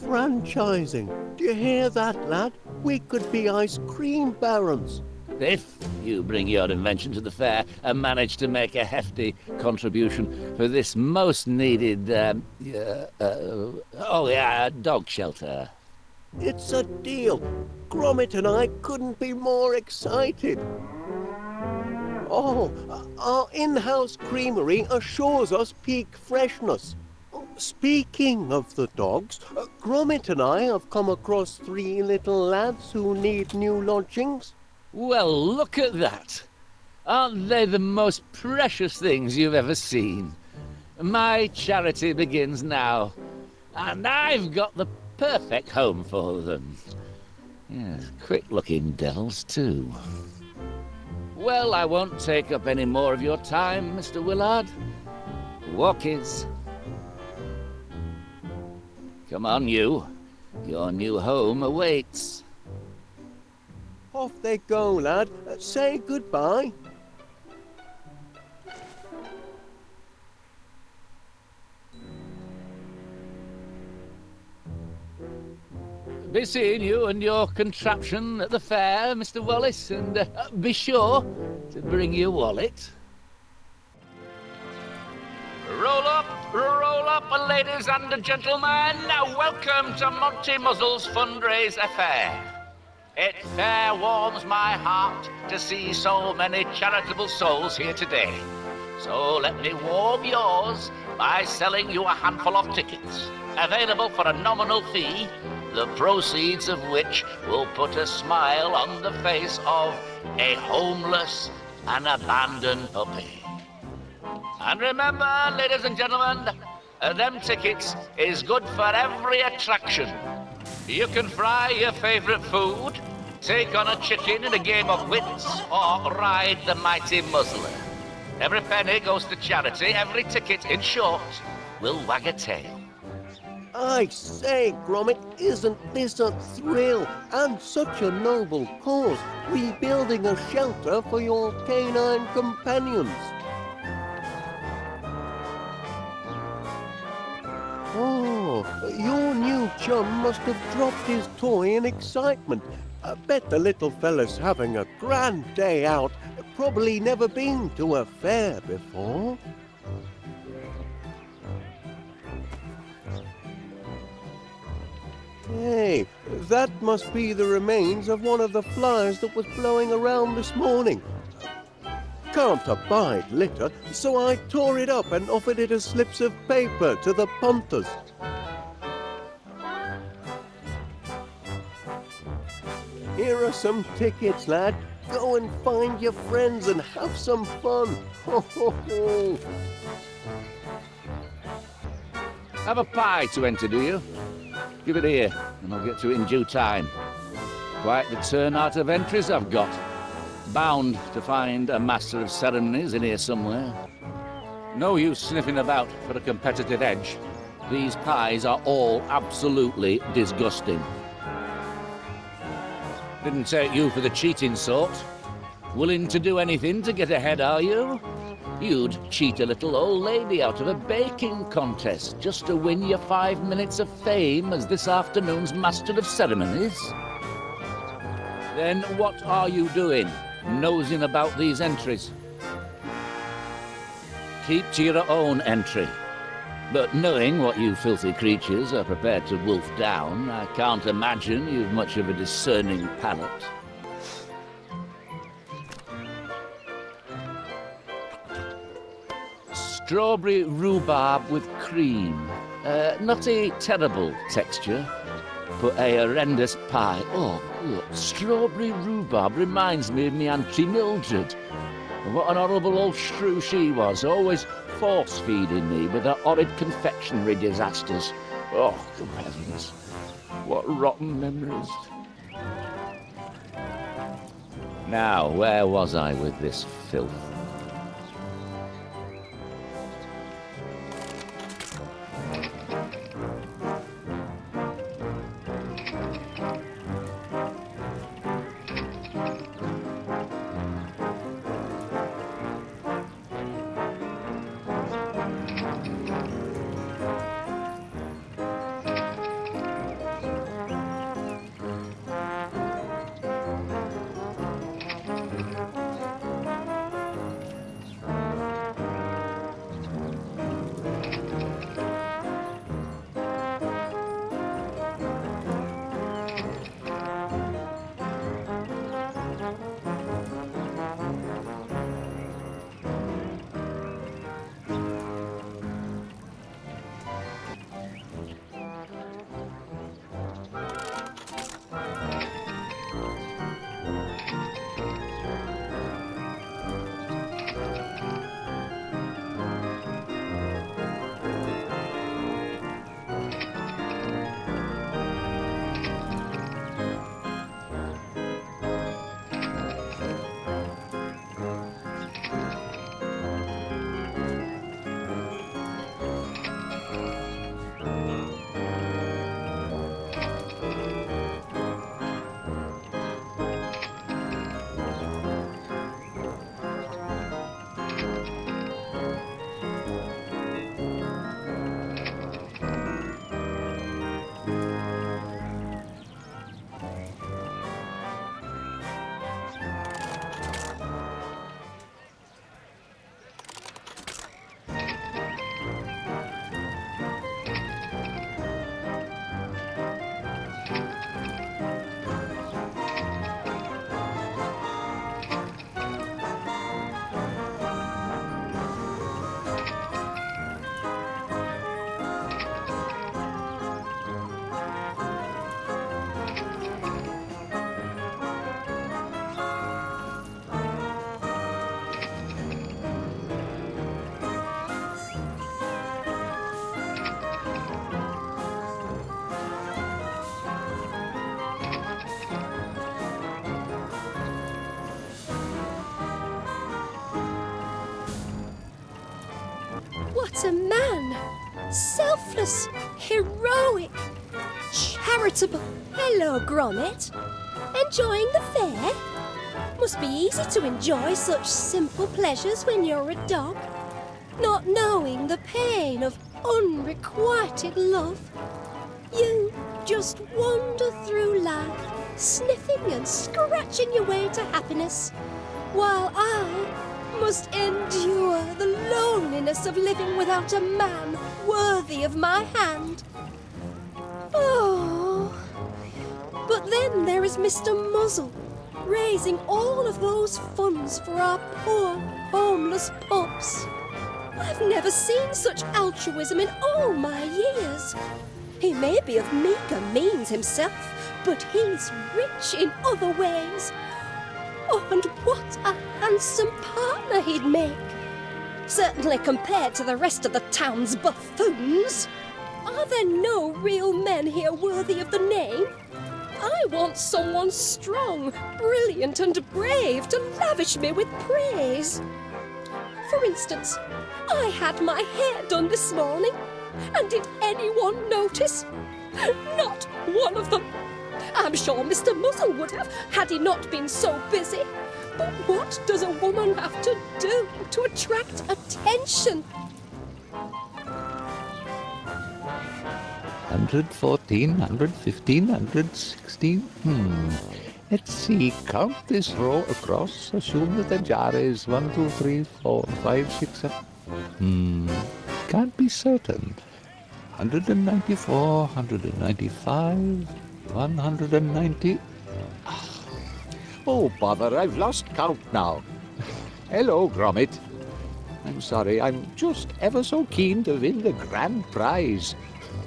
Franchising. Do you hear that, lad? We could be ice cream barons. If you bring your invention to the fair and manage to make a hefty contribution for this most needed, dog shelter. It's a deal. Gromit and I couldn't be more excited. Oh, our in-house creamery assures us peak freshness. Speaking of the dogs, Gromit and I have come across 3 little lads who need new lodgings. Well, look at that. Aren't they the most precious things you've ever seen? My charity begins now, and I've got the perfect home for them. Yes, quick-looking devils, too. Well, I won't take up any more of your time, Mr. Willard. Walkies. Come on, you. Your new home awaits. Off they go, lad. Say goodbye. Be seeing you and your contraption at the fair, Mr. Wallace, and be sure to bring your wallet. Roll up, ladies and gentlemen. Welcome to Monty Muzzle's fundraise affair. It fair warms my heart to see so many charitable souls here today. So let me warm yours by selling you a handful of tickets, available for a nominal fee, the proceeds of which will put a smile on the face of a homeless and abandoned puppy. And remember, ladies and gentlemen, them tickets is good for every attraction. You can fry your favourite food, take on a chicken in a game of wits, or ride the mighty muzzler. Every penny goes to charity, every ticket, in short, will wag a tail. I say, Gromit, isn't this a thrill? And such a noble cause, rebuilding a shelter for your canine companions. Oh, your new chum must have dropped his toy in excitement. I bet the little fella's having a grand day out. Probably never been to a fair before. Hey, that must be the remains of one of the flies that was blowing around this morning. Can't abide litter, so I tore it up and offered it as slips of paper to the punters. Here are some tickets, lad. Go and find your friends and have some fun. Ho, ho, ho. Have a pie to enter, do you? Give it here, and I'll get to it in due time. Quite the turnout of entries I've got. Bound to find a master of ceremonies in here somewhere. No use sniffing about for a competitive edge. These pies are all absolutely disgusting. Didn't take you for the cheating sort. Willing to do anything to get ahead, are you? You'd cheat a little old lady out of a baking contest just to win your 5 minutes of fame as this afternoon's master of ceremonies? Then what are you doing, nosing about these entries? Keep to your own entry. But knowing what you filthy creatures are prepared to wolf down, I can't imagine you've much of a discerning palate. Strawberry rhubarb with cream. Not a terrible texture, but a horrendous pie. Oh, look, strawberry rhubarb reminds me of me Auntie Mildred. What an horrible old shrew she was, always force-feeding me with her horrid confectionery disasters. Oh, good heavens, what rotten memories. Now, where was I with this filth? What a man! Selfless, heroic, charitable. Hello, Gromit. Enjoying the fair? Must be easy to enjoy such simple pleasures when you're a dog, not knowing the pain of unrequited love. You just wander through life, sniffing and scratching your way to happiness, while I must endure the loneliness of living without a man worthy of my hand. Oh, but then there is Mr. Muzzle, raising all of those funds for our poor, homeless pups. I've never seen such altruism in all my years. He may be of meagre means himself, but he's rich in other ways. Oh, and what a handsome partner he'd make. Certainly compared to the rest of the town's buffoons. Are there no real men here worthy of the name? I want someone strong, brilliant and brave to lavish me with praise. For instance, I had my hair done this morning, and did anyone notice? Not one of them. I'm sure Mr. Muzzle would have, had he not been so busy. But what does a woman have to do to attract attention? 114, 115, 116. Let's see. Count this row across. Assume that the jar is 1, 2, 3, 4, 5, 6, 7. Can't be certain. 194, 195, 190. Oh, bother, I've lost count now. Hello, Gromit. I'm sorry, I'm just ever so keen to win the grand prize.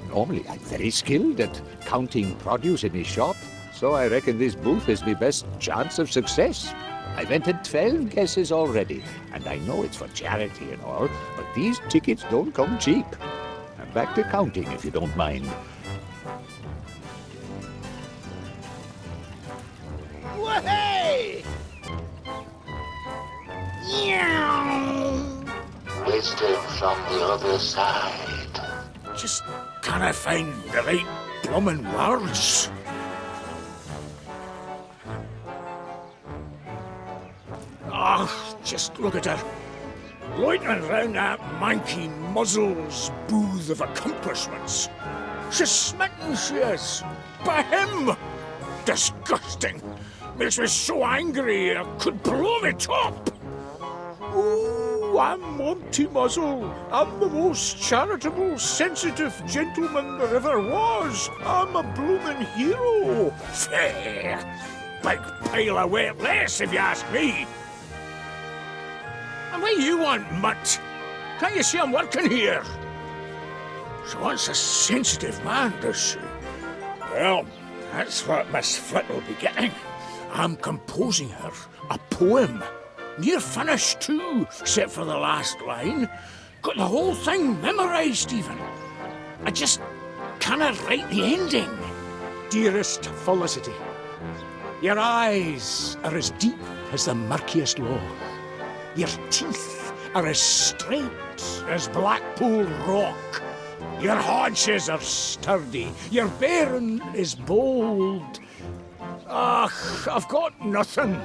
Normally, I'm very skilled at counting produce in his shop, so I reckon this booth is my best chance of success. I've entered 12 guesses already, and I know it's for charity and all, but these tickets don't come cheap. I'm back to counting, if you don't mind. Wahey! Wisdom from the other side. Just can't I find the right bloomin' words? Oh, just look at her. Loitering round that manky Muzzle's booth of accomplishments. She's smitten, she is. By him! Disgusting! Makes me so angry I could blow me top! Ooh, I'm Monty Muzzle. I'm the most charitable, sensitive gentleman there ever was. I'm a bloomin' hero. Fair. Big pile of wet lace, if you ask me. And what do you want, mutt? Can't you see I'm working here? She wants a sensitive man, does she? Well, that's what Miss Flit will be getting. I'm composing her a poem. Near finished, too, except for the last line. Got the whole thing memorised, even. I just cannot write the ending. Dearest Felicity, your eyes are as deep as the murkiest law. Your teeth are as straight as Blackpool rock. Your haunches are sturdy. Your bearing is bold. Ach, I've got nothing.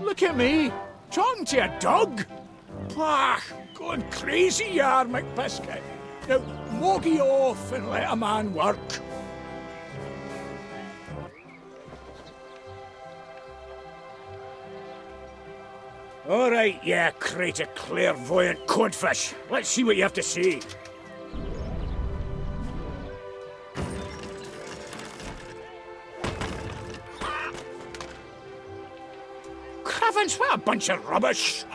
Look at me, talking to a dog. Bah, going crazy you are, McBiscuit. Now, moggy off and let a man work. All right, yeah, crate of clairvoyant codfish. Let's see what you have to say. Cravens, what a bunch of rubbish.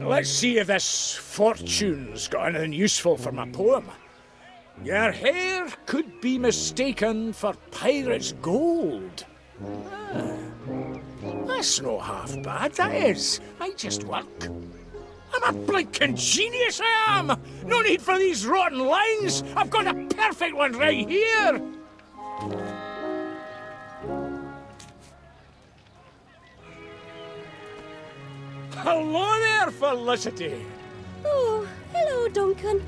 Let's see if this fortune's got anything useful for my poem. Your hair could be mistaken for pirate's gold. That's no half bad, that is. Might just work. I'm a blinking genius, I am! No need for these rotten lines! I've got a perfect one right here! hello there, Felicity. Oh, hello, Duncan.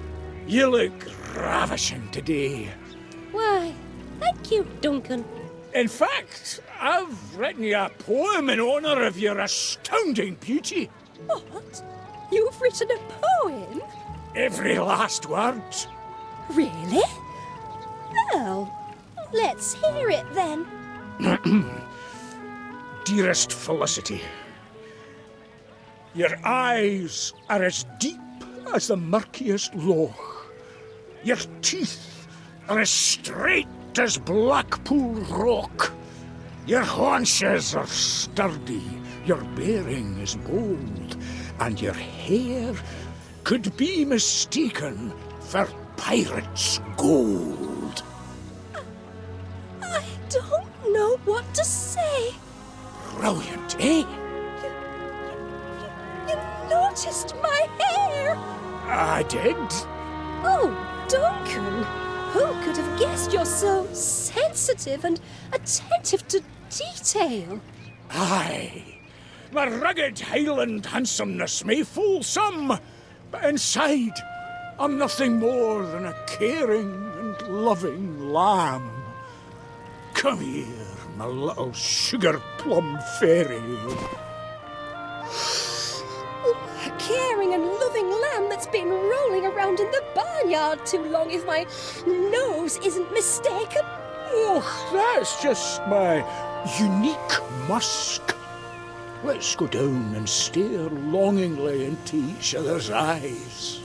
You look ravishing today. Why, thank you, Duncan. In fact, I've written you a poem in honour of your astounding beauty. What? You've written a poem? Every last word. Really? Well, let's hear it then. Dearest Felicity, your eyes are as deep as the murkiest loch. Your teeth are as straight as Blackpool rock. Your haunches are sturdy, your bearing is bold, and your hair could be mistaken for pirate's gold. I don't know what to say. Brilliant, eh? You noticed my hair! I did. Oh, Duncan! Who could have guessed you're so sensitive and attentive to detail? Aye. My rugged Highland handsomeness may fool some, but inside I'm nothing more than a caring and loving lamb. Come here, my little sugar plum fairy. A caring and loving lamb that's been rolling around in the barnyard too long, if my nose isn't mistaken. Oh, that's just my unique musk. Let's go down and stare longingly into each other's eyes.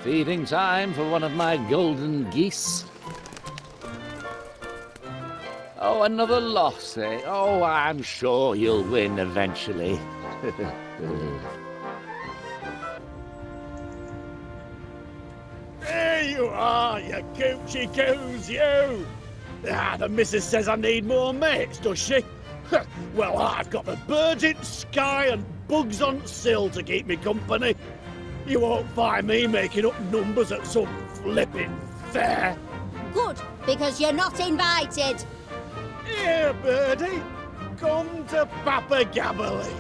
Feeding time for one of my golden geese. Oh, another loss, eh? Oh, I'm sure you'll win eventually. There you are, you coochie coos, you! Ah, the missus says I need more mates, does she? Well, I've got the birds in sky and bugs on sill to keep me company. You won't find me making up numbers at some flipping fair. Good, because you're not invited. Here, birdie, come to Papa Gabberley.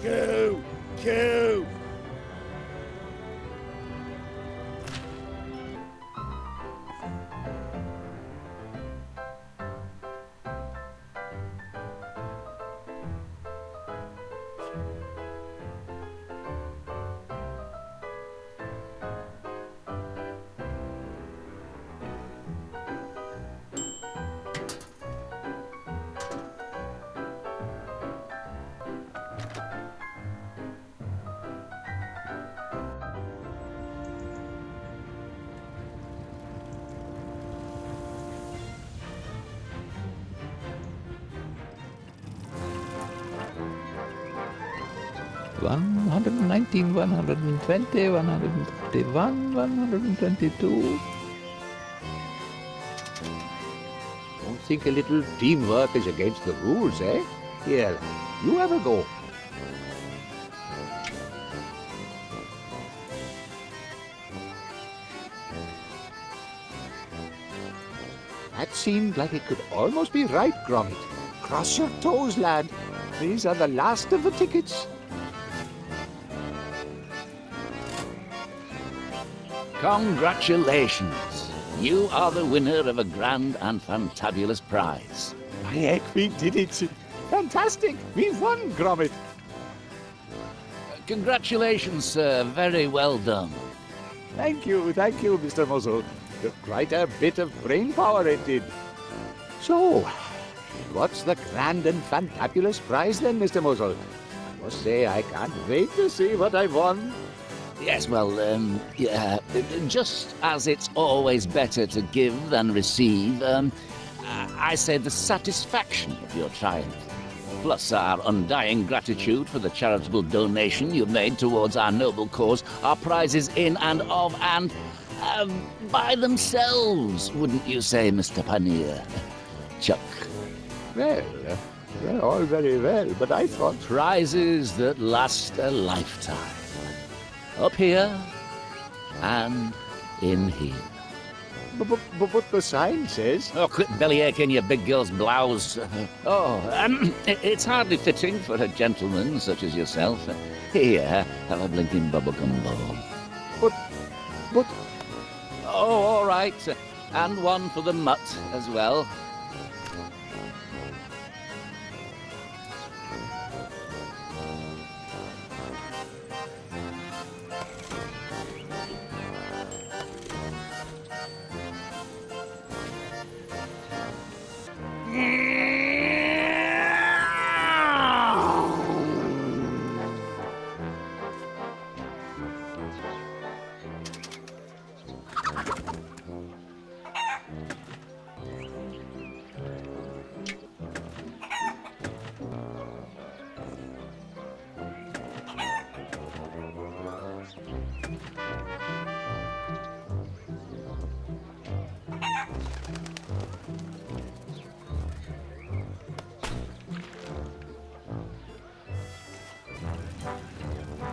Coo, coo. One 119, 120, 131, 122. Don't think a little teamwork is against the rules, eh? Here, you have a go. That seemed like it could almost be right, Gromit. Cross your toes, lad. These are the last of the tickets. Congratulations! You are the winner of a grand and fantabulous prize. By heck, we did it. Fantastic! We've won, Gromit. Congratulations, sir. Very well done. Thank you, Mr. Muzzle. Quite a bit of brain power it did. So, what's the grand and fantabulous prize then, Mr. Muzzle? I must say I can't wait to see what I've won. Yes, well, yeah, just as it's always better to give than receive, I say the satisfaction of your triumph, plus our undying gratitude for the charitable donation you've made towards our noble cause, are prizes in and of and by themselves, wouldn't you say, Mr. Paneer? Chuck. Well, they're all very well, but I thought... Prizes that last a lifetime. Up here and in here. But the sign says... Oh, quit bellyaching your big girl's blouse. It's hardly fitting for a gentleman such as yourself. Here, have a blinking bubblegum ball. But... Oh, all right. And one for the mutt as well.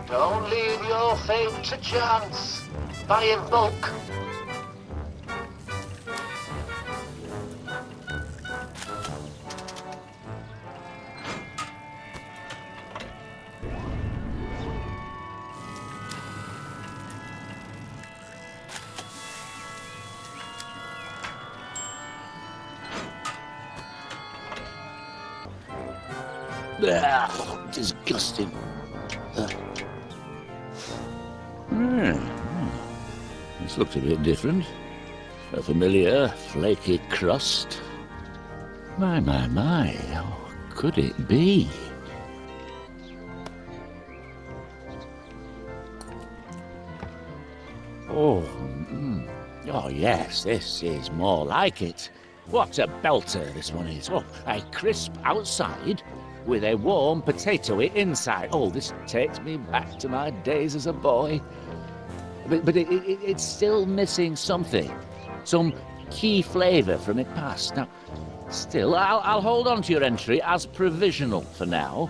Don't leave your fate to chance. Buy in bulk. Disgusting. This looks a bit different. A familiar, flaky crust. My, oh, could it be? Oh, oh yes, this is more like it. What a belter this one is. Oh, a crisp outside with a warm potatoey inside. Oh, this takes me back to my days as a boy. But it's still missing something, some key flavour from it past. Now, still, I'll hold on to your entry as provisional for now.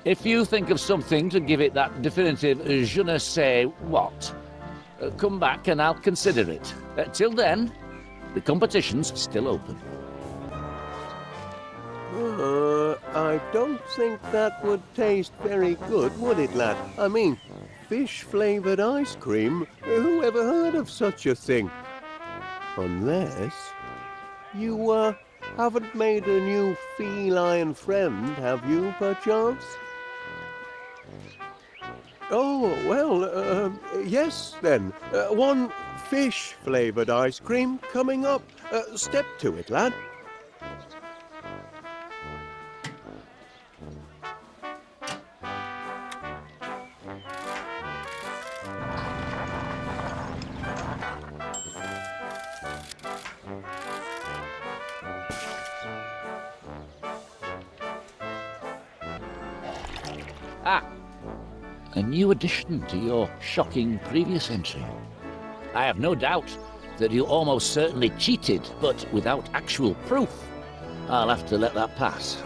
If you think of something to give it that definitive je ne sais what, come back and I'll consider it. Till then, the competition's still open. I don't think that would taste very good, would it, lad? I mean, fish-flavoured ice cream? Who ever heard of such a thing? Unless you, haven't made a new feline friend, have you, perchance? Oh, well, yes, then. One fish-flavoured ice cream coming up. Step to it, lad. A new addition to your shocking previous entry. I have no doubt that you almost certainly cheated, but without actual proof. I'll have to let that pass.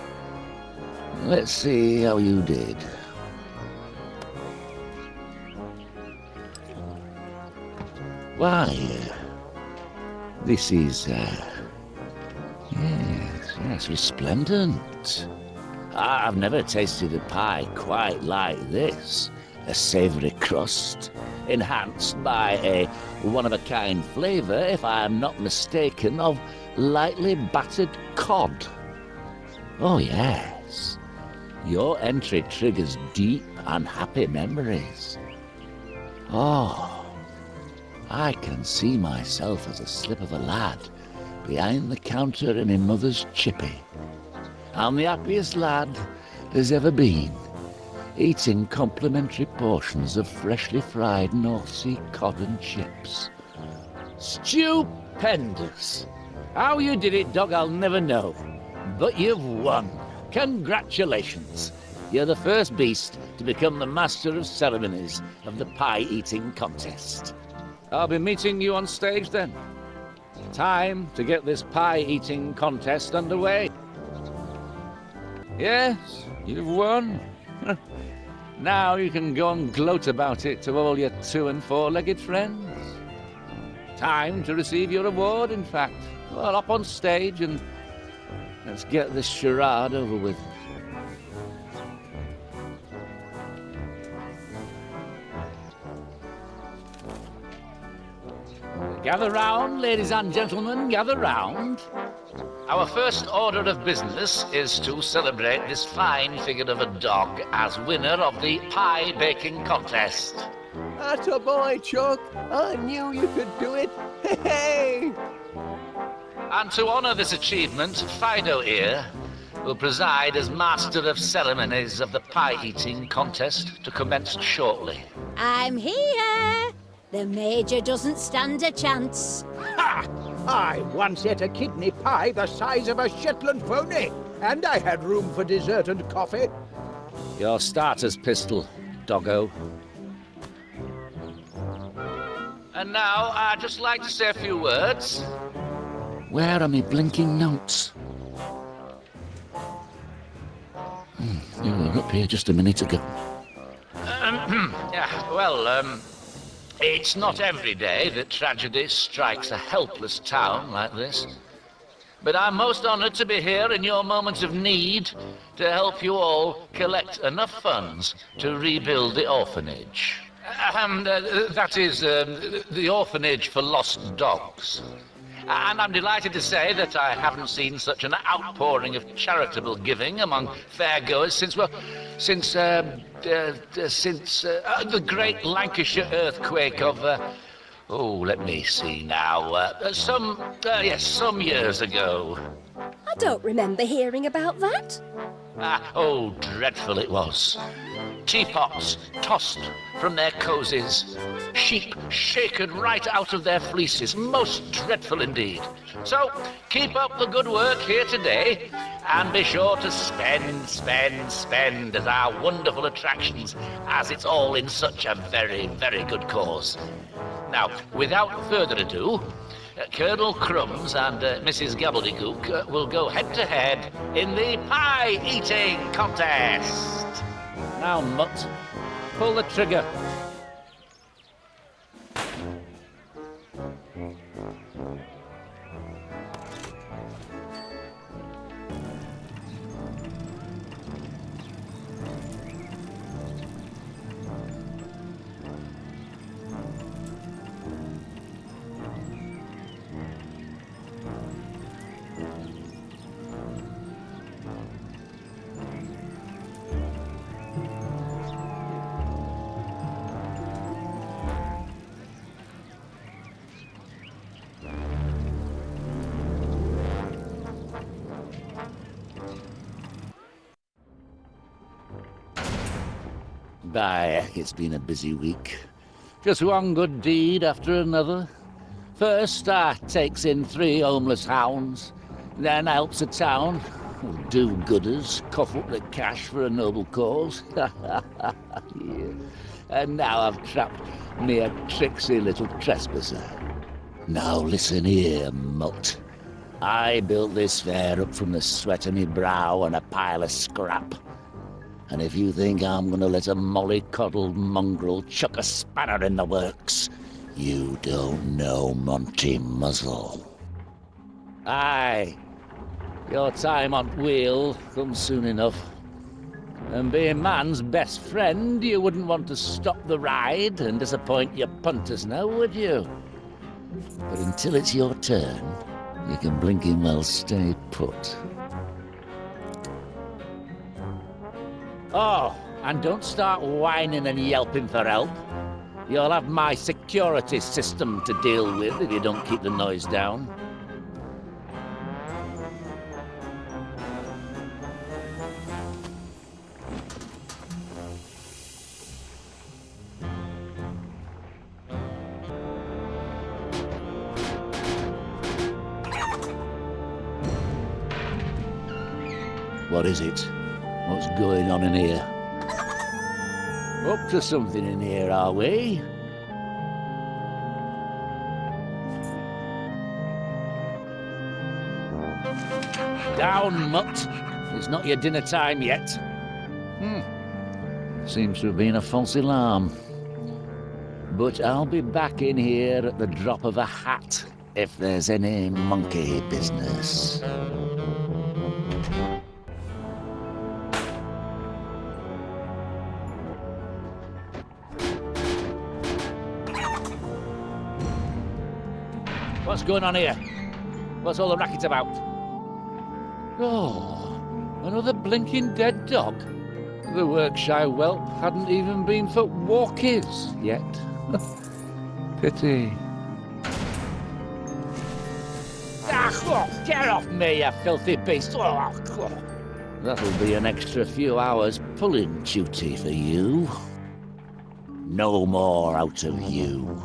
Let's see how you did. Why, this is, yes, resplendent. I've never tasted a pie quite like this. A savoury crust, enhanced by a one-of-a-kind flavour, if I am not mistaken, of lightly battered cod. Oh, yes. Your entry triggers deep and happy memories. Oh, I can see myself as a slip of a lad behind the counter in my mother's chippy. I'm the happiest lad there's ever been. eating complimentary portions of freshly fried North Sea cod and chips. Stupendous! How you did it, Dog, I'll never know. But you've won. Congratulations. You're the first beast to become the master of ceremonies of the pie-eating contest. I'll be meeting you on stage then. Time to get this pie-eating contest underway. Yes, you've won. Now you can go and gloat about it to all your 2- and 4-legged friends. Time to receive your award, in fact. Well, up on stage and let's get this charade over with. Gather round, ladies and gentlemen, gather round. Our first order of business is to celebrate this fine figure of a dog as winner of the pie baking contest. Atta boy, Chuck. I knew you could do it. Hey! And to honour this achievement, Fido here will preside as master of ceremonies of the pie-eating contest to commence shortly. I'm here. The Major doesn't stand a chance. Ha! I once ate a kidney pie the size of a Shetland pony, and I had room for dessert and coffee. Your starter's pistol, doggo. And now, I'd just like to say a few words. Where are me blinking notes? You were up here just a minute ago. It's not every day that tragedy strikes a helpless town like this. But I'm most honoured to be here in your moment of need to help you all collect enough funds to rebuild the orphanage. That is, the orphanage for lost dogs. And I'm delighted to say that I haven't seen such an outpouring of charitable giving among fairgoers since the great Lancashire earthquake of, let me see now, some years ago. I don't remember hearing about that. Dreadful it was. Teapots tossed from their cosies, sheep shaken right out of their fleeces. Most dreadful indeed. So, keep up the good work here today, and be sure to spend as our wonderful attractions, as it's all in such a very, very good cause. Now, without further ado, Colonel Crumbs and Mrs. Gobbledygook will go head-to-head in the pie-eating contest. Now, Mutt, pull the trigger. It's been a busy week. Just one good deed after another. First, I takes in 3 homeless hounds, then I helps a town, do-gooders, cough up the cash for a noble cause. Yeah. And now I've trapped me a tricksy little trespasser. Now listen here, mutt. I built this fair up from the sweat of me brow and a pile of scrap. And if you think I'm going to let a mollycoddled mongrel chuck a spanner in the works, you don't know Monty Muzzle. Aye, your time on wheel comes soon enough. And being man's best friend, you wouldn't want to stop the ride and disappoint your punters now, would you? But until it's your turn, you can blinking well stay put. Oh, and don't start whining and yelping for help. You'll have my security system to deal with if you don't keep the noise down. What is it? What's going on in here? Up to something in here, are we? Down, mutt. It's not your dinner time yet. Seems to have been a false alarm. But I'll be back in here at the drop of a hat if there's any monkey business. What's going on here? What's all the racket about? Oh, another blinking dead dog. The Workshire whelp hadn't even been for walkies yet. Pity. Get off me, you filthy beast! That'll be an extra few hours pulling duty for you. No more out of you.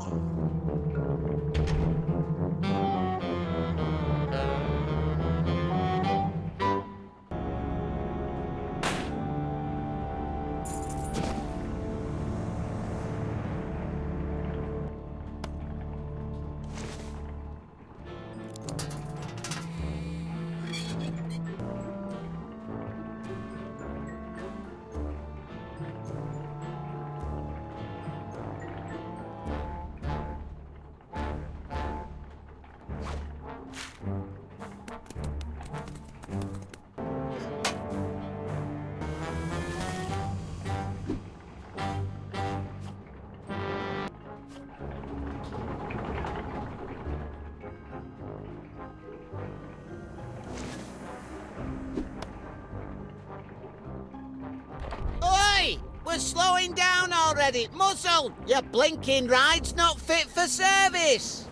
We're slowing down already. Muzzle! Your blinking ride's not fit for service.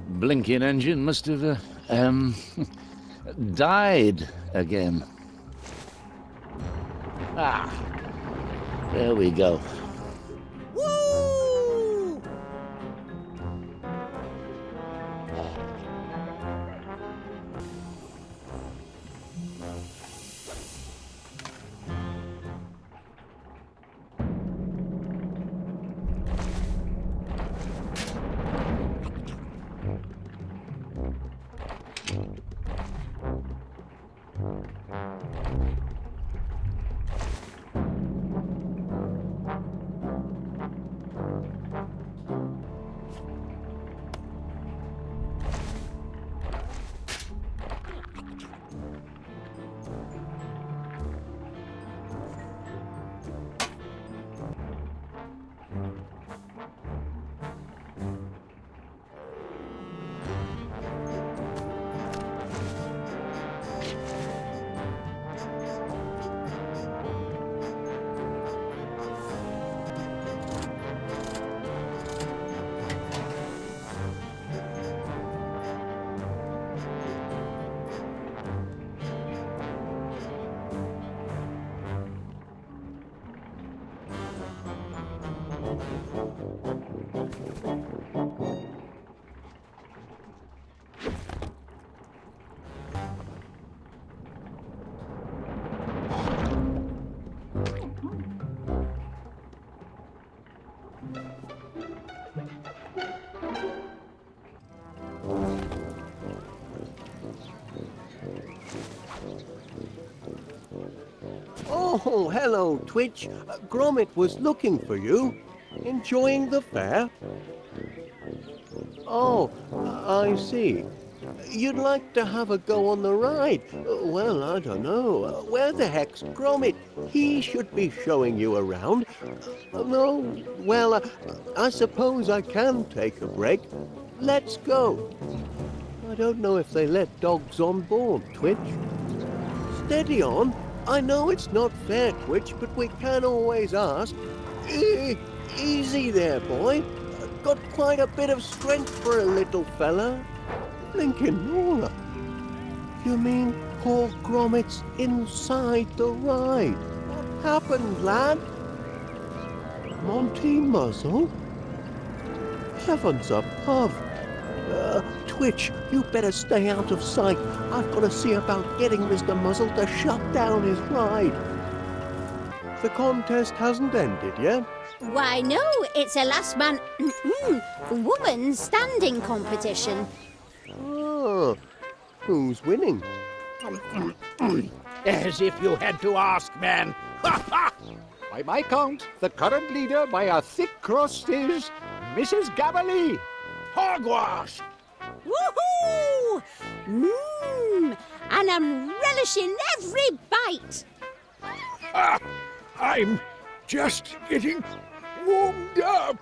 Blinking engine must have, died again. Ah, there we go. Woo! Oh, hello, Twitch. Gromit was looking for you. Enjoying the fair? Oh, I see. You'd like to have a go on the ride? Well, I don't know. Where the heck's Gromit? He should be showing you around. No? Well, I suppose I can take a break. Let's go. I don't know if they let dogs on board, Twitch. Steady on. I know it's not fair, Twitch, but we can always ask. Easy there, boy. Got quite a bit of strength for a little fella. Blinkin' Nora. You mean poor Gromit's inside the ride? What happened, lad? Monty Muzzle? Heavens above. Twitch, you better stay out of sight. I've got to see about getting Mr. Muzzle to shut down his ride. The contest hasn't ended yet? Why, no, it's a last man... woman standing competition. Oh, who's winning? As if you had to ask, man. By my count, the current leader by a thick crust is Mrs. Gabberly. Hogwash! Woohoo! And I'm relishing every bite. I'm just getting warmed up.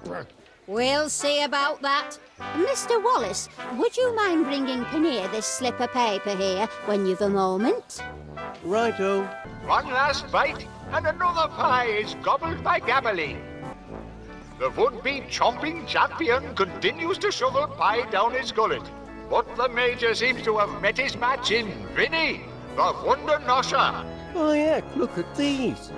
We'll see about that. Mr. Wallace, would you mind bringing Paneer this slip of paper here when you've a moment? Righto. One last bite, and another pie is gobbled by Gabberly. The would-be chomping champion continues to shovel pie down his gullet, but the Major seems to have met his match in Vinny, the Wonder Nosher. Oh, heck, look at these.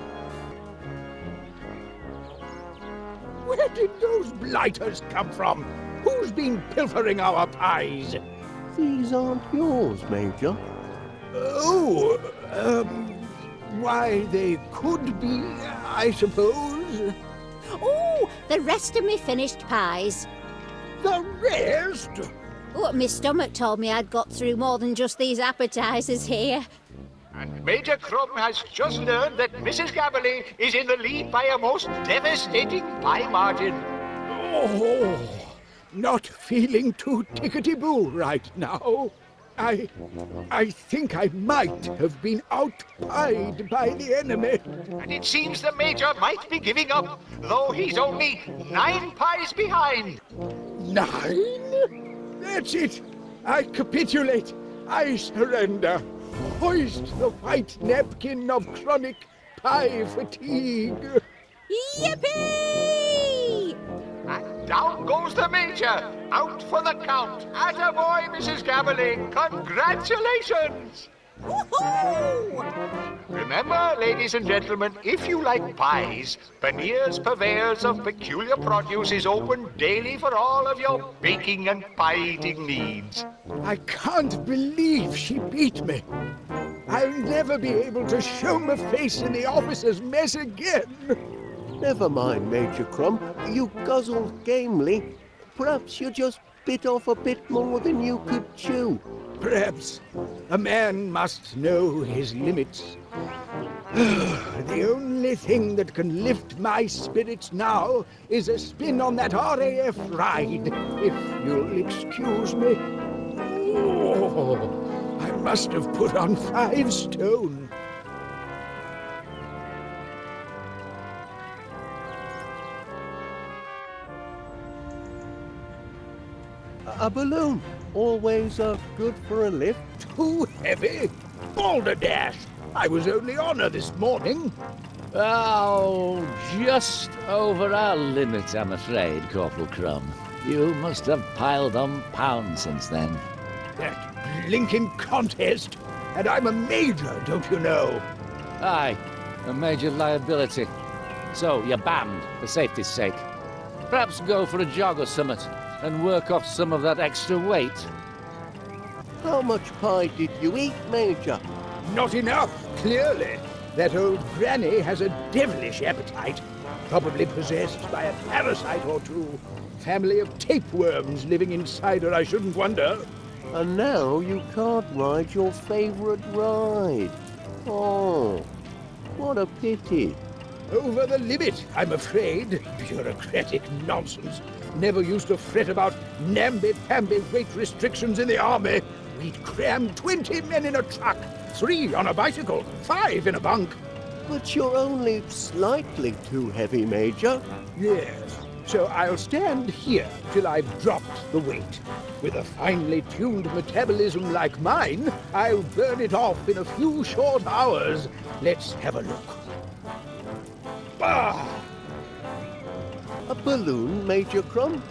Where did those blighters come from? Who's been pilfering our pies? These aren't yours, Major. Oh, why, they could be, I suppose. Oh, the rest of me finished pies. The rest? Oh, my stomach told me I'd got through more than just these appetizers here. And Major Crumb has just learned that Mrs. Gabberly is in the lead by a most devastating pie margin. Oh, not feeling too tickety-boo right now. I think I might have been out-pied by the enemy. And it seems the Major might be giving up, though he's only 9 pies behind. 9? That's it. I capitulate. I surrender. Hoist the white napkin of chronic pie fatigue. Yippee! And down goes the Major, out for the count. Attaboy, Mrs. Gabberly, congratulations! Woohoo! Remember, ladies and gentlemen, if you like pies, Paneer's Purveyors of Peculiar Produce is open daily for all of your baking and pie-eating needs. I can't believe she beat me. I'll never be able to show my face in the officer's mess again. Never mind, Major Crumb. You guzzled gamely. Perhaps you just bit off a bit more than you could chew. Perhaps a man must know his limits. The only thing that can lift my spirits now is a spin on that RAF ride, if you'll excuse me. Oh, I must have put on 5 stone. A balloon, always good for a lift. Too heavy? Balderdash! I was only on her this morning. Oh, just over our limit, I'm afraid, Corporal Crumb. You must have piled on pounds since then. That blinking contest! And I'm a major, don't you know? Aye, a major liability. So you're banned, for safety's sake. Perhaps go for a jog or something, and work off some of that extra weight. How much pie did you eat, Major? Not enough, clearly. That old granny has a devilish appetite, probably possessed by a parasite or two. Family of tapeworms living inside her, I shouldn't wonder. And now you can't ride your favourite ride. Oh, what a pity. Over the limit, I'm afraid. Bureaucratic nonsense. Never used to fret about namby-pamby weight restrictions in the army. We'd cram 20 men in a truck, 3 on a bicycle, 5 in a bunk. But you're only slightly too heavy, Major. Yes, so I'll stand here till I've dropped the weight. With a finely tuned metabolism like mine, I'll burn it off in a few short hours. Let's have a look. Bah! A balloon, Major Crumb?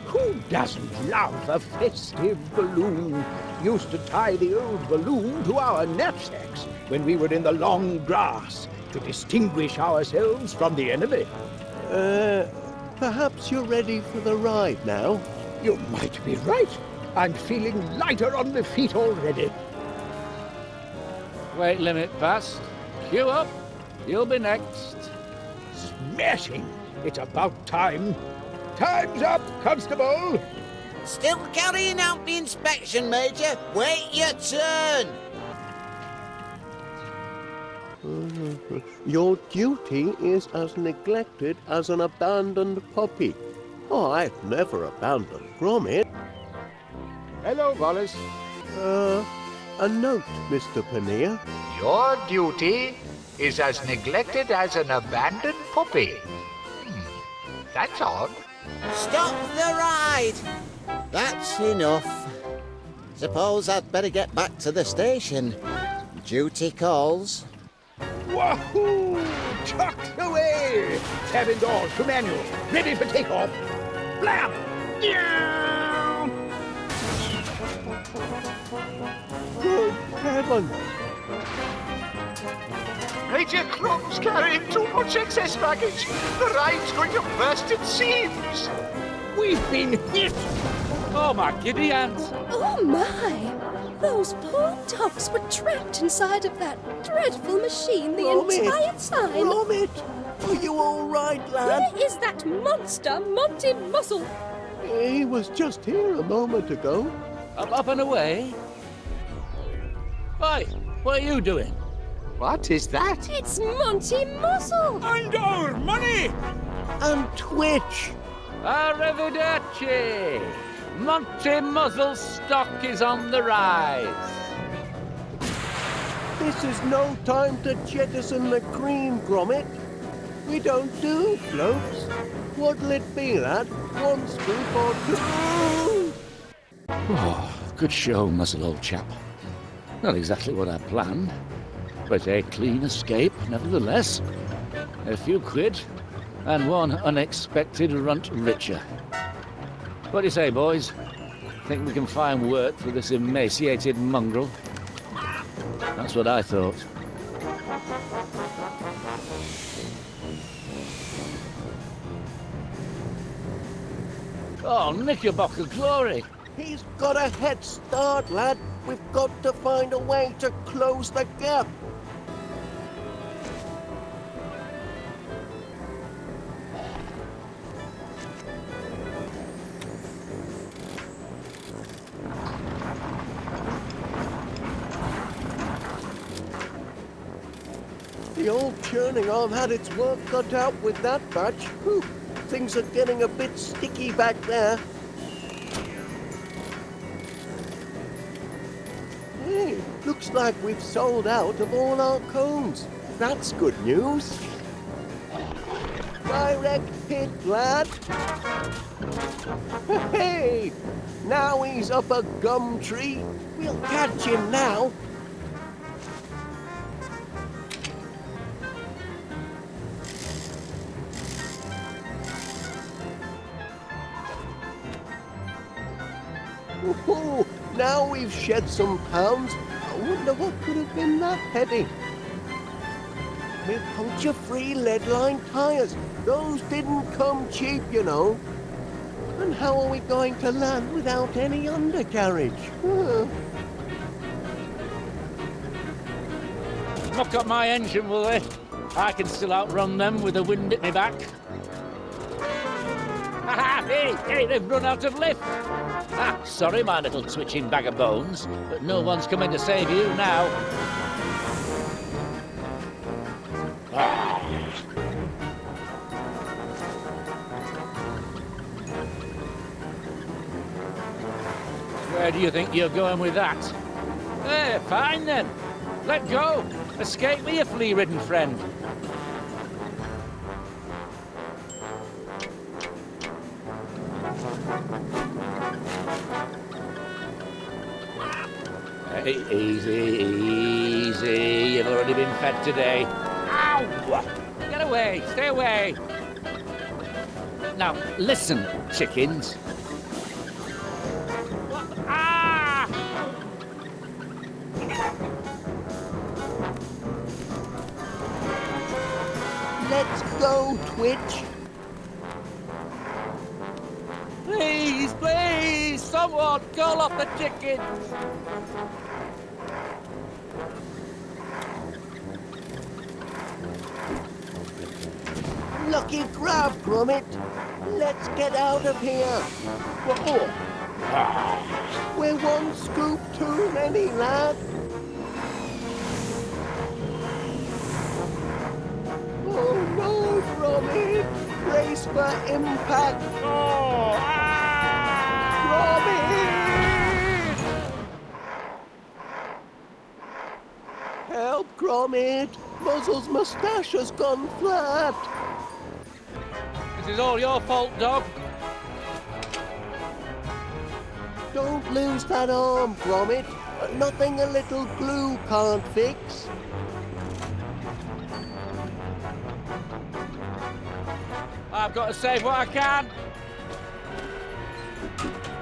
Who doesn't love a festive balloon? Used to tie the old balloon to our knapsacks when we were in the long grass to distinguish ourselves from the enemy. Perhaps you're ready for the ride now? You might be right. I'm feeling lighter on my feet already. Weight limit passed. Queue up. You'll be next. Smashing! It's about time. Time's up, Constable! Still carrying out the inspection, Major. Wait your turn. Your duty is as neglected as an abandoned puppy. Oh, I've never abandoned Gromit. Hello, Wallace. A note, Mr. Paneer. Your duty is as neglected as an abandoned puppy. That's odd. Stop the ride. That's enough. Suppose I'd better get back to the station. Duty calls. Wahoo! Tucked away! Cabin doors to manual. Ready for takeoff. Blam! Yeah! Good heavens! Major Crum's carrying too much excess baggage. The ride's going to burst at seams. We've been hit! Oh, my giddy aunt! Oh, my! Those poor dogs were trapped inside of that dreadful machine the entire time. Gromit! Are you all right, lad? Where is that monster, Monty Muzzle? He was just here a moment ago. Up and away? Oi, what are you doing? What is that? It's Monty Muzzle! And our money! And Twitch! Arrivederci! Monty Muzzle's stock is on the rise. This is no time to jettison the cream, Gromit. We don't do floats. What'll it be, lad? 1 scoop or 2? Oh, good show, Muzzle, old chap. Not exactly what I planned, but a clean escape, nevertheless. A few quid, and one unexpected runt richer. What do you say, boys? Think we can find work for this emaciated mongrel? That's what I thought. Oh, Knickerbocker glory! He's got a head start, lad. We've got to find a way to close the gap. The old churning arm had its work cut out with that batch. Whew. Things are getting a bit sticky back there. Hey, looks like we've sold out of all our cones. That's good news. Direct hit, lad. Hey, now he's up a gum tree. We'll catch him now. Ooh, now we've shed some pounds. I wonder what could have been that heady. With puncture-free lead-lined tyres. Those didn't come cheap, you know. And how are we going to land without any undercarriage? Knock up my engine, will they? I can still outrun them with the wind at me back. Hey, they've run out of lift. Sorry, my little twitching bag of bones, but no one's coming to save you now. Where do you think you're going with that? Fine then. Let go. Escape with your flea-ridden friend. Hey, easy. You've already been fed today. Ow! Get away. Stay away. Now, listen, chickens. Let's go, Twitch. Please, so Someone call off the chickens! Lucky grab, Gromit. Let's get out of here. Whoa. We're one scoop too many, lad. Oh no, Gromit. Brace for impact. Oh, Gromit! Help, Gromit. Muzzle's moustache has gone flat. This is all your fault, dog. Don't lose that arm, Gromit. Nothing a little glue can't fix. I've got to save what I can.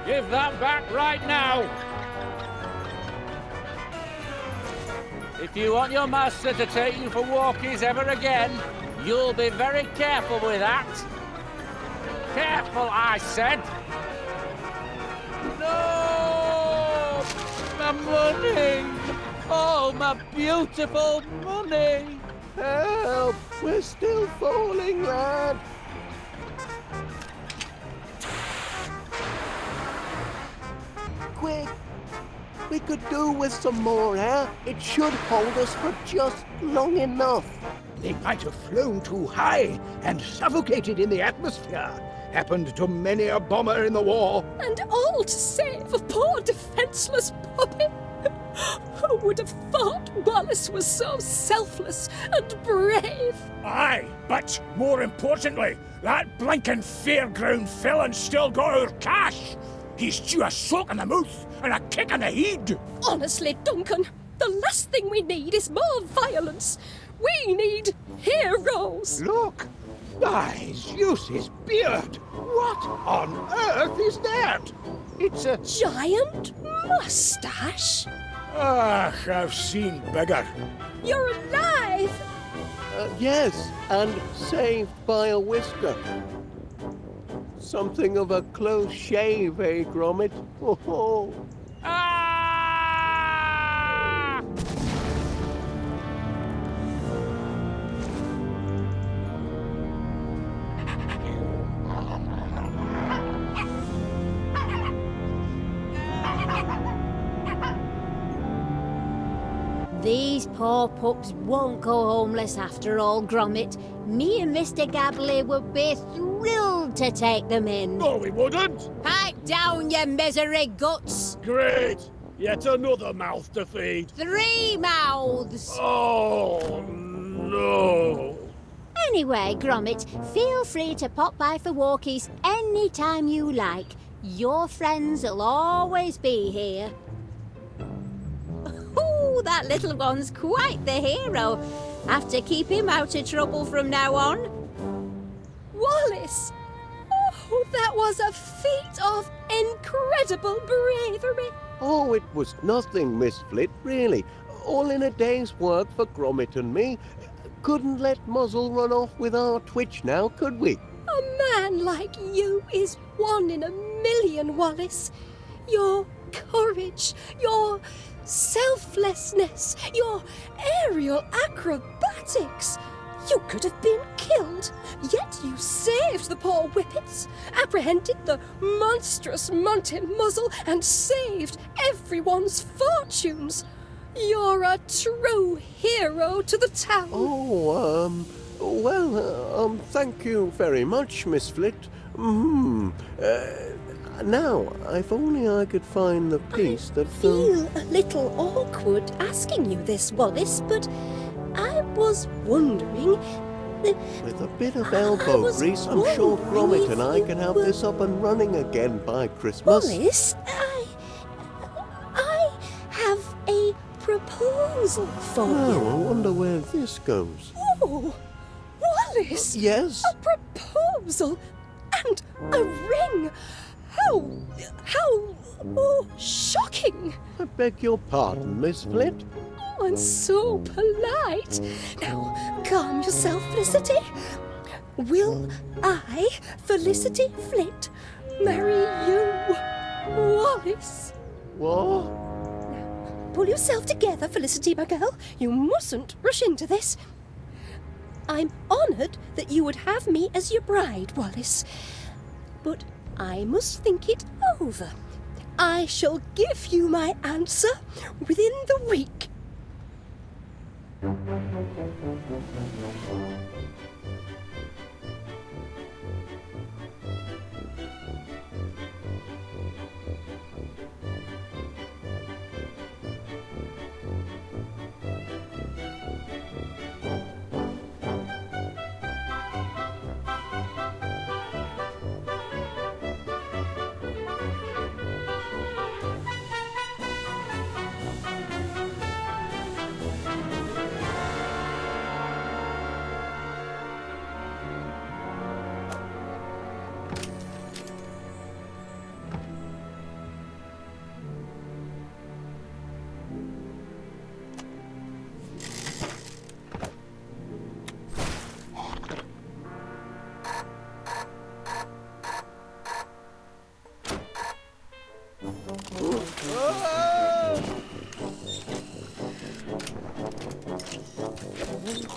Give that back right now. If you want your master to take you for walkies ever again, you'll be very careful with that. Careful, I said. No! My money! Oh, my beautiful money! Help! We're still falling, lad. Quick! We could do with some more air. It should hold us for just long enough. They might have flown too high and suffocated in the atmosphere. Happened to many a bomber in the war. And all to save a poor defenseless puppy. Who would have thought Wallace was so selfless and brave? aye, but more importantly, that blinking fairground villain still got our cash. He's due a soak in the mouth and a kick in the head. Honestly, Duncan, the last thing we need is more violence. We need heroes. Look, eyes, use his beard. What on earth is that? It's a giant mustache. Ah, I've seen bigger. You're alive. Yes, and saved by a whisker. Something of a close shave, eh, Gromit? Ho ho! These poor pups won't go homeless after all, Gromit. Me and Mr. Gabley would be thrilled to take them in. No, we wouldn't. Pipe down, you misery guts. Great. Yet another mouth to feed. 3 mouths. Oh, no. Anyway, Gromit, feel free to pop by for walkies any time you like. Your friends will always be here. Ooh, that little one's quite the hero. Have to keep him out of trouble from now on. Wallace! Oh, that was a feat of incredible bravery. Oh, it was nothing, Miss Flit, really. All in a day's work for Gromit and me. Couldn't let Muzzle run off with our twitch now, could we? A man like you is 1 in a million, Wallace. Your courage, your selflessness, your aerial acrobatics. You could have been killed, yet you saved the poor whippets, apprehended the monstrous Monty Muzzle, and saved everyone's fortunes. You're a true hero to the town. Oh, well, thank you very much, Miss Flit. Now, if only I could find the piece that... I feel a little awkward asking you this, Wallace, but I was wondering... With a bit of elbow grease, I'm sure Gromit and I can have this up and running again by Christmas. Wallace, I have a proposal for you. Oh, I wonder where this goes. Oh, Wallace! Yes? A proposal and a ring! How shocking! I beg your pardon, Miss Flit. Oh, and so polite. Now, calm yourself, Felicity. Will I, Felicity Flit, marry you? Wallace! What? Pull yourself together, Felicity, my girl. You mustn't rush into this. I'm honoured that you would have me as your bride, Wallace. But I must think it over. I shall give you my answer within the week.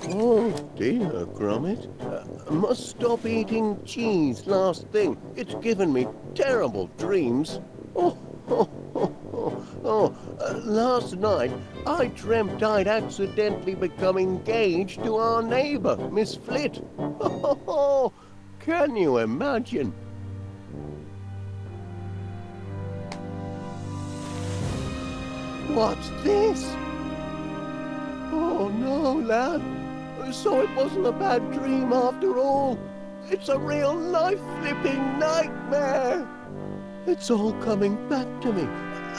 Oh dear, Gromit. Must stop eating cheese last thing. It's given me terrible dreams. Last night I dreamt I'd accidentally become engaged to our neighbour, Miss Flit. Can you imagine? What's this? Oh no, lad. So it wasn't a bad dream after all. It's a real life-flipping nightmare. It's all coming back to me.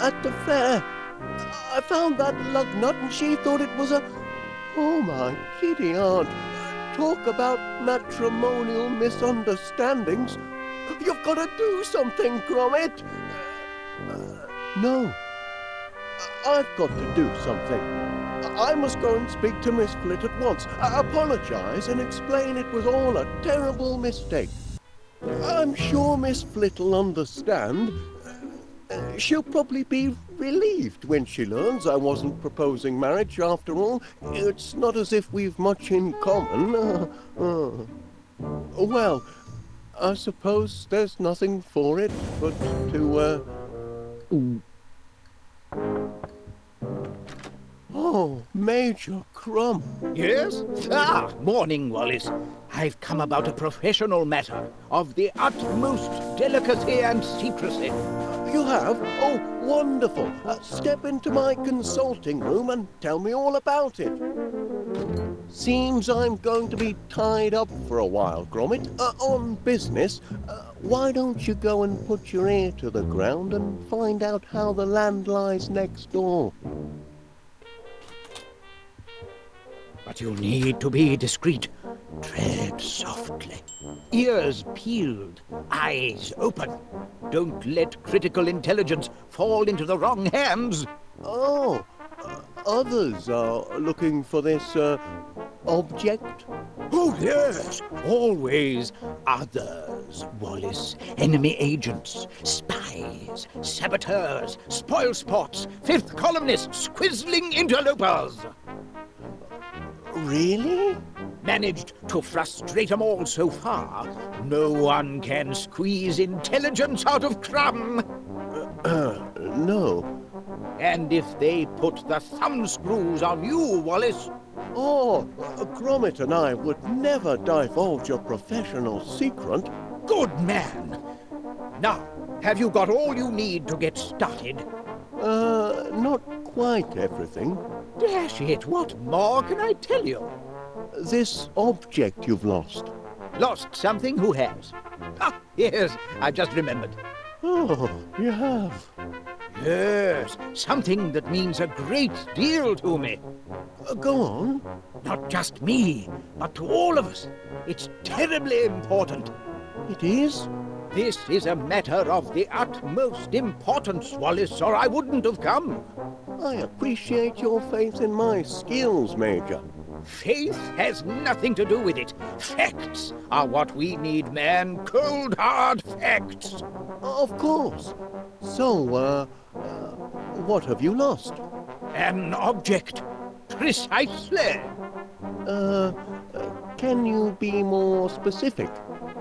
At the fair, I found that lug nut and she thought it was a... Oh, my kitty aunt. Talk about matrimonial misunderstandings. You've got to do something, Gromit. No. I've got to do something. I must go and speak to Miss Flit at once, apologise and explain it was all a terrible mistake. I'm sure Miss Flit will understand. She'll probably be relieved when she learns I wasn't proposing marriage after all. It's not as if we've much in common. Well, I suppose there's nothing for it but to, Oh, Major Crumb. Yes? Morning, Wallace. I've come about a professional matter of the utmost delicacy and secrecy. You have? Oh, wonderful. Step into my consulting room and tell me all about it. Seems I'm going to be tied up for a while, Gromit, on business. Why don't you go and put your ear to the ground and find out how the land lies next door? But you need to be discreet. Tread softly. Ears peeled, eyes open. Don't let critical intelligence fall into the wrong hands. Oh, others are looking for this, object? Oh, yes, always others, Wallace. Enemy agents, spies, saboteurs, spoilspots, fifth columnists, quizzling interlopers. Really? Managed to frustrate them all so far. No one can squeeze intelligence out of Crumb. No. And if they put the thumbscrews on you, Wallace... Oh, Gromit and I would never divulge a professional secret. Good man. Now, have you got all you need to get started? Not quite everything. Dash it, what more can I tell you? This object you've lost. Lost something? Who has? Ah, yes, I've just remembered. Oh, you have? Yes, something that means a great deal to me. Go on. Not just me, but to all of us. It's terribly important. It is? This is a matter of the utmost importance, Wallace, or I wouldn't have come. I appreciate your faith in my skills, Major. Faith has nothing to do with it. Facts are what we need, man. Cold, hard facts. Of course. So, what have you lost? An object. Precisely. Can you be more specific?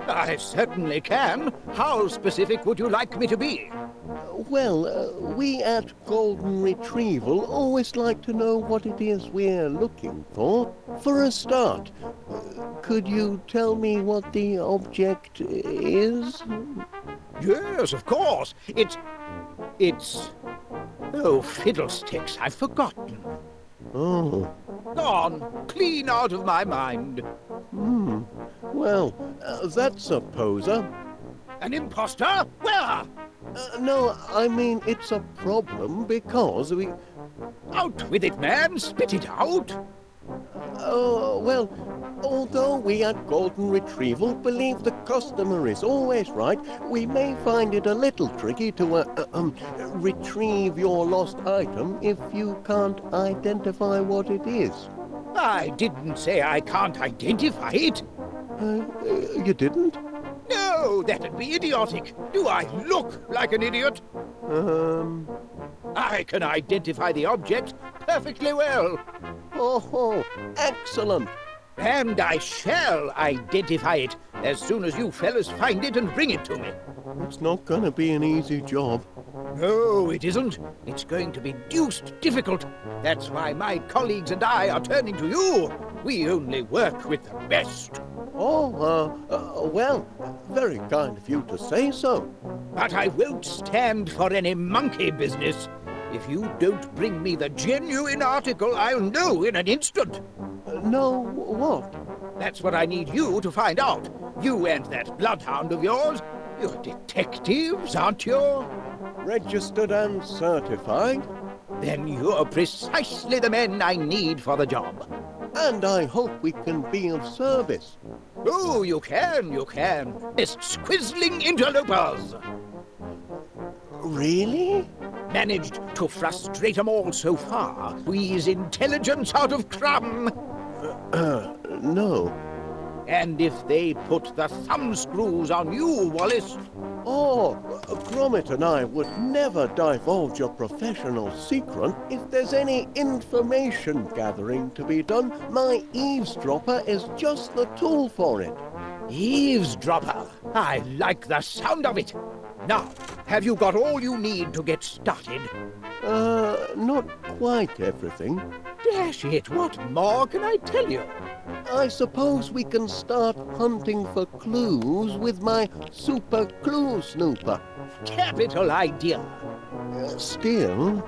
I certainly can. How specific would you like me to be? Well, we at Golden Retrieval always like to know what it is we're looking for. For a start, could you tell me what the object is? Yes, of course. It's... Oh, fiddlesticks, I've forgotten. Oh. Gone, clean out of my mind. Well, that's a poser. An imposter? Where? No, I mean, it's a problem because we... Out with it, man! Spit it out! Well, although we at Golden Retrieval believe the customer is always right, we may find it a little tricky to, retrieve your lost item if you can't identify what it is. I didn't say I can't identify it. You didn't? No, that'd be idiotic. Do I look like an idiot? I can identify the object perfectly well. Oh, excellent. And I shall identify it as soon as you fellas find it and bring it to me. It's not going to be an easy job. No, it isn't. It's going to be deuced difficult. That's why my colleagues and I are turning to you. We only work with the best. Well, very kind of you to say so. But I won't stand for any monkey business. If you don't bring me the genuine article, I'll know in an instant. Know what? That's what I need you to find out. You and that bloodhound of yours. You're detectives, aren't you? Registered and certified. Then you're precisely the men I need for the job. And I hope we can be of service. Oh, you can. Miss Squizzling Interlopers. Really? Managed to frustrate 'em all so far. Squeeze intelligence out of crumb. No. And if they put the thumbscrews on you, Wallace... Oh, Gromit and I would never divulge a professional secret. If there's any information gathering to be done, my eavesdropper is just the tool for it. Eavesdropper? I like the sound of it. Now, have you got all you need to get started? Not quite everything. Dash it, what more can I tell you? I suppose we can start hunting for clues with my super clue snooper. Capital idea. Still?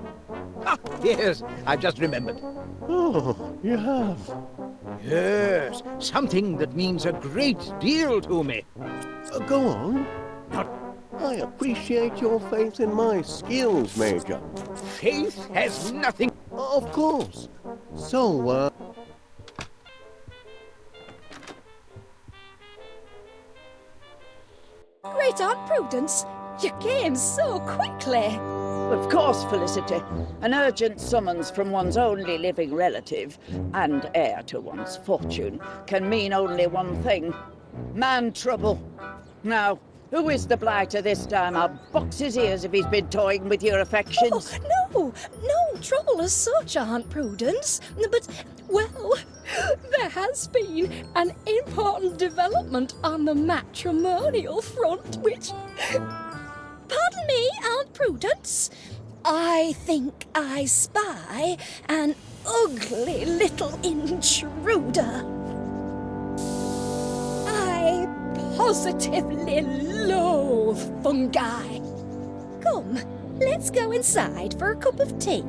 Ah, yes, I've just remembered. Oh, you have? Yes, something that means a great deal to me. Go on. I appreciate your faith in my skills, Major. Faith has nothing... Of course. So, Great Aunt Prudence, you came so quickly. Of course, Felicity. An urgent summons from one's only living relative and heir to one's fortune can mean only one thing. Man trouble. Now, who is the blighter this time? I'll box his ears if he's been toying with your affections. Oh, no trouble as such, Aunt Prudence. But, well, there has been an important development on the matrimonial front, which... Pardon me, Aunt Prudence. I think I spy an ugly little intruder. I positively loathe fungi. Come, let's go inside for a cup of tea.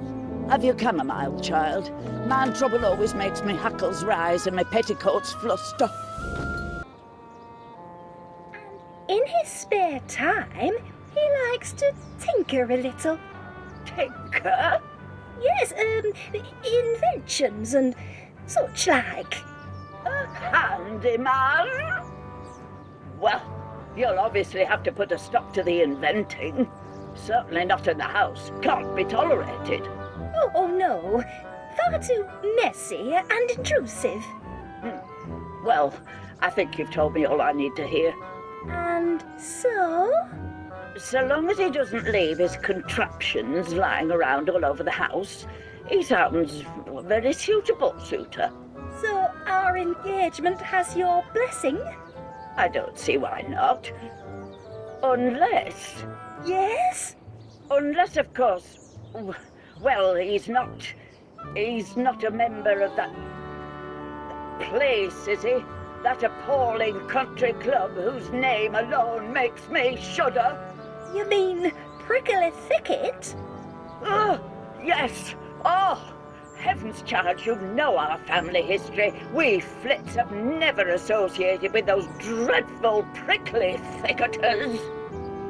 Have you chamomile, child? Man trouble always makes me hackles rise and my petticoats fluster. In his spare time, he likes to tinker a little. Tinker? Yes, inventions and such like. A handyman? Well, you'll obviously have to put a stop to the inventing. Certainly not in the house. Can't be tolerated. Oh, no. Far too messy and intrusive. Well, I think you've told me all I need to hear. And so? So long as he doesn't leave his contraptions lying around all over the house, he sounds a very suitable suitor. So our engagement has your blessing? I don't see why not. Unless... Yes? Unless, of course... Well, he's not a member of that place, is he? That appalling country club whose name alone makes me shudder. You mean Prickly Thicket? Oh, yes. Oh, heavens, child, you know our family history. We Flits have never associated with those dreadful prickly thicketers.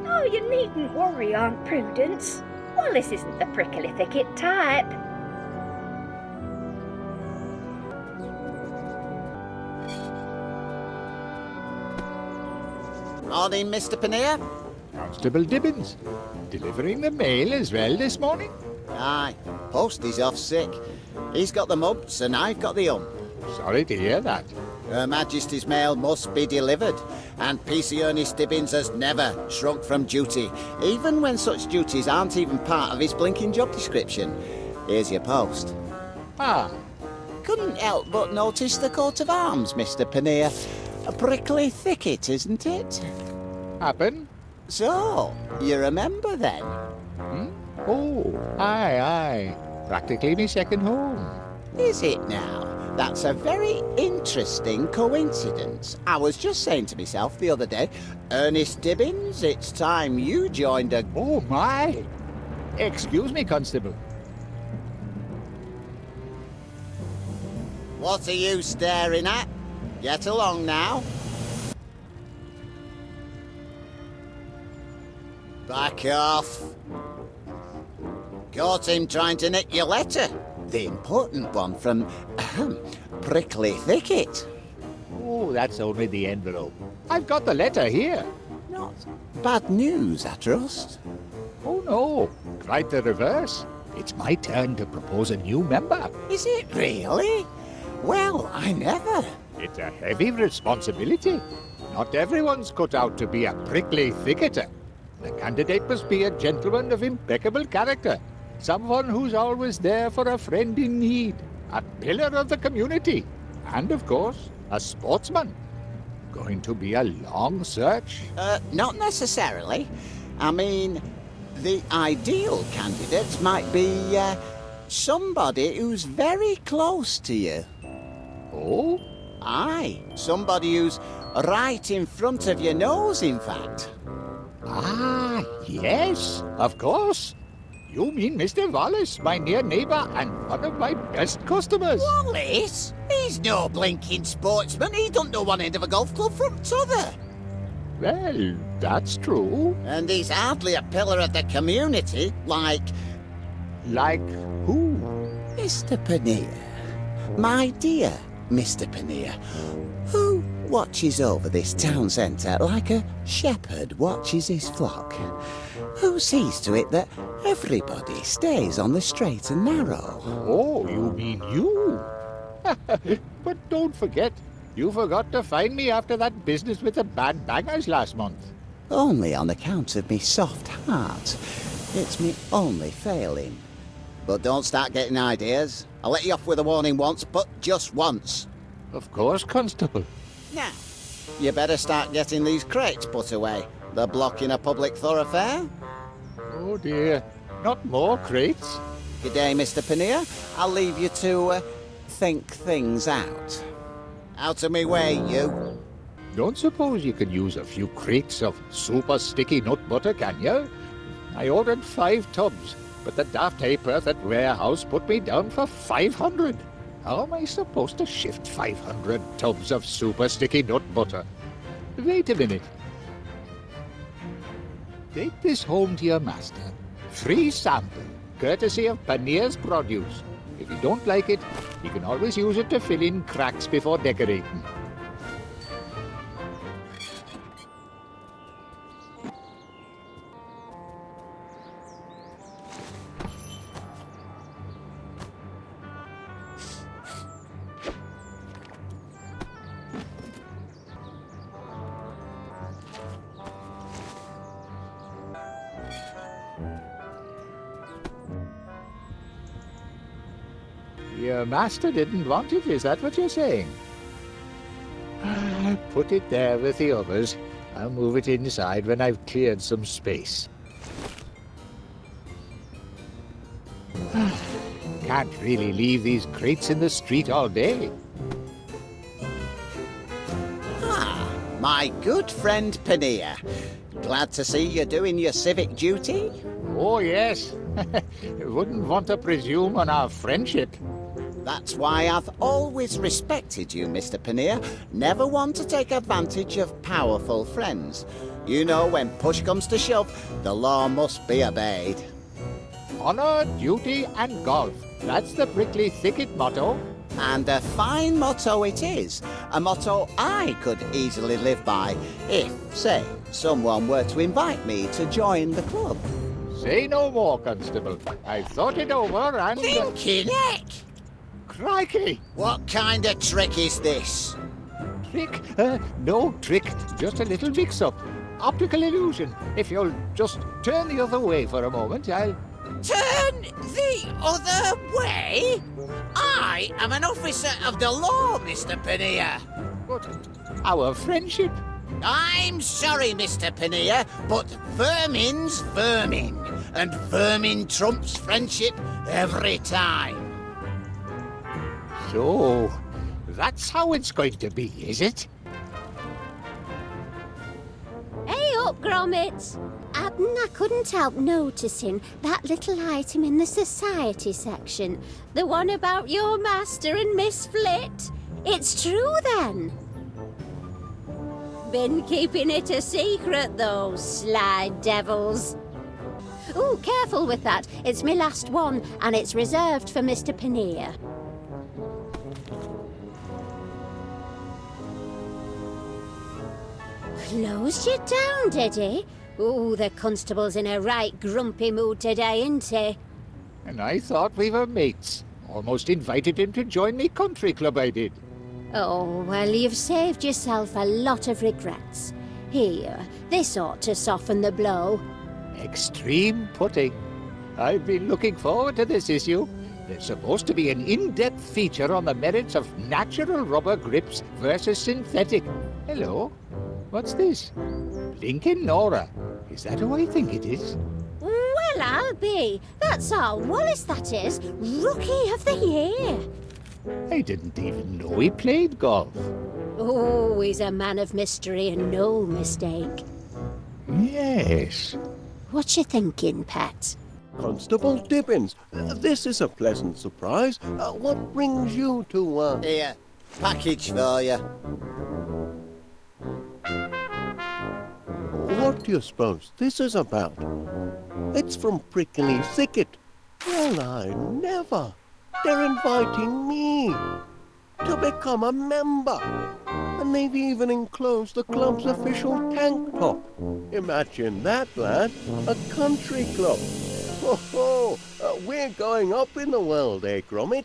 Oh, you needn't worry, Aunt Prudence. Wallace isn't the Prickly Thicket type. Morning, Mr. Pannier. Constable Dibbins. Delivering the mail as well this morning? Aye, post is off sick. He's got the mumps and I've got the hump. Sorry to hear that. Her Majesty's mail must be delivered, and PC Ernest Dibbins has never shrunk from duty, even when such duties aren't even part of his blinking job description. Here's your post. Ah. Couldn't help but notice the coat of arms, Mr. Pannier. A prickly thicket, isn't it? Happen? So, you remember then? Oh, aye. Practically me second home. Is it now? That's a very interesting coincidence. I was just saying to myself the other day, Ernest Dibbins, it's time you joined a... Oh, my! Excuse me, Constable. What are you staring at? Get along now. Back off. Caught him trying to nick your letter. The important one from Prickly Thicket. Oh, that's only the envelope. I've got the letter here. Not bad news, I trust. Oh, no. Quite the reverse. It's my turn to propose a new member. Is it really? Well, I never. It's a heavy responsibility. Not everyone's cut out to be a prickly thicketer. The candidate must be a gentleman of impeccable character. Someone who's always there for a friend in need. A pillar of the community. And, of course, a sportsman. Going to be a long search? Not necessarily. I mean, the ideal candidate might be somebody who's very close to you. Oh? Aye, somebody who's right in front of your nose, in fact. Ah, yes, of course. You mean Mr. Wallace, my near neighbour and one of my best customers. Wallace? He's no blinking sportsman. He don't know one end of a golf club from t'other. Well, that's true. And he's hardly a pillar of the community, like... Like who? Mr. Pannier. My dear Mr. Pannier, who watches over this town centre like a shepherd watches his flock. Who sees to it that everybody stays on the straight and narrow. Oh, you mean you? But don't forget, you forgot to find me after that business with the bad bangers last month. Only on account of me soft heart. It's me only failing. But don't start getting ideas. I'll let you off with a warning once, but just once. Of course, Constable. Now, you better start getting these crates put away. They're blocking a public thoroughfare. Oh dear, not more crates. Good day, Mr. Pannier. I'll leave you to think things out. Out of me way, you. Don't suppose you can use a few crates of super sticky nut butter, can you? I ordered 5 tubs, but the daft ha'porth at warehouse put me down for 500. How am I supposed to shift 500 tubs of super sticky nut butter? Wait a minute. Take this home to your master. Free sample, courtesy of Pannier's Produce. If you don't like it, you can always use it to fill in cracks before decorating. Your master didn't want it, is that what you're saying? Put it there with the others. I'll move it inside when I've cleared some space. Can't really leave these crates in the street all day. Ah, my good friend Panea. Glad to see you're doing your civic duty. Oh, yes. Wouldn't want to presume on our friendship. That's why I've always respected you, Mr. Panea. Never one to take advantage of powerful friends. You know, when push comes to shove, the law must be obeyed. Honor, duty, and golf. That's the prickly thicket motto. And a fine motto it is. A motto I could easily live by if, say, someone were to invite me to join the club. Say no more, Constable. I've thought it over and... Thinking heck! Crikey! What kind of trick is this? Trick? No trick, just a little mix-up. Optical illusion. If you'll just turn the other way for a moment, I'll... Turn the other way? I am an officer of the law, Mr. Panea. But our friendship... I'm sorry, Mr. Panea, but vermin's vermin, and vermin trumps friendship every time. So, that's how it's going to be, is it? Hey up, Gromit! I couldn't help noticing that little item in the society section. The one about your master and Miss Flit. It's true, then? Been keeping it a secret, though, sly devils. Ooh, careful with that. It's my last one, and it's reserved for Mr. Panea. Closed you down, did he? Ooh, the constable's in a right grumpy mood today, isn't he? And I thought we were mates. Almost invited him to join me country club, I did. Oh, well, you've saved yourself a lot of regrets. Here, this ought to soften the blow. Extreme putting. I've been looking forward to this issue. There's supposed to be an in-depth feature on the merits of natural rubber grips versus synthetic. Hello? What's this? Blinking Nora. Is that who I think it is? Well, I'll be. That's our Wallace, that is. Rookie of the Year. I didn't even know he played golf. Oh, he's a man of mystery and no mistake. Yes. What you thinking, Pet? Constable Dibbins, this is a pleasant surprise. What brings you to, Here, package for you. What do you suppose this is about? It's from Prickly Thicket. Well, I never. They're inviting me to become a member. And they've even enclosed the club's official tank top. Imagine that, lad. A country club. Ho ho! We're going up in the world, eh, Gromit?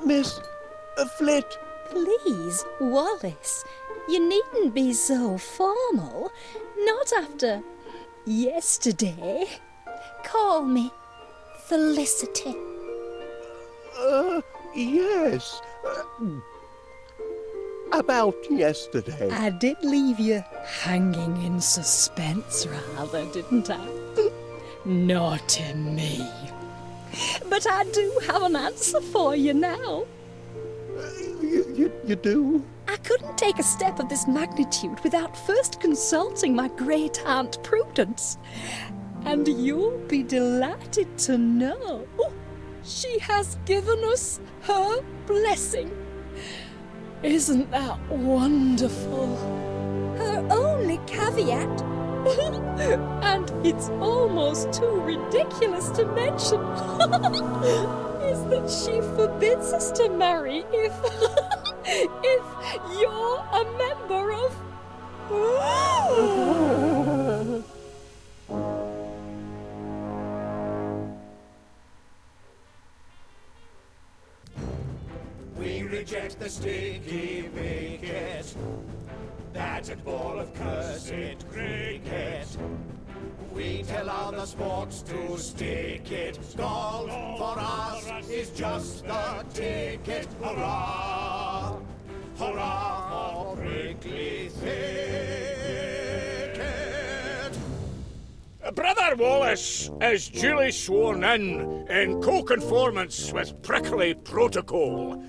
Miss Flit. Please, Wallace, you needn't be so formal. Not after yesterday. Call me Felicity. Yes. About yesterday. I did leave you hanging in suspense, rather, didn't I? Naughty me. But I do have an answer for you now. You do? I couldn't take a step of this magnitude without first consulting my great aunt Prudence. And you'll be delighted to know she has given us her blessing. Isn't that wonderful? Her only caveat, and it's almost too ridiculous to mention, is that she forbids us to marry if you're a member of... We reject the sticky wicket. bat and ball of cursed cricket. We tell other sports to stick it. Golf for us is just the ticket. Hurrah! Hurrah for prickly thicket! Brother Wallace is duly sworn in co-conformance with prickly protocol.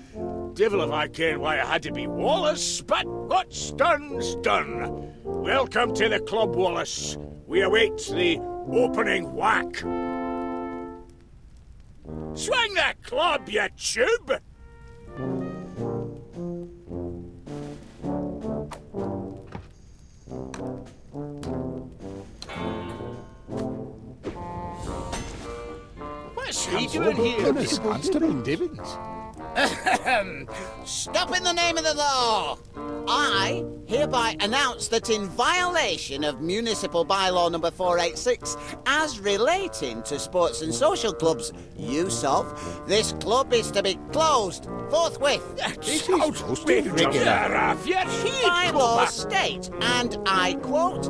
Devil if I ken why it had to be Wallace, but what's done's done. Welcome to the club, Wallace. We await the opening whack. Swing that club, you tube! What's he doing here? Goodness, Constable Dibbins. Stop in the name of the law! I hereby announce that in violation of Municipal Bylaw number 486, as relating to sports and social clubs use of, this club is to be closed forthwith. This is regular. Bylaws state, and I quote,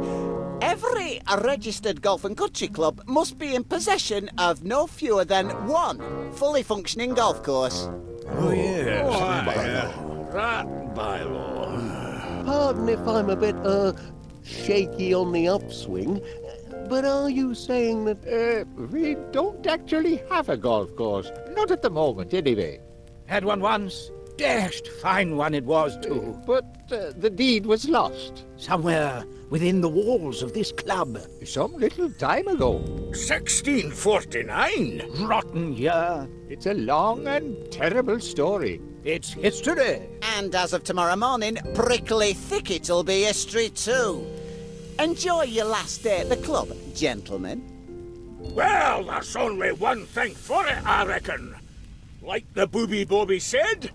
every registered golf and country club must be in possession of no fewer than one fully functioning golf course. Oh, yes. That bylaw. Pardon if I'm a bit, shaky on the upswing, but are you saying that... We don't actually have a golf course. Not at the moment, anyway. Had one once. Dashed fine one it was, too. But the deed was lost. Somewhere within the walls of this club. Some little time ago. 1649? Rotten year. It's a long and terrible story. It's history. And as of tomorrow morning, Prickly Thicket'll be history too. Enjoy your last day at the club, gentlemen. Well, there's only one thing for it, I reckon. Like the Booby Bobby said,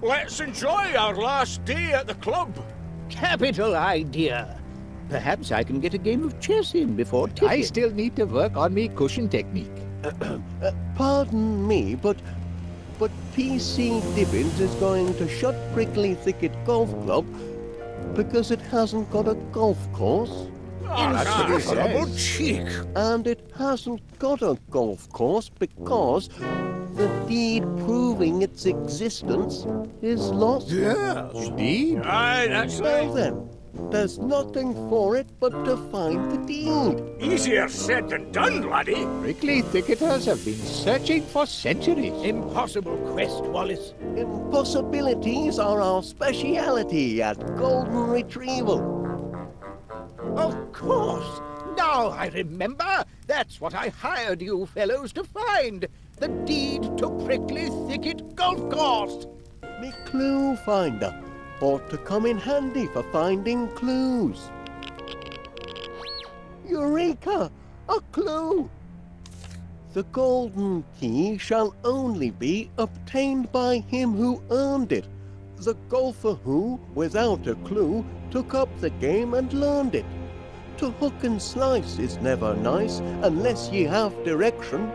let's enjoy our last day at the club. Capital idea. Perhaps I can get a game of chess in before ticket. I still need to work on me cushion technique. Pardon me, but PC Dibbins is going to shut Prickly Thicket Golf Club because it hasn't got a golf course. That's what he says. Cheek. And it hasn't got a golf course because the deed proving its existence is lost. Yes. Deed? Aye, that's Well right. then, there's nothing for it but to find the deed. Easier said than done, laddie. Prickly Thicketers have been searching for centuries. Impossible quest, Wallace. Impossibilities are our speciality at Golden Retrieval. Of course. Now I remember. That's what I hired you fellows to find. The deed to Prickly Thicket Golf Course. Me clue finder ought to come in handy for finding clues. Eureka! A clue! The golden key shall only be obtained by him who earned it. The golfer who, without a clue, took up the game and learned it. To hook and slice is never nice unless ye have direction.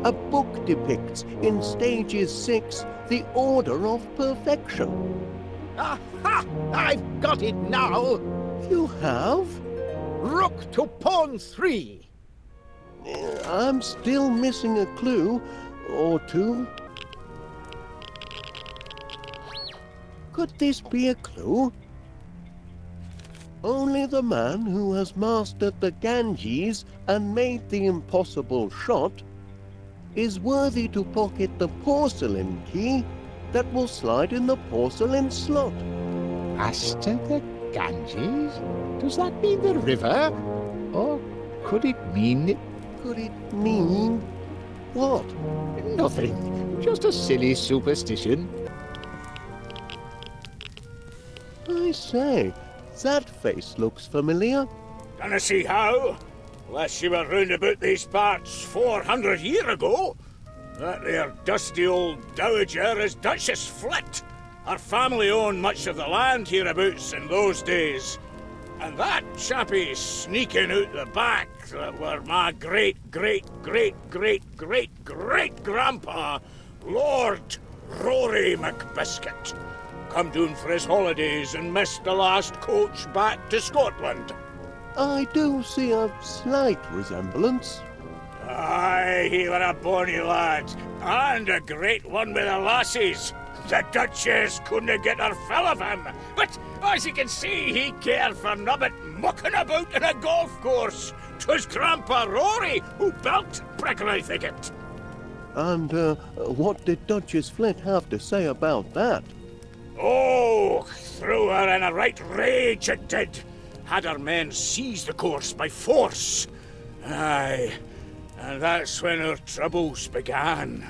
A book depicts in stages 6 the order of perfection. Aha! I've got it now. You have? Rook to pawn 3. I'm still missing a clue or two. Could this be a clue? Only the man who has mastered the Ganges and made the impossible shot is worthy to pocket the porcelain key that will slide in the porcelain slot. Master the Ganges? Does that mean the river? Or could it mean... Could it mean what? Nothing. Just a silly superstition. I say, that face looks familiar. Dunna see how. Unless you were round about these parts 400 year ago. That there dusty old dowager is Duchess Flit. Her family owned much of the land hereabouts in those days. And that chappie sneaking out the back that were my great-great-great-great-great-grandpa, Lord Rory McBiscuit. come down for his holidays and missed the last coach back to Scotland. I do see a slight resemblance. Aye, he were a bonny lad, and a great one with the lassies. The Duchess couldn't get her fill of him, but as you can see, he cared for nobbut mucking about in a golf course. 'Twas Grandpa Rory who built Prickly Thicket. And what did Duchess Flit have to say about that? Oh, threw her in a right rage, it did. Had her men seize the course by force. Aye, and that's when her troubles began.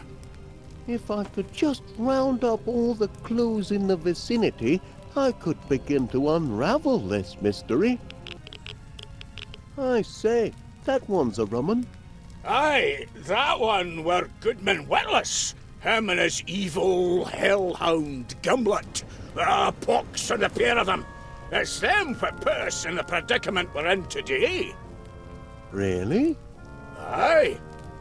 If I could just round up all the clues in the vicinity, I could begin to unravel this mystery. I say, that one's a rum 'un. Aye, that one were Goodman Witless. Him and his evil hellhound Gimlet. Pox on the pair of them. It's them what put us in the predicament we're in today. Really? Aye,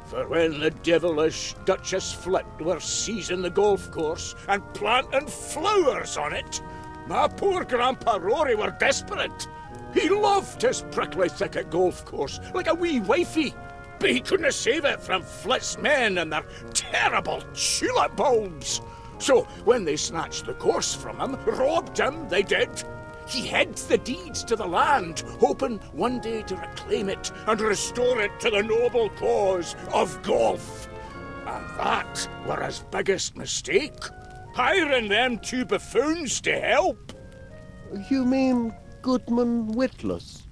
for when the devilish Duchess Flit were seizing the golf course and planting flowers on it, my poor Grandpa Rory were desperate. He loved his Prickly Thicket golf course like a wee wifey, but he couldn't save it from Flit's men and their terrible tulip bulbs. So when they snatched the course from him, robbed him, they did, he hid the deeds to the land, hoping one day to reclaim it and restore it to the noble cause of golf. And that were his biggest mistake, hiring them two buffoons to help. You mean Goodman Witless?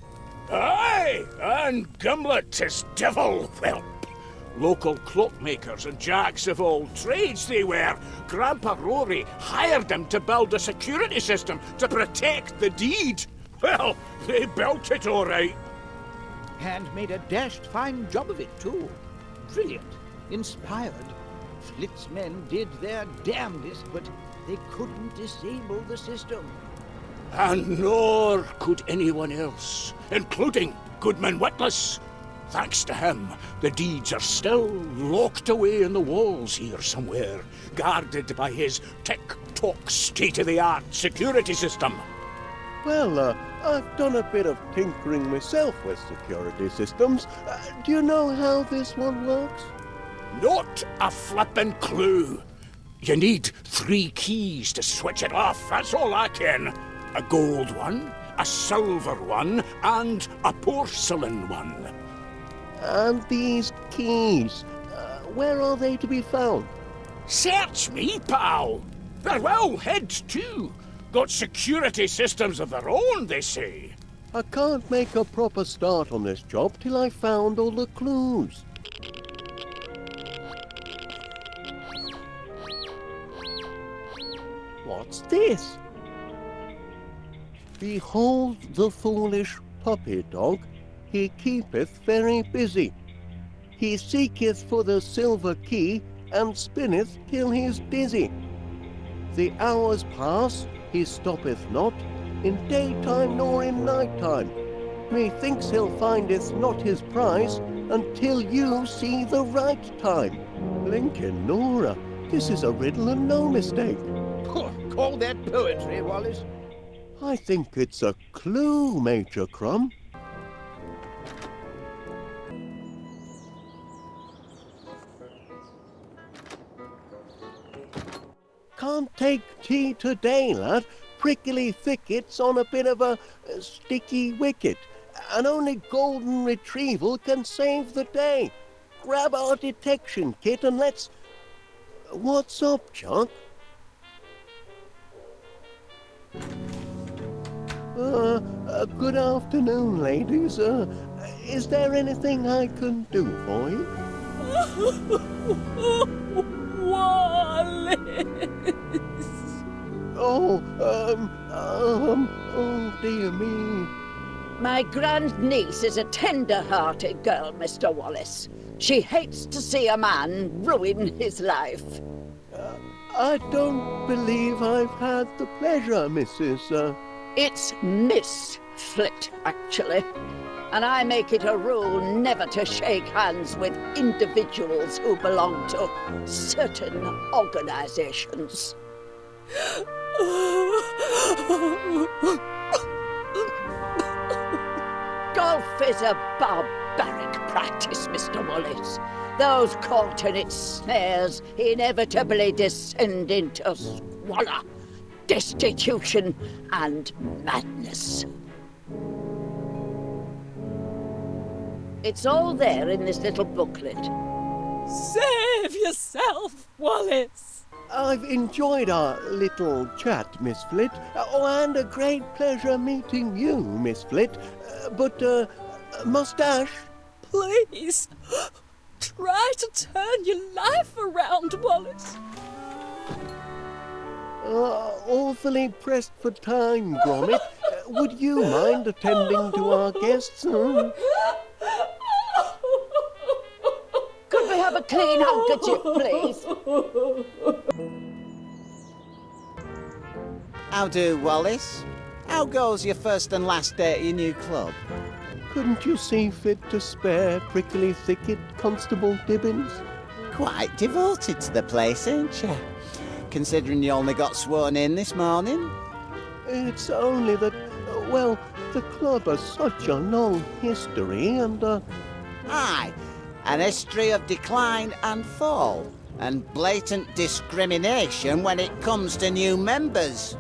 Aye, and Gimlet, his devil whelp. Local cloakmakers and jacks of all trades they were. Grandpa Rory hired them to build a security system to protect the deed. Well, they built it all right. And made a dashed fine job of it, too. Brilliant. Inspired. Flit's men did their damnedest, but they couldn't disable the system. And nor could anyone else, including Goodman Witless. Thanks to him, the deeds are still locked away in the walls here somewhere, guarded by his tick-tock state-of-the-art security system. Well, I've done a bit of tinkering myself with security systems. Do you know how this one works? Not a flippin' clue. You need 3 keys to switch it off, that's all I ken. A gold one, a silver one, and a porcelain one. And these keys, where are they to be found? Search me, pal. They're well hid, too. Got security systems of their own, they say. I can't make a proper start on this job till I found all the clues. What's this? Behold the foolish puppy dog, he keepeth very busy. He seeketh for the silver key, and spinneth till he's dizzy. The hours pass, he stoppeth not, in daytime nor in nighttime. Methinks he'll findeth not his prize, until you see the right time. Blinkin' Nora, this is a riddle and no mistake. Call that poetry, Wallace. I think it's a clue, Major Crumb. Can't take tea today, lad. Prickly Thicket's on a bit of a sticky wicket, and only golden retrieval can save the day. Grab our detection kit and let's... What's up, Chuck? Good afternoon, ladies. Is there anything I can do for you? Wallace! Oh, oh dear me. My grandniece is a tender-hearted girl, Mr. Wallace. She hates to see a man ruin his life. I don't believe I've had the pleasure, Mrs. It's Miss Flit, actually. And I make it a rule never to shake hands with individuals who belong to certain organizations. Golf is a barbaric practice, Mr. Wallace. Those caught in its snares inevitably descend into squalor, destitution, and madness. It's all there in this little booklet. Save yourself, Wallace. I've enjoyed our little chat, Miss Flit. And a great pleasure meeting you, Miss Flit. But, Moustache? Please, try to turn your life around, Wallace. Awfully pressed for time, Gromit. Would you mind attending to our guests? Could we have a clean handkerchief, please? How do, Wallace? How goes your first and last day at your new club? Couldn't you see fit to spare Prickly Thicket, Constable Dibbins? Quite devoted to the place, ain't you? Considering you only got sworn in this morning? It's only that, well, the club has such a long history and, Aye, an history of decline and fall, and blatant discrimination when it comes to new members.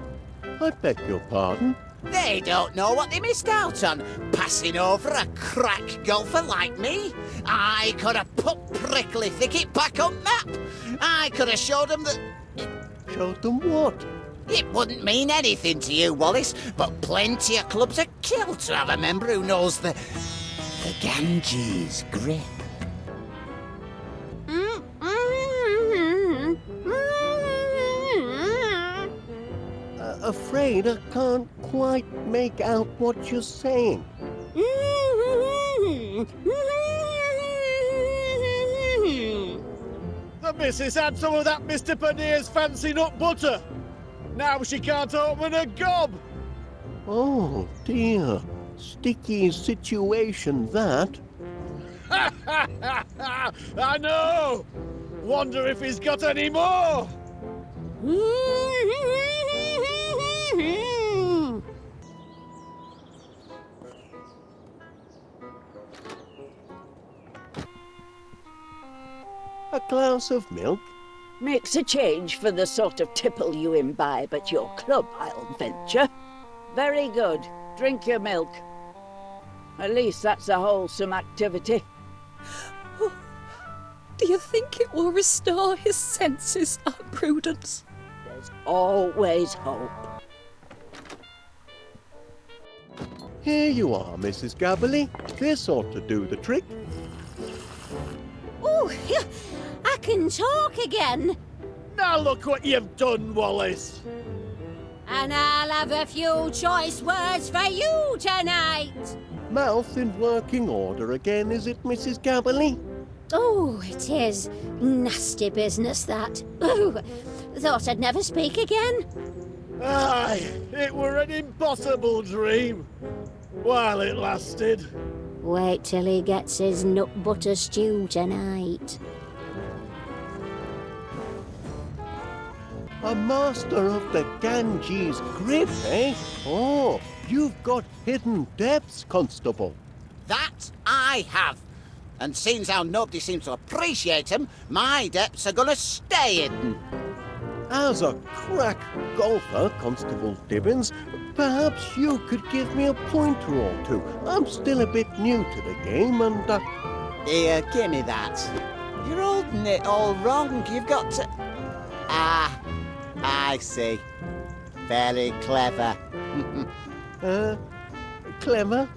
I beg your pardon? They don't know what they missed out on, passing over a crack golfer like me. I could have put Prickly Thicket back on map. I could have showed them that... Showed them what? It wouldn't mean anything to you, Wallace, but plenty of clubs are killed to have a member who knows the Ganges grip. Afraid I can't quite make out what you're saying. The missus had some of that Mr. Panier's fancy nut butter. Now she can't open a gob. Oh, dear. Sticky situation, that. I know! Wonder if he's got any more! A glass of milk? Makes a change for the sort of tipple you imbibe at your club, I'll venture. Very good. Drink your milk. At least that's a wholesome activity. Oh, do you think it will restore his senses, Aunt Prudence? There's always hope. Here you are, Mrs. Gabberly. This ought to do the trick. Oh, I can talk again. Now look what you've done, Wallace. And I'll have a few choice words for you tonight. Mouth in working order again, is it, Mrs. Gabberly? Oh, it is. Nasty business, that. Oh, thought I'd never speak again. Aye, it were an impossible dream. While it lasted. Wait till he gets his nut butter stew tonight. A master of the Ganges grip, eh? Oh, you've got hidden depths, Constable. That I have. And seeing how nobody seems to appreciate them, my depths are gonna stay hidden. As a crack golfer, Constable Dibbins, perhaps you could give me a pointer or two. I'm still a bit new to the game and, Here, give me that. You're holding it all wrong. You've got to... Ah, I see. Very clever. Clever?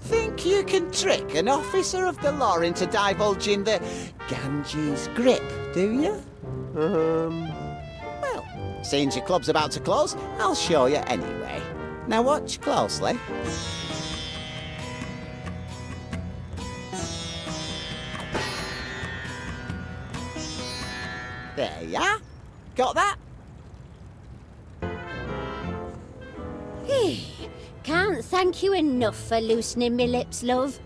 Think you can trick an officer of the law into divulging the Ganges grip, do you? Well, since your club's about to close, I'll show you anyway. Now watch closely. There you are. Got that? Can't thank you enough for loosening me lips, love.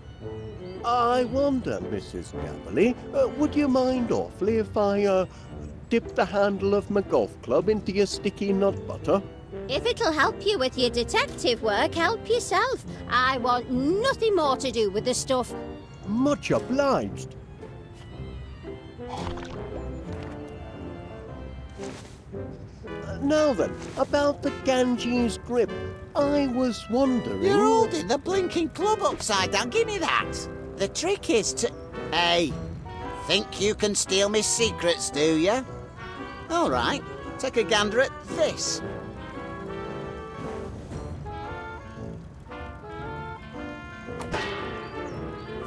I wonder, Mrs. Gabberly, would you mind awfully if I, dip the handle of my golf club into your sticky nut butter? If it'll help you with your detective work, help yourself. I want nothing more to do with the stuff. Much obliged. Now then, about the Ganges grip. I was wondering... You're holding the blinking club upside down. Give me that. The trick is to... Hey, think you can steal me secrets, do you? All right, take a gander at this.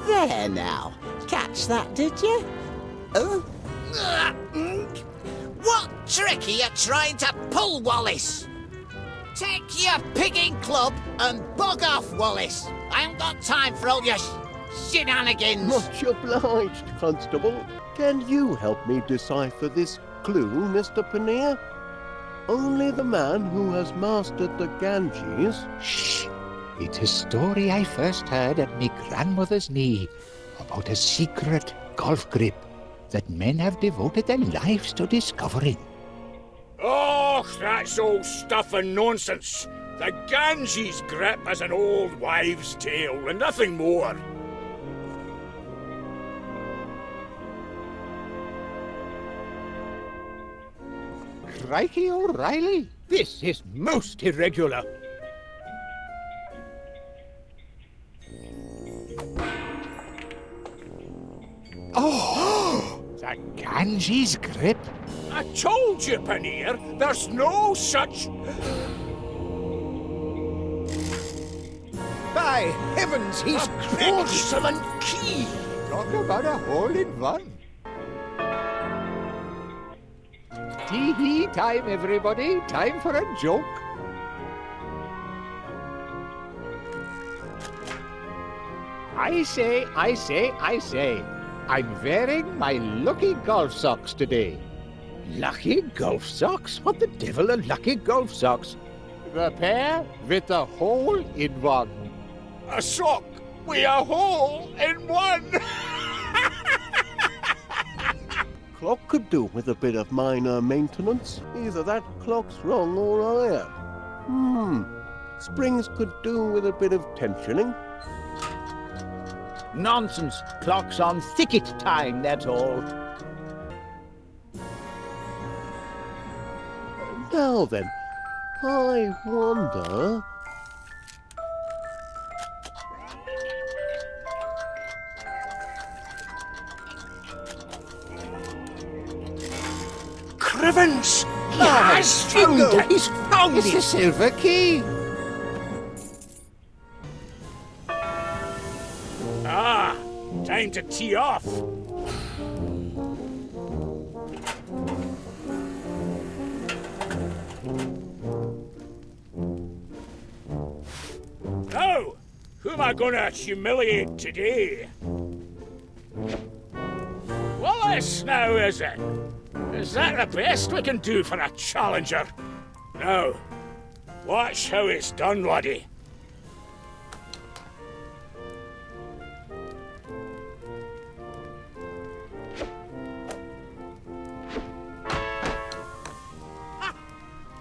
There now. Catch that, did you? Oh. What trick are you trying to pull, Wallace? Take your pigging club and bug off, Wallace. I haven't got time for all your shenanigans. Much obliged, Constable. Can you help me decipher this clue, Mr. Paneer? Only the man who has mastered the Ganges... Shh! It's a story I first heard at me grandmother's knee about a secret golf grip that men have devoted their lives to discovering. Oh, that's all stuff and nonsense. The Ganges grip is an old wives' tale and nothing more. Crikey O'Reilly, this is most irregular. Oh, the Ganges grip. I told you, Paneer, there's no such... By heavens, he's porcelain key! Talk about a hole-in-one. Tee-hee time, everybody. Time for a joke. I say. I'm wearing my lucky golf socks today. Lucky golf socks? What the devil are lucky golf socks? The pair with the hole in one. A sock with a hole in one! Clock could do with a bit of minor maintenance. Either that clock's wrong or I am. Springs could do with a bit of tensioning. Nonsense. Clock's on thicket time, that's all. Now then, I wonder... Crivens! He has found it! He's found it! It's the silver key! Ah, time to tee off. Now, who am I gonna humiliate today? Wallace now, is it? Is that the best we can do for a challenger? Now, watch how it's done, laddie.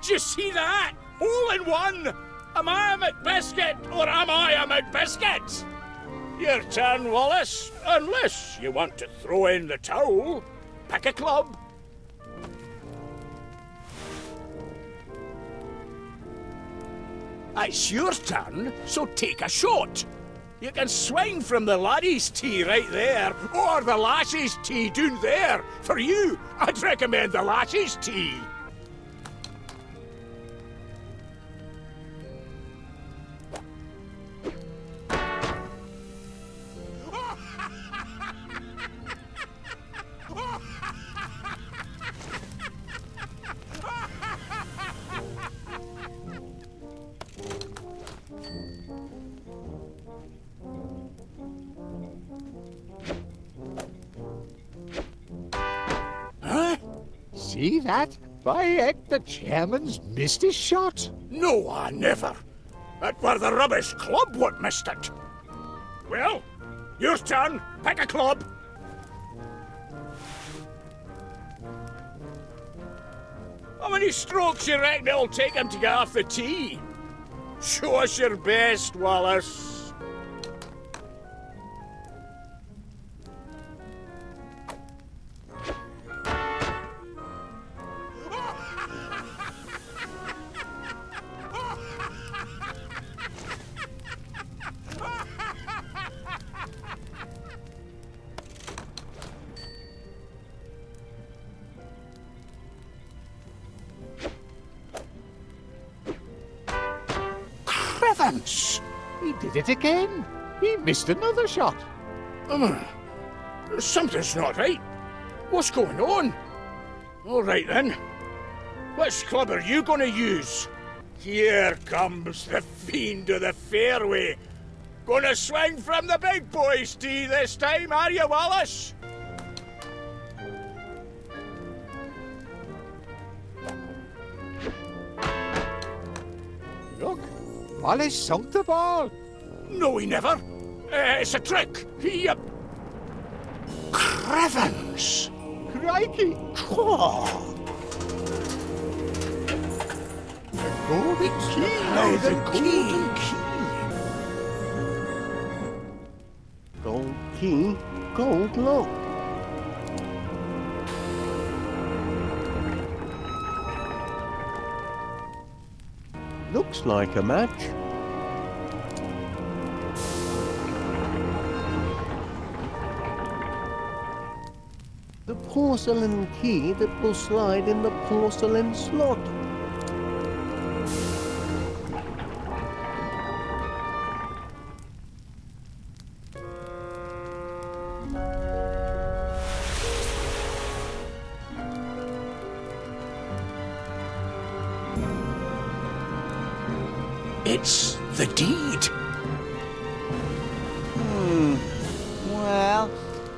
Do you see that? All in one! Am I a McBiscuit or am I a McBiscuit? Your turn, Wallace. Unless you want to throw in the towel. Pick a club. It's your turn, so take a shot. You can swing from the laddie's tee right there, or the lassie's tee down there. For you, I'd recommend the lassie's tee. See that? By heck, the chairman's missed his shot. No, I never. It were the rubbish club what missed it. Well, your turn. Pick a club. How many strokes you reckon it'll take him to get off the tee? Show us your best, Wallace. Heavens! He did it again. He missed another shot. Something's not right. What's going on? All right then. Which club are you going to use? Here comes the fiend of the fairway. Gonna swing from the big boys tee this time, are you, Wallace? Look, Wallace sunk the ball. No, he never. It's a trick. He... Crevens! Crikey! Oh. The golden key! Oh, the golden key! Gold key, gold lock. Looks like a match. The porcelain key that will slide in the porcelain slot. It's the deed. Well,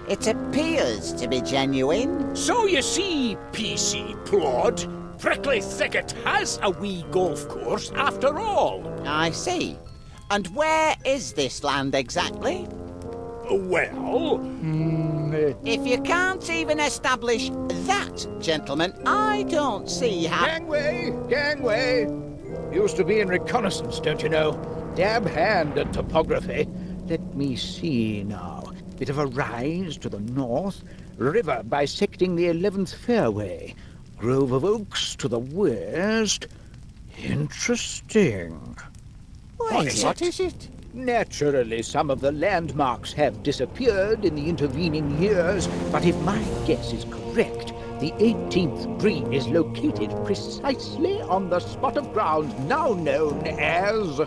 it appears to be genuine. So you see, PC Plod, Prickly Thicket has a wee golf course after all. I see. And where is this land exactly? Well... If you can't even establish that, gentlemen, I don't see how... Gangway! Gangway! Used to be in reconnaissance, don't you know? Dab hand at topography. Let me see now. Bit of a rise to the north, river bisecting the 11th fairway, grove of oaks to the west. Interesting. What is it? Naturally, some of the landmarks have disappeared in the intervening years, but if my guess is correct, the 18th green is located precisely on the spot of ground now known as...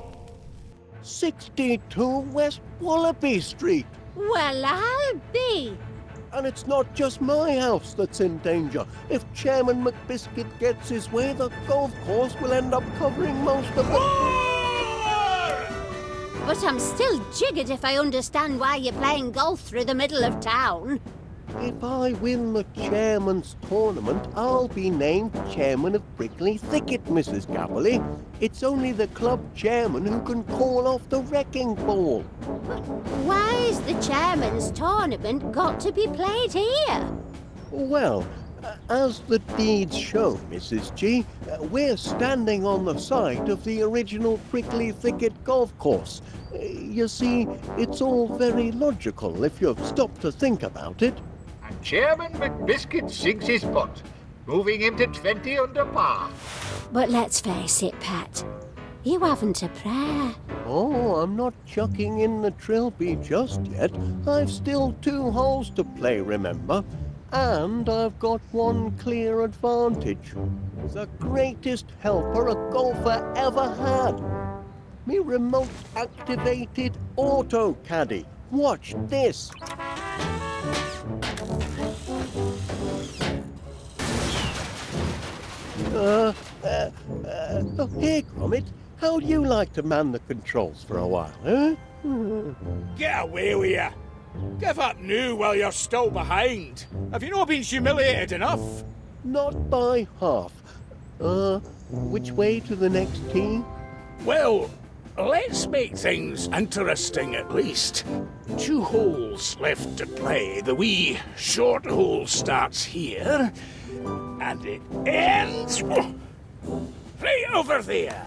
62 West Wallaby Street. Well, I'll be. And it's not just my house that's in danger. If Chairman McBiscuit gets his way, the golf course will end up covering most of the... But I'm still jiggered if I understand why you're playing golf through the middle of town. If I win the Chairman's tournament, I'll be named Chairman of Prickly Thicket, Mrs. Gabberley. It's only the club chairman who can call off the wrecking ball. Why's the Chairman's tournament got to be played here? Well, as the deeds show, Mrs. G, we're standing on the site of the original Prickly Thicket golf course. You see, it's all very logical if you stop to think about it. And Chairman McBiscuit sinks his putt, moving him to 20 under par. But let's face it, Pat. You haven't a prayer. Oh, I'm not chucking in the trilby just yet. I've still 2 holes to play, remember? And I've got one clear advantage. The greatest helper a golfer ever had. Me remote-activated auto caddy. Watch this. Oh, here, Gromit. How'd you like to man the controls for a while, huh? Get away with you. Give up now while you're still behind. Have you not been humiliated enough? Not by half. Which way to the next tee? Well, let's make things interesting at least. 2 holes left to play. The wee short hole starts here, And it ends right over there.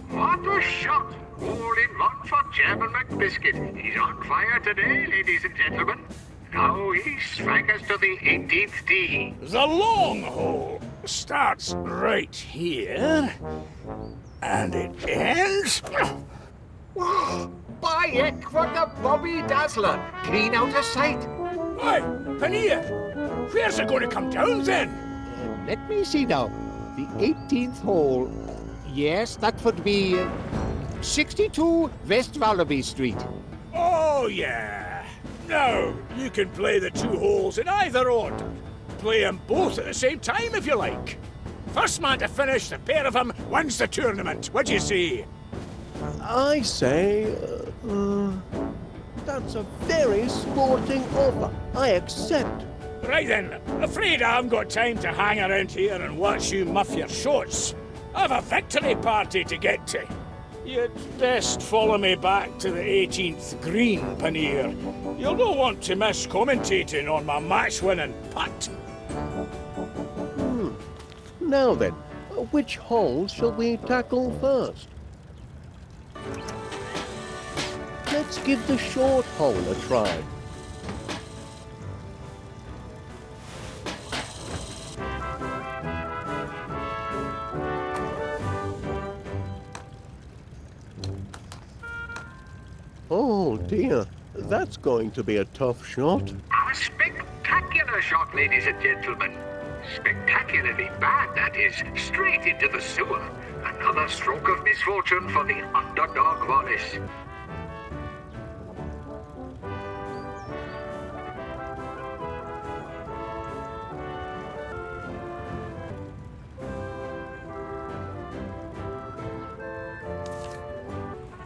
What a shot! All in one for Chairman McBiscuit. He's on fire today, ladies and gentlemen. Now he swaggers to the 18th tee. The long hole starts right here, and it ends... By heck, what a Bobby Dazzler! Clean out of sight. Why, Panea, where's it going to come down then? Let me see now. The 18th hole. Yes, that would be 62 West Wallaby Street. Oh, yeah. Now, you can play the two holes in either order. Play them both at the same time if you like. First man to finish the pair of them wins the tournament. What do you say? I say, that's a very sporting offer. I accept. Right then, afraid I haven't got time to hang around here and watch you muff your shots. I've a victory party to get to. You'd best follow me back to the 18th green, Panea. You'll not want to miss commentating on my match-winning putt. Now then, which hole shall we tackle first? Let's give the short hole a try. Oh dear, that's going to be a tough shot. A spectacular shot, ladies and gentlemen. Spectacularly bad, that is. Straight into the sewer. Another stroke of misfortune for the underdog Wallace.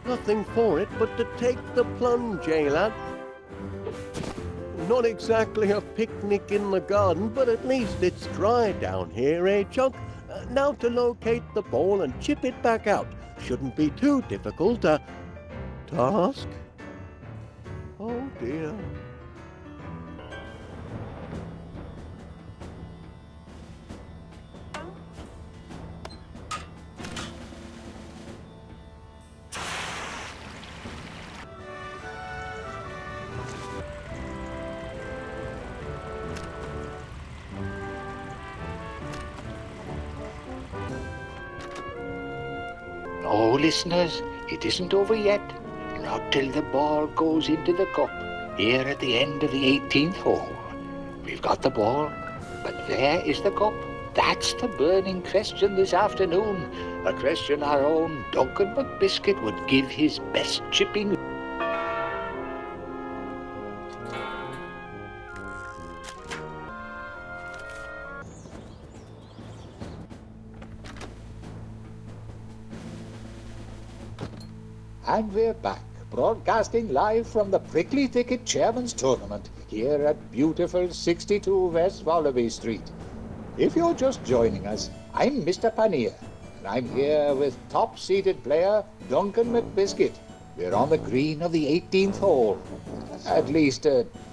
Nothing for it but to take the plunge, eh, lad? Not exactly a picnic in the garden, but at least it's dry down here, eh, Chuck? Now to locate the ball and chip it back out. Shouldn't be too difficult a task. Oh dear. Oh, listeners, it isn't over yet. Not till the ball goes into the cup, here at the end of the 18th hole. We've got the ball, but there is the cup. That's the burning question this afternoon. A question our own Duncan McBiscuit would give his best chipping. And we're back, broadcasting live from the Prickly Thicket Chairman's Tournament here at beautiful 62 West Wallaby Street. If you're just joining us, I'm Mr. Panea, and I'm here with top-seeded player Duncan McBiscuit. We're on the green of the 18th hole. At least,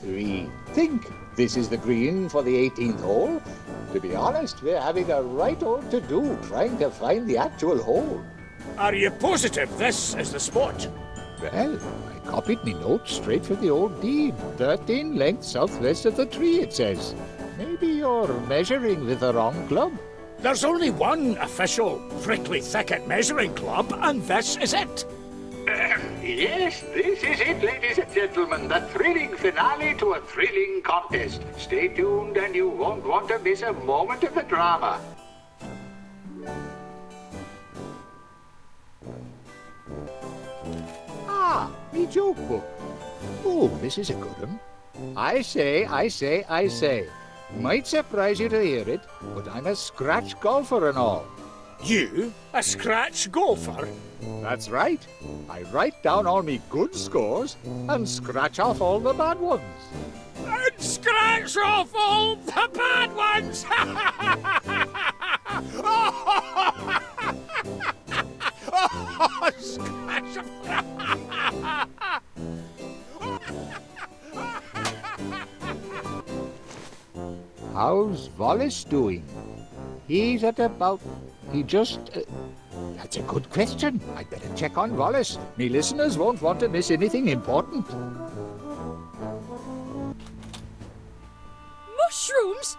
we think this is the green for the 18th hole. To be honest, we're having a right old to-do trying to find the actual hole. Are you positive this is the spot? Well, I copied me notes straight from the old deed. 13 lengths southwest of the tree, it says. Maybe you're measuring with the wrong club. There's only one official Prickly Thicket measuring club, and this is it. Yes, this is it, ladies and gentlemen. The thrilling finale to a thrilling contest. Stay tuned and you won't want to miss a moment of the drama. Ah, me joke book. Oh, this is a good one. I say. Might surprise you to hear it, but I'm a scratch golfer and all. You? A scratch golfer? That's right. I write down all me good scores and scratch off all the bad ones. And scratch off all the bad ones! Oh, scratch off... How's Wallace doing? He's at about... He just... That's a good question. I'd better check on Wallace. Me listeners won't want to miss anything important. Mushrooms?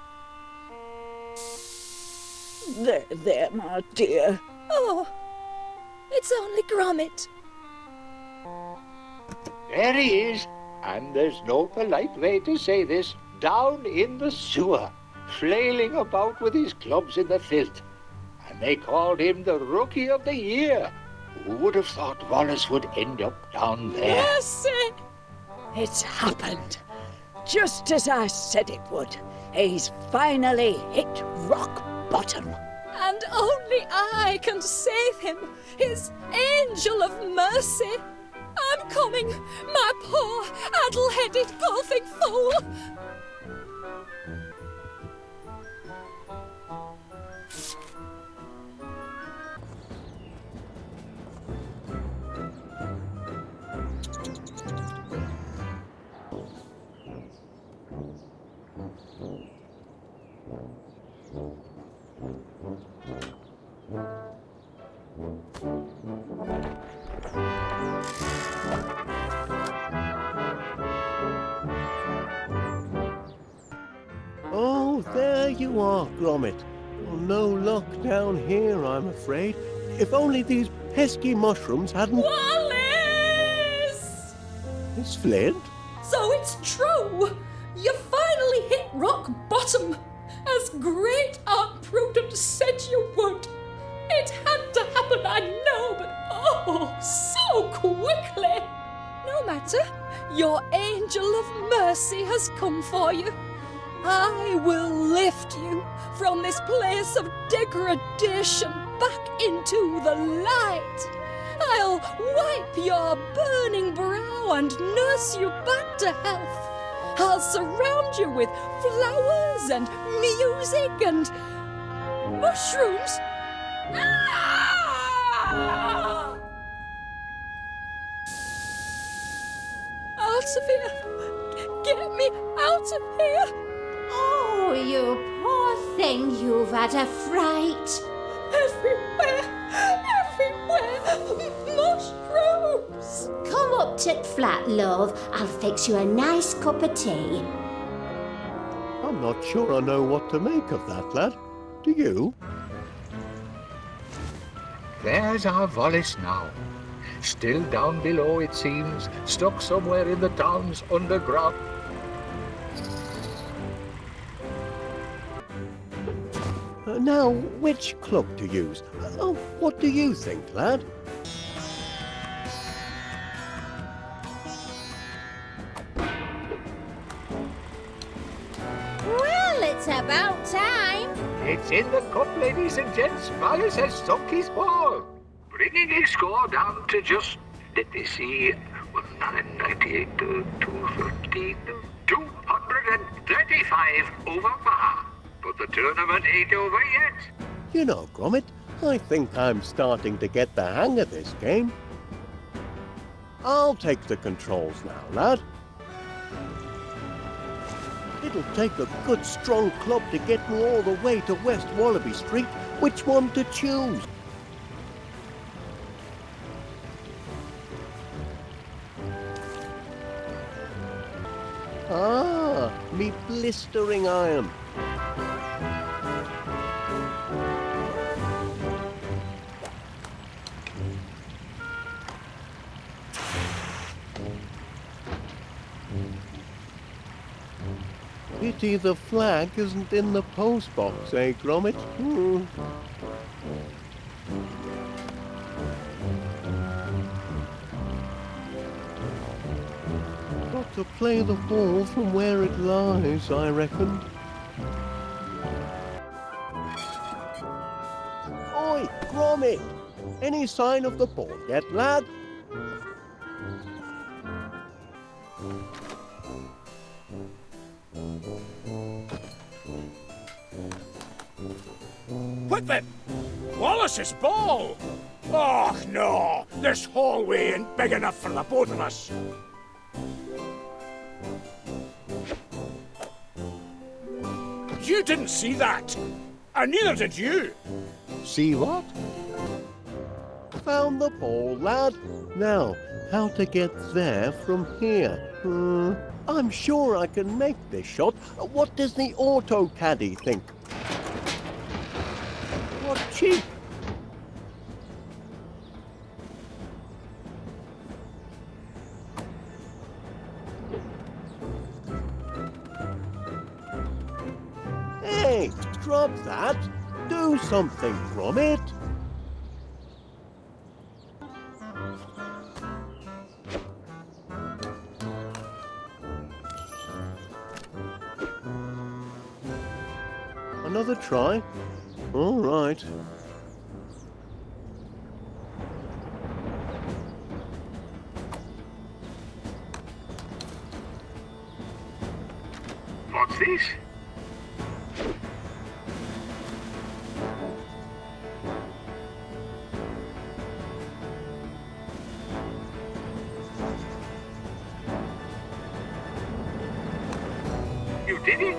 There, my dear. Oh, it's only Gromit. There he is, and there's no polite way to say this, down in the sewer, flailing about with his clubs in the filth. And they called him the Rookie of the Year. Who would have thought Wallace would end up down there? Mercy! It's happened. Just as I said it would. He's finally hit rock bottom. And only I can save him, his angel of mercy. I'm coming, my poor, addle-headed golfing fool. Oh, there you are, Gromit. Well, no luck down here, I'm afraid. If only these pesky mushrooms hadn't... Wallace! It's Flint? So it's true! You finally hit rock bottom, as great Aunt Prudence said you would. It had to happen, I know, but oh, so quickly. No matter, your angel of mercy has come for you. I will lift you from this place of degradation back into the light. I'll wipe your burning brow and nurse you back to health. I'll surround you with flowers and music and mushrooms. Ah! Out of here! Get me out of here! Oh, you poor thing, you've had a fright. Everywhere! Mushrooms! Come up to flat, love. I'll fix you a nice cup of tea. I'm not sure I know what to make of that, lad. Do you? There's our Wallace now. Still down below, it seems, stuck somewhere in the town's underground. Now, which club to use? Oh, what do you think, lad? Well, it's about time. It's in the cup, ladies and gents. Wallace has sunk his ball, bringing his score down to just, let me see, 198, 213, 235 over par. But the tournament ain't over yet. You know, Gromit, I think I'm starting to get the hang of this game. I'll take the controls now, lad. It'll take a good strong club to get me all the way to West Wallaby Street. Which one to choose? Ah, me blistering iron. Pity the flag isn't in the post box, eh, Gromit? Got to play the ball from where it lies, I reckon. Oi, Gromit! Any sign of the ball yet, lad? What the? Wallace's ball? Oh, no. This hallway ain't big enough for the both of us. You didn't see that. And neither did you. See what? Found the ball, lad. Now, how to get there from here? I'm sure I can make this shot. What does the auto caddy think? What cheek! Hey, drop that. Do something, Gromit. Another try? All right. What's this? You did it?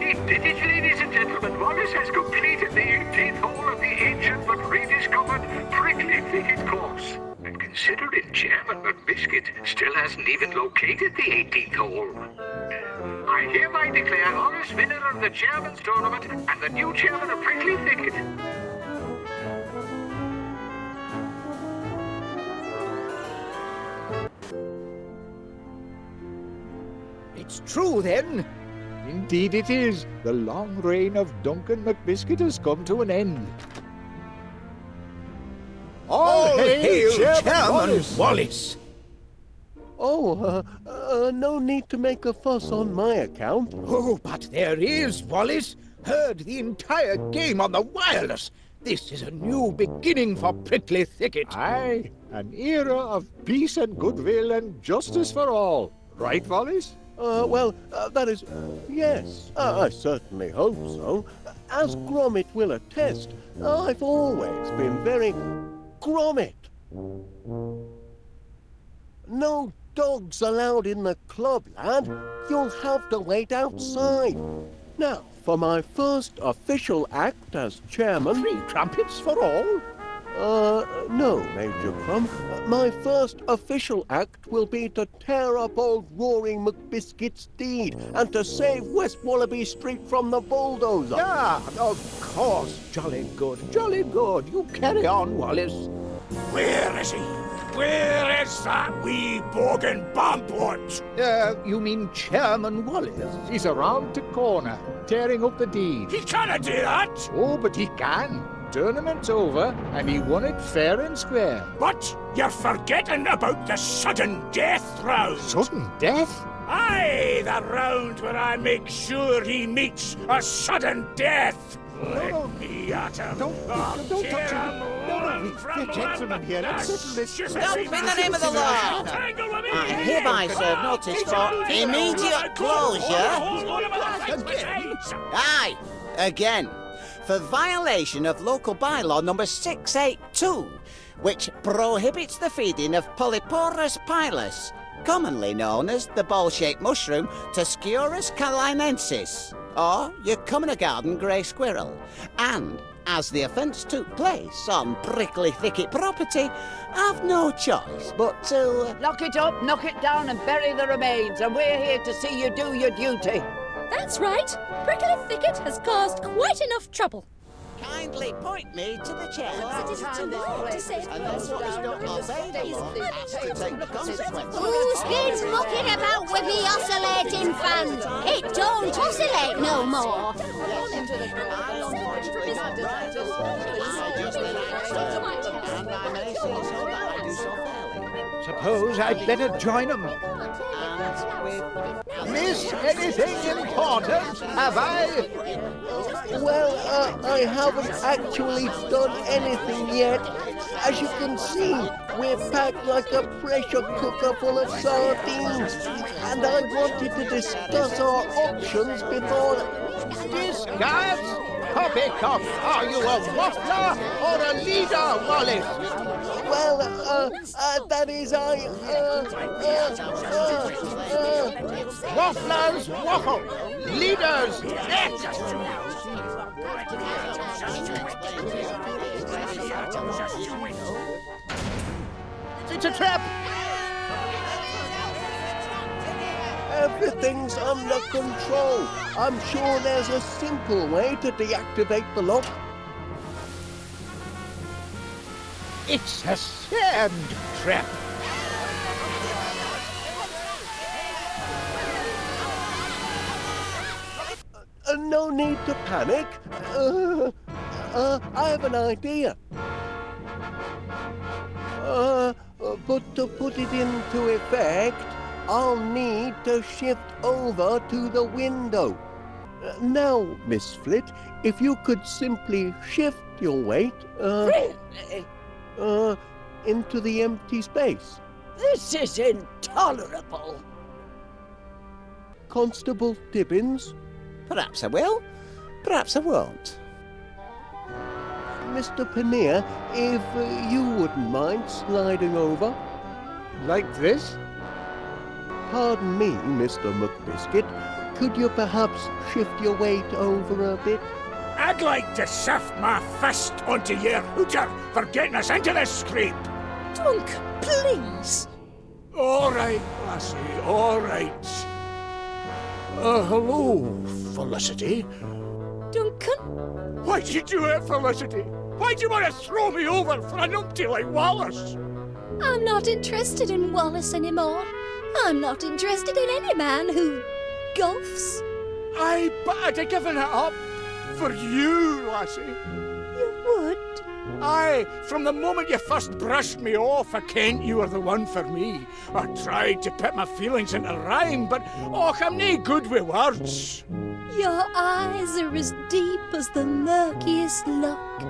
He did it, ladies and gentlemen. Wallace has completed the 18th hole of the ancient but rediscovered prickly thicket course. And considering Chairman McBiscuit still hasn't even located the 18th hole, I hereby declare Wallace winner of the Chairman's Tournament and the new Chairman of Prickly Thicket. It's true, then. Indeed it is. The long reign of Duncan McBiscuit has come to an end. All hail Chairman Wallace! Wallace! Oh, no need to make a fuss on my account. Oh, but there is, Wallace. Heard the entire game on the wireless. This is a new beginning for Prickly Thicket. Aye, an era of peace and goodwill and justice for all. Right, Wallace? That is... yes, I certainly hope so. As Gromit will attest, I've always been very... Gromit! No dogs allowed in the club, lad. You'll have to wait outside. Now, for my first official act as chairman... 3 trumpets for all? No, Major Crumb. My first official act will be to tear up old Roaring McBiscuit's deed and to save West Wallaby Street from the bulldozer. Ah, of course. Jolly good, jolly good. You carry on, Wallace. Where is he? Where is that wee bogan bumpwood? You mean Chairman Wallace? He's around the corner, tearing up the deed. He cannot do that! Oh, but he can. Tournament's over, and he won it fair and square. But you're forgetting about the sudden death round. Sudden death? Aye, the round where I make sure he meets a sudden death. Let me at him. Don't touch him. We're gentlemen here. Let's settle this. Stop in the name of the law! I hereby serve notice for immediate closure. Aye, again. For violation of local bylaw number 682, which prohibits the feeding of Polyporus pilus, commonly known as the ball-shaped mushroom Tusculus calinensis, or your common garden grey squirrel. And as the offence took place on Prickly Thicket property, I've no choice but to... Lock it up, knock it down and bury the remains, and we're here to see you do your duty. That's right. Prickly Thicket has caused quite enough trouble. Kindly point me to the chair. It is too late to say And those what is not obeyed has to take the consequences. Who's been mucking about with the oscillating fans? It don't oscillate no more. Suppose I'd better join them. Miss anything important, have I? Well, I haven't actually done anything yet. As you can see, we're packed like a pressure cooker full of sardines. And I wanted to discuss our options before... Discuss? Poppycock, are you a waffler or a leader, Wallace? Well, that is Wafflers waffle, leaders next. It's a trap! Everything's under control. I'm sure there's a simple way to deactivate the lock. It's a sand trap! No need to panic. I have an idea. But to put it into effect, I'll need to shift over to the window. Now, Miss Flit, if you could simply shift your weight, into the empty space. This is intolerable. Constable Tibbins? Perhaps I will, perhaps I won't. Mr. Pannier, if you wouldn't mind sliding over. Like this? Pardon me, Mr. McBiscuit. Could you perhaps shift your weight over a bit? I'd like to shaft my fist onto your hooter for getting us into this scrape. Dunk, please. All right, lassie, all right. Hello, Felicity. Duncan? Why'd you do it, Felicity? Why'd you want to throw me over for a numpty like Wallace? I'm not interested in Wallace anymore. I'm not interested in any man who golfs. Aye, but I'd have given it up for you, lassie. You would? Aye, from the moment you first brushed me off, I kent you were the one for me. I tried to put my feelings into rhyme, but I'm nae good with words. Your eyes are as deep as the murkiest loch.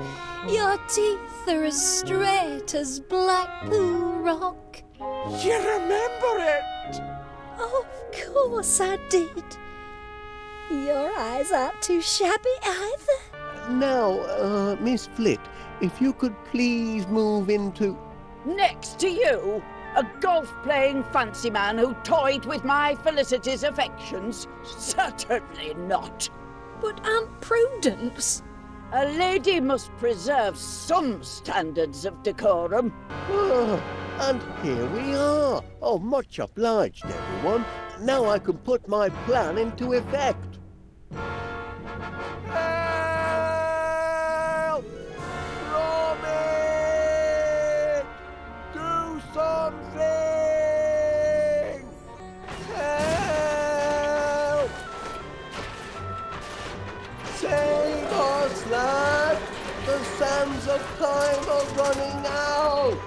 Your teeth are as straight as Blackpool Rock. You remember it? Of course I did. Your eyes aren't too shabby either. Now, Miss Flit, if you could please move into... Next to you, a golf-playing fancy man who toyed with my Felicity's affections? Certainly not. But Aunt Prudence... A lady must preserve some standards of decorum. And here we are. Oh, much obliged, everyone. Now I can put my plan into effect. Help! Gromit! Do something! Help! Save us, lad! The sands of time are running out!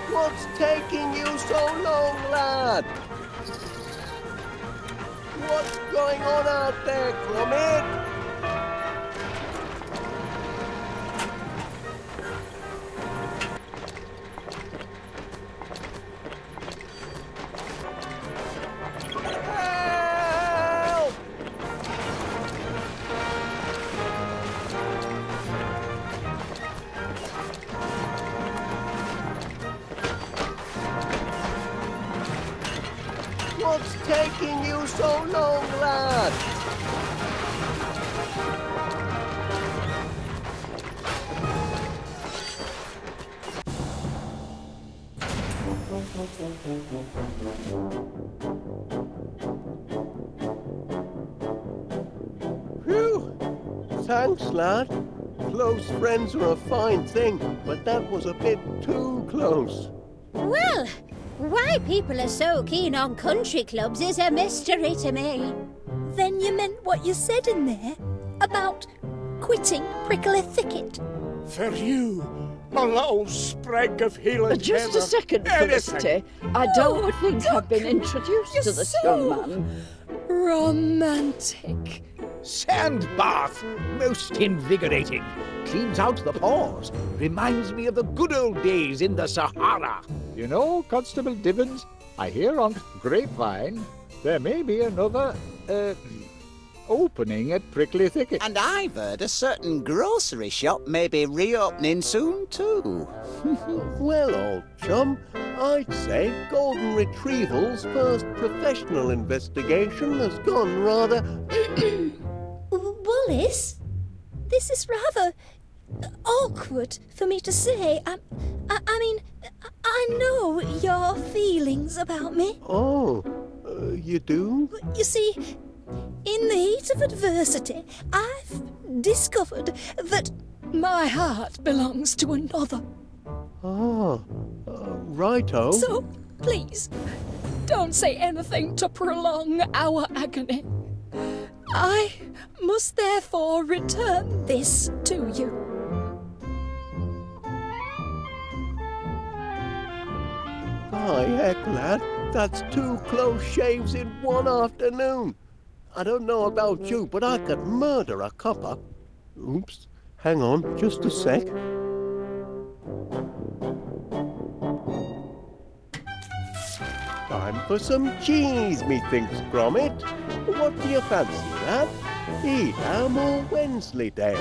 What's taking you so long, lad? What's going on out there, Gromit? Help! What's taking you so long, lad? Phew! Thanks, lad. Close friends are a fine thing, but that was a bit too close. Well, why people are so keen on country clubs is a mystery to me. Then you meant what you said in there about quitting Prickly Thicket? For you, my little sprig of Highland Just a second, Felicity. I don't think I've been introduced to this young man. Romantic. Sand bath, most invigorating. cleans out the pores. Reminds me of the good old days in the Sahara. You know, Constable Divins, I hear on grapevine there may be another, opening at Prickly Thicket. And I've heard a certain grocery shop may be reopening soon too. Well, old chum, I'd say Golden Retrieval's first professional investigation has gone rather... Wallace, this is rather awkward for me to say. I mean, I know your feelings about me. Oh, you do? You see, in the heat of adversity, I've discovered that my heart belongs to another. Ah, righto. So, please, don't say anything to prolong our agony. I must therefore return this to you. By heck, lad, that's 2 close shaves in one afternoon. I don't know about you, but I could murder a copper. Oops, hang on, just a sec. Time for some cheese, methinks, Gromit. What do you fancy, lad? Edam or Wensleydale?